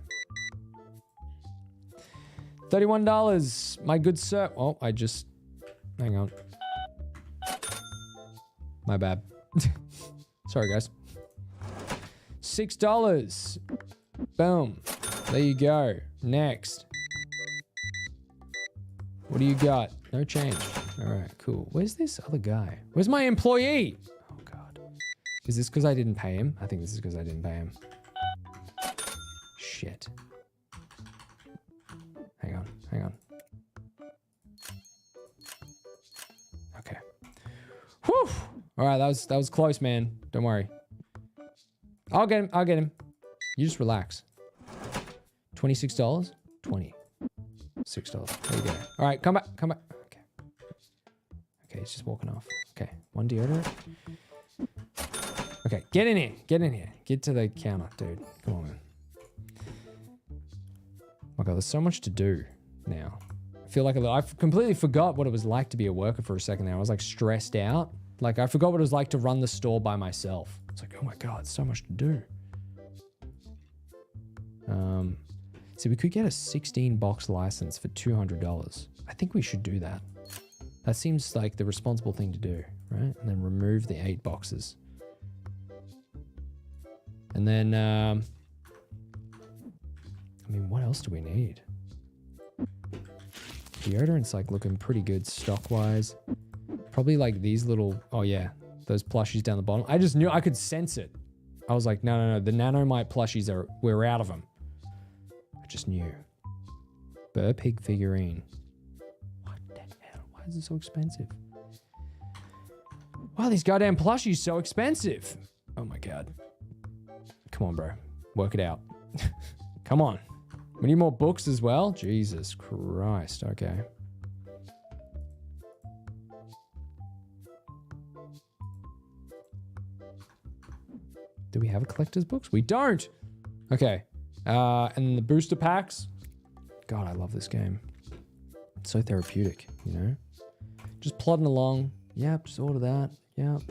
$31. My good sir. Oh, hang on. My bad. Sorry, guys. $6. Boom. There you go. Next. What do you got? No change. All right, cool. Where's this other guy? Where's my employee? Oh, God. Is this because I didn't pay him? I think this is because I didn't pay him. Shit. Hang on. Hang on. Okay. Whew. All right, that was close, man. Don't worry. I'll get him. I'll get him. You just relax. $26? $26. There you go. All right, come back. Come back. Okay. Okay, he's just walking off. Okay, one deodorant. Okay, get in here. Get in here. Get to the counter, dude. Come on, man. Oh my God, there's so much to do now. I feel like I completely forgot what it was like to be a worker for a second there. I was like stressed out. Like I forgot what it was like to run the store by myself. It's like, oh my God, so much to do. So we could get a 16 box license for $200. I think we should do that. That seems like the responsible thing to do, right? And then remove the 8 boxes. And then, I mean, what else do we need? Deodorant's like looking pretty good stock-wise. Probably like these little, oh yeah, those plushies down the bottom. I just knew, I could sense it. I was like, no, the Nanomite plushies we're out of them. I just knew. Burr Pig figurine. What the hell? Why is it so expensive? Why are these goddamn plushies so expensive? Oh my God. Come on, bro. Work it out. Come on. We need more books as well? Jesus Christ. Okay. Do we have a collector's books? We don't. Okay. And the booster packs. God, I love this game. It's so therapeutic, you know? Just plodding along. Yep, just order that. Yep.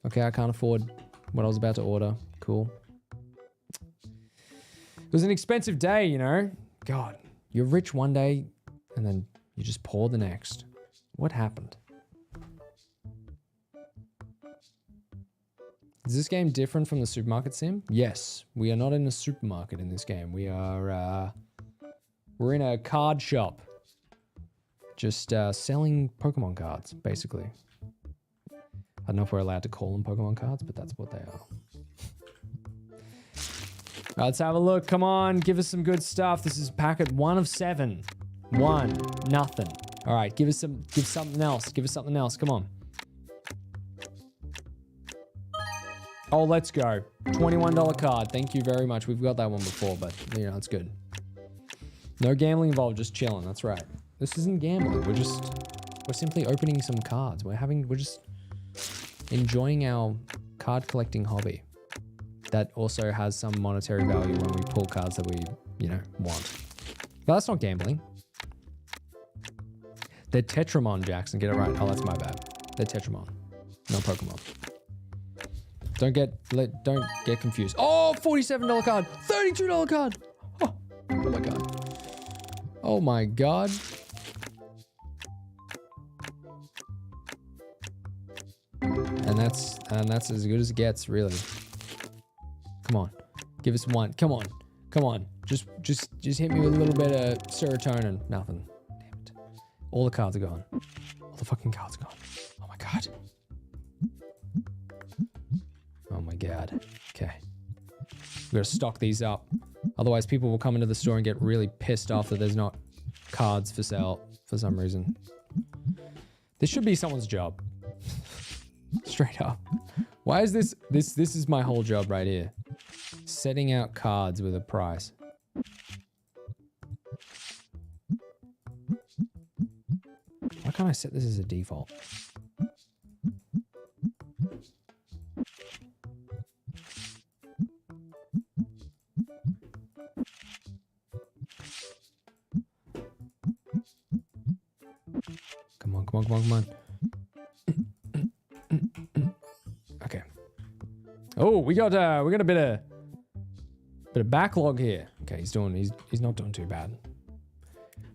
Okay, I can't afford what I was about to order. Cool. It was an expensive day, you know? God, you're rich one day and then you just poor the next. What happened? Is this game different from the supermarket sim? Yes, we are not in a supermarket in this game. We are, we're in a card shop. Just selling Pokemon cards, basically. I don't know if we're allowed to call them Pokemon cards, but that's what they are. Right, let's have a look. Come on, give us some good stuff. This is packet 1 of 7. 1, nothing. All right, give something else. Give us something else. Come on. Oh, let's go. $21 card. Thank you very much. We've got that one before, but you know, it's good. No gambling involved, just chilling. That's right. This isn't gambling. We're simply opening some cards. We're just enjoying our card collecting hobby. That also has some monetary value when we pull cards that we, you know, want. But that's not gambling. They're Tetramon, Jackson. Get it right. Oh, that's my bad. They're Tetramon, not Pokemon. Don't get confused. Oh, $47 card, $32 card. Oh my God. Oh my God. And that's as good as it gets, really. Come on, give us one. Come on. Just hit me with a little bit of serotonin. Nothing. Damn it. All the cards are gone. All the fucking cards are gone. Oh my God. Oh my God. Okay. We gotta stock these up. Otherwise people will come into the store and get really pissed off that there's not cards for sale for some reason. This should be someone's job. Straight up. Why is this is my whole job right here. Setting out cards with a price. Why can't I set this as a default? Come on. Okay. Oh, we got a bit of backlog here. Okay, he's not doing too bad.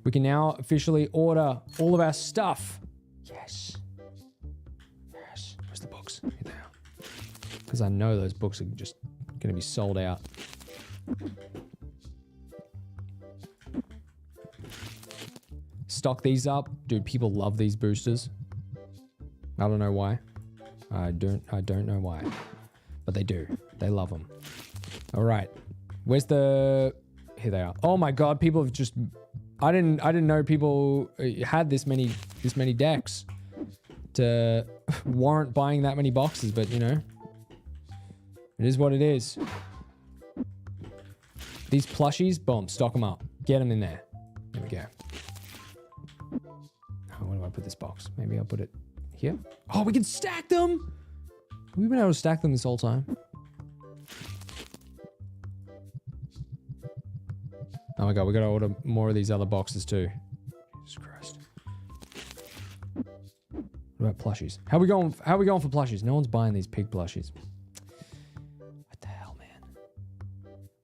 We can now officially order all of our stuff. Yes. Where's the books? Here they are. Because I know those books are just gonna be sold out. Stock these up. Dude, people love these boosters. I don't know why. I don't know why. But they do. They love them. All right. Where's the... Here they are. Oh my God, people have just... I didn't know people had this many decks to warrant buying that many boxes, but you know. It is what it is. These plushies, boom, stock them up. Get them in there. There we go. Oh, where do I put this box? Maybe I'll put it here. Oh, we can stack them! We've been able to stack them this whole time. Oh my god, we gotta order more of these other boxes too. Jesus Christ. What about plushies? How are we going for plushies? No one's buying these pig plushies. What the hell, man?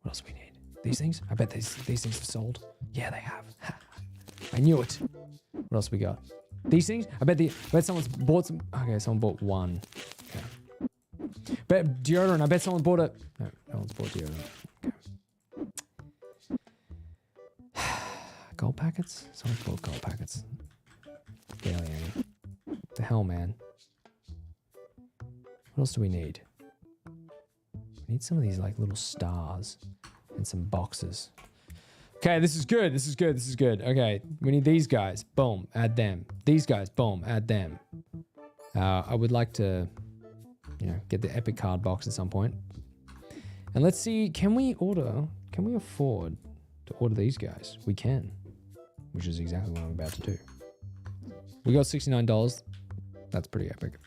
What else do we need? These things? I bet these things have sold. Yeah, they have. I knew it. What else we got? These things? I bet someone's bought some. Okay, someone bought one. Okay. Bet deodorant. I bet someone bought it. No, no one's bought deodorant. Okay. Gold packets? Someone's bought gold packets. Barely any. The hell, man. What else do we need? We need some of these like little stars and some boxes. Okay, this is good. This is good. This is good. Okay, we need these guys. Boom, add them. These guys. Boom, add them. I would like to, you know, get the epic card box at some point. And let's see, can we afford to order these guys? We can, which is exactly what I'm about to do. We got $69. That's pretty epic.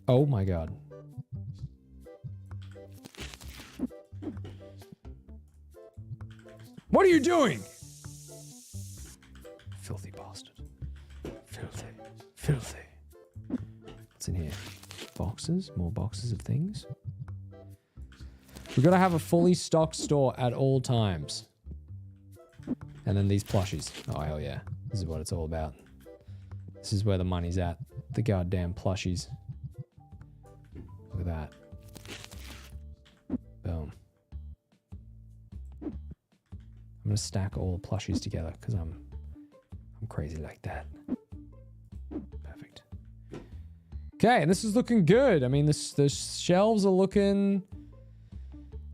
Oh my god. What are you doing? Filthy bastard. Filthy. Filthy. What's in here? Boxes? More boxes of things? We've got to have a fully stocked store at all times. And then these plushies. Oh, hell yeah. This is what it's all about. This is where the money's at. The goddamn plushies. Look at that. Boom. I'm gonna stack all the plushies together because I'm crazy like that. Perfect. Okay, and this is looking good. I mean, the shelves are looking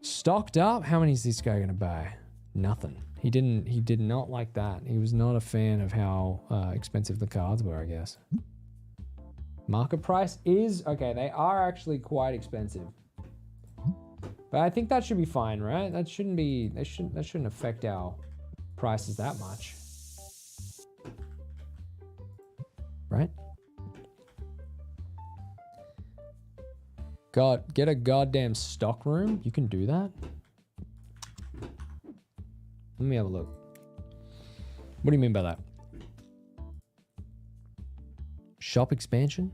stocked up. How many is this guy gonna buy? Nothing. He did not like that. He was not a fan of how expensive the cards were, I guess. Market price is okay. They are actually quite expensive. But I think that should be fine, right? That shouldn't be, that shouldn't affect our prices that much. Right? God, get a goddamn stock room? You can do that? Let me have a look. What do you mean by that? Shop expansion?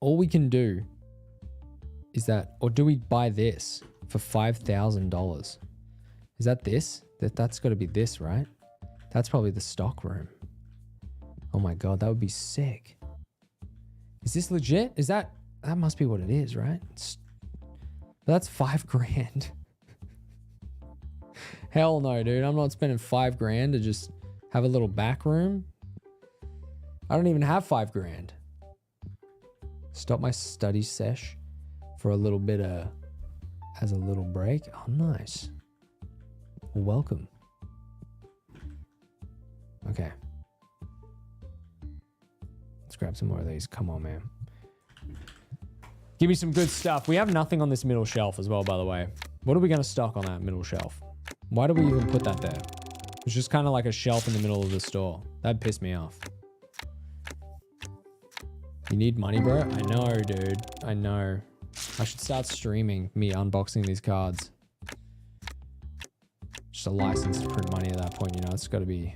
All we can do is that, or do we buy this for $5,000? Is that this? That's got to be this, right? That's probably the stock room. Oh my god, that would be sick. Is this legit? Is that must be what it is, right? That's $5,000. Hell no, dude. I'm not spending $5,000 to just have a little back room. I don't even have $5,000. Stop my study sesh for a little bit as a little break. Oh, nice. Well, welcome. Okay. Let's grab some more of these. Come on, man. Give me some good stuff. We have nothing on this middle shelf as well, by the way. What are we going to stock on that middle shelf? Why do we even put that there? It's just kind of like a shelf in the middle of the store. That pissed me off. You need money, bro? I know, dude. I know. I should start streaming me unboxing these cards. Just a license to print money at that point, you know? It's got to be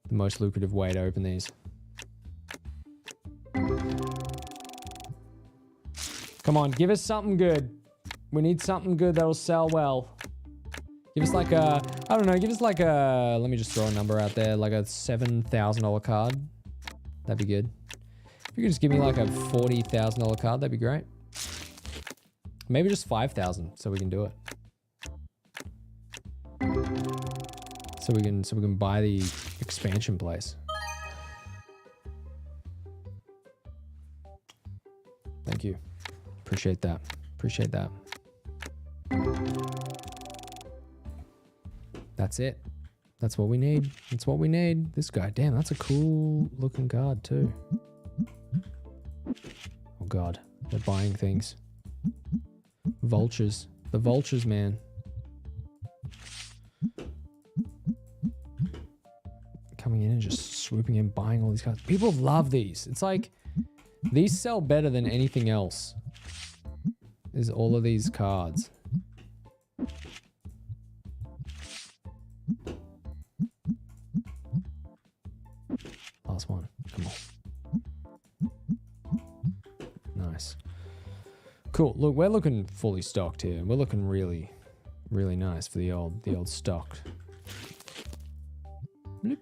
the most lucrative way to open these. Come on, give us something good. We need something good that'll sell well. Give us like a, I don't know, give us like a, let me just throw a number out there, like a $7,000 card. That'd be good. If you could just give me like a $40,000 card, that'd be great. Maybe just 5,000 so we can do it. So we can buy the expansion place. Thank you. Appreciate that. Appreciate that. That's it. That's what we need. That's what we need. This guy, damn, that's a cool looking card too. God. They're buying things. Vultures. The vultures, man. Coming in and just swooping in, buying all these cards. People love these. It's like, these sell better than anything else. Is all of these cards. Last one. Come on. Nice. Cool. Look, we're looking fully stocked here. We're looking really, really nice for the old stock. Bloop.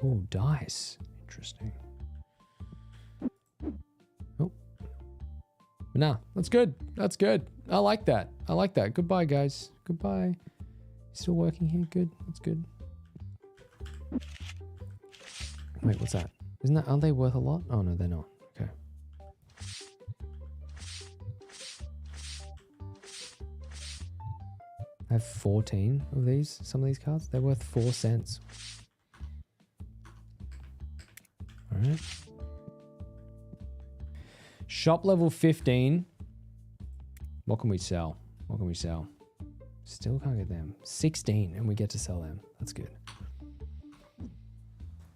Oh, dice. Interesting. Oh. Nah, that's good. That's good. I like that. I like that. Goodbye, guys. Goodbye. Still working here? Good. That's good. Wait, what's that? Aren't they worth a lot? Oh, no, they're not. Okay. I have 14 of these. Some of these cards. They're worth 4 cents. Alright. Shop level 15. What can we sell? What can we sell? Still can't get them. 16 and we get to sell them. That's good.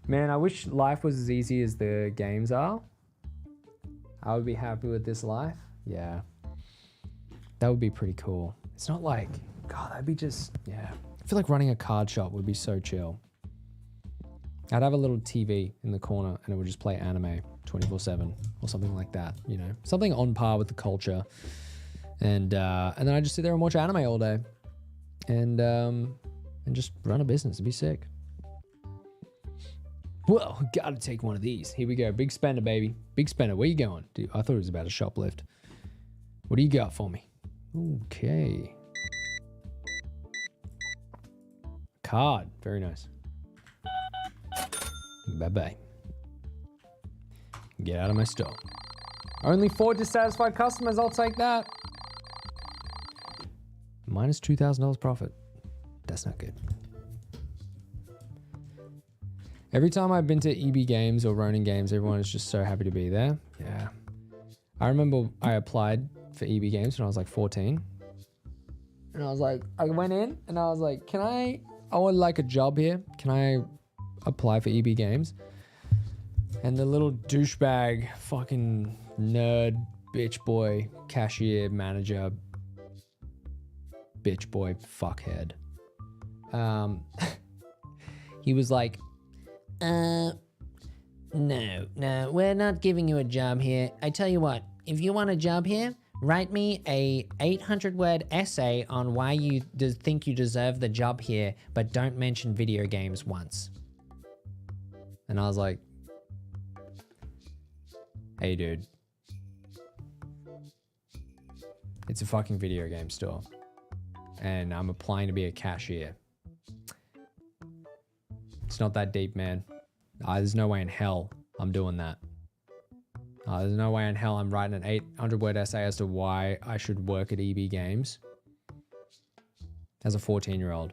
Man, I wish life was as easy as the games are. I would be happy with this life. Yeah. That would be pretty cool. It's not like, God, that'd be just, yeah. I feel like running a card shop would be so chill. I'd have a little TV in the corner and it would just play anime 24/7 or something like that, you know, something on par with the culture. And then I just sit there and watch anime all day and just run a business. It'd be sick. Well, gotta take one of these. Here we go. Big spender, baby. Big spender. Where you going? Dude, I thought it was about a shoplift. What do you got for me? Okay. Card. Very nice. Bye-bye. Get out of my store. Only 4 dissatisfied customers. I'll take that. Minus $2,000 profit. That's not good. Every time I've been to EB Games or Ronin Games, everyone is just so happy to be there. Yeah. I remember I applied for EB Games when I was like 14. And I was like, I went in and I was like, I would like a job here. Can I apply for EB Games? And the little douchebag, fucking nerd, bitch boy, cashier, manager, bitch boy, fuckhead. He was like, no, we're not giving you a job here. I tell you what, if you want a job here, write me a 800-word essay on why you think you deserve the job here, but don't mention video games once. And I was like, hey dude, it's a fucking video game store and I'm applying to be a cashier. It's not that deep, man. There's no way in hell I'm doing that. There's no way in hell I'm writing an 800-word essay as to why I should work at EB Games as a 14-year-old.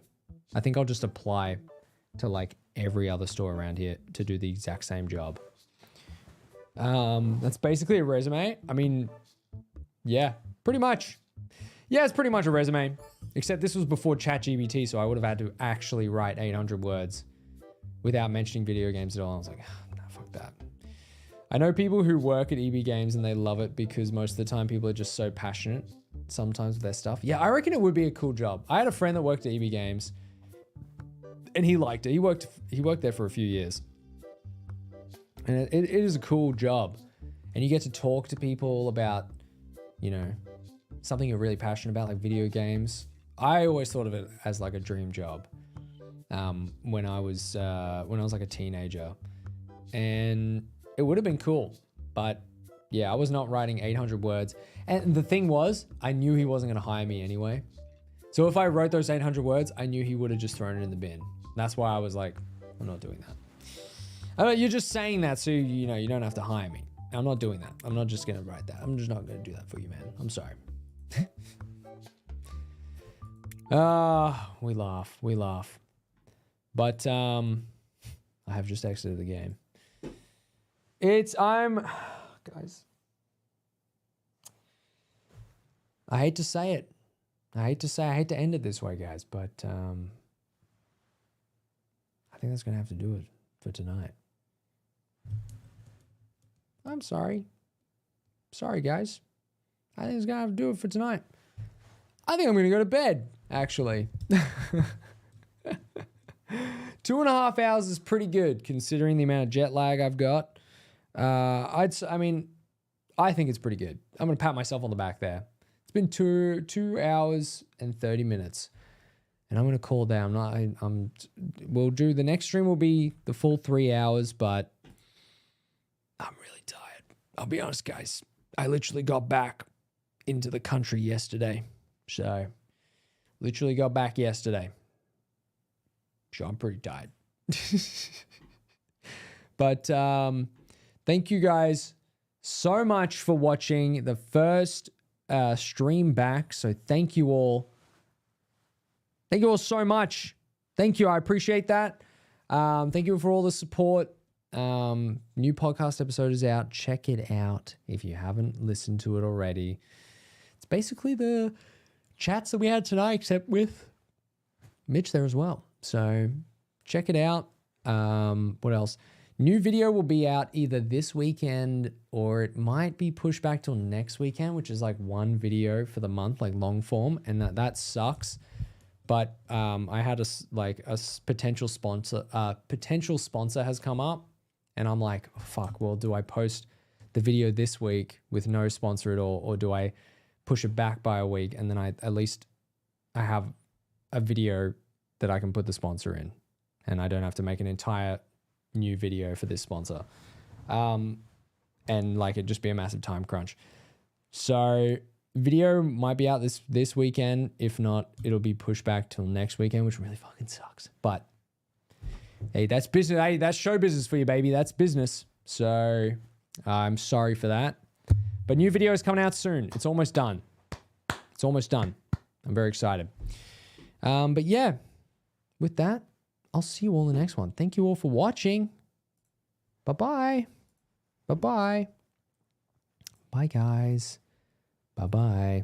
I think I'll just apply to like every other store around here to do the exact same job. That's basically a resume. I mean, yeah, pretty much. Yeah, it's pretty much a resume, except this was before ChatGPT, so I would have had to actually write 800 words without mentioning video games at all. I was like, nah, fuck that. I know people who work at EB Games and they love it because most of the time people are just so passionate sometimes with their stuff. Yeah, I reckon it would be a cool job. I had a friend that worked at EB Games and he liked it. He worked there for a few years. And it is a cool job. And you get to talk to people about, you know, something you're really passionate about, like video games. I always thought of it as like a dream job. When I was like a teenager, and it would have been cool, but yeah, I was not writing 800 words. And the thing was, I knew he wasn't going to hire me anyway. So if I wrote those 800 words, I knew he would have just thrown it in the bin. That's why I was like, I'm not doing that. I mean, you're just saying that so you know you don't have to hire me. I'm not doing that. I'm not just going to write that. I'm just not going to do that for you, man. I'm sorry. We laugh. But I have just exited the game. guys, I hate to say it. I hate to end it this way, guys, but I think that's going to have to do it for tonight. I'm sorry. Sorry, guys. I think it's going to have to do it for tonight. I think I'm going to go to bed, actually. 2.5 hours is pretty good considering the amount of jet lag I've got. I think it's pretty good. I'm going to pat myself on the back there. It's been 2 hours and 30 minutes. And I'm going to call down. We'll do, the next stream will be the full 3 hours, but I'm really tired. I'll be honest, guys. I literally got back into the country yesterday. So, literally got back yesterday. So I'm pretty tired. But thank you guys so much for watching the first stream back. So thank you all. Thank you all so much. Thank you. I appreciate that. Thank you for all the support. New podcast episode is out. Check it out if you haven't listened to it already. It's basically the chats that we had tonight, except with Mitch there as well. So check it out. What else? New video will be out either this weekend or it might be pushed back till next weekend, which is like one video for the month, like long form, and that sucks. But I had a potential sponsor has come up, and I'm like, oh, fuck. Well, do I post the video this week with no sponsor at all, or do I push it back by a week and then I have a video that I can put the sponsor in, and I don't have to make an entire new video for this sponsor, and like it just be a massive time crunch. So video might be out this weekend. If not, it'll be pushed back till next weekend, which really fucking sucks. But hey, that's business. Hey, that's show business for you, baby. That's business. So I'm sorry for that. But new video is coming out soon. It's almost done. It's almost done. I'm very excited. But yeah, with that, I'll see you all in the next one. Thank you all for watching. Bye-bye. Bye-bye. Bye, guys. Bye-bye.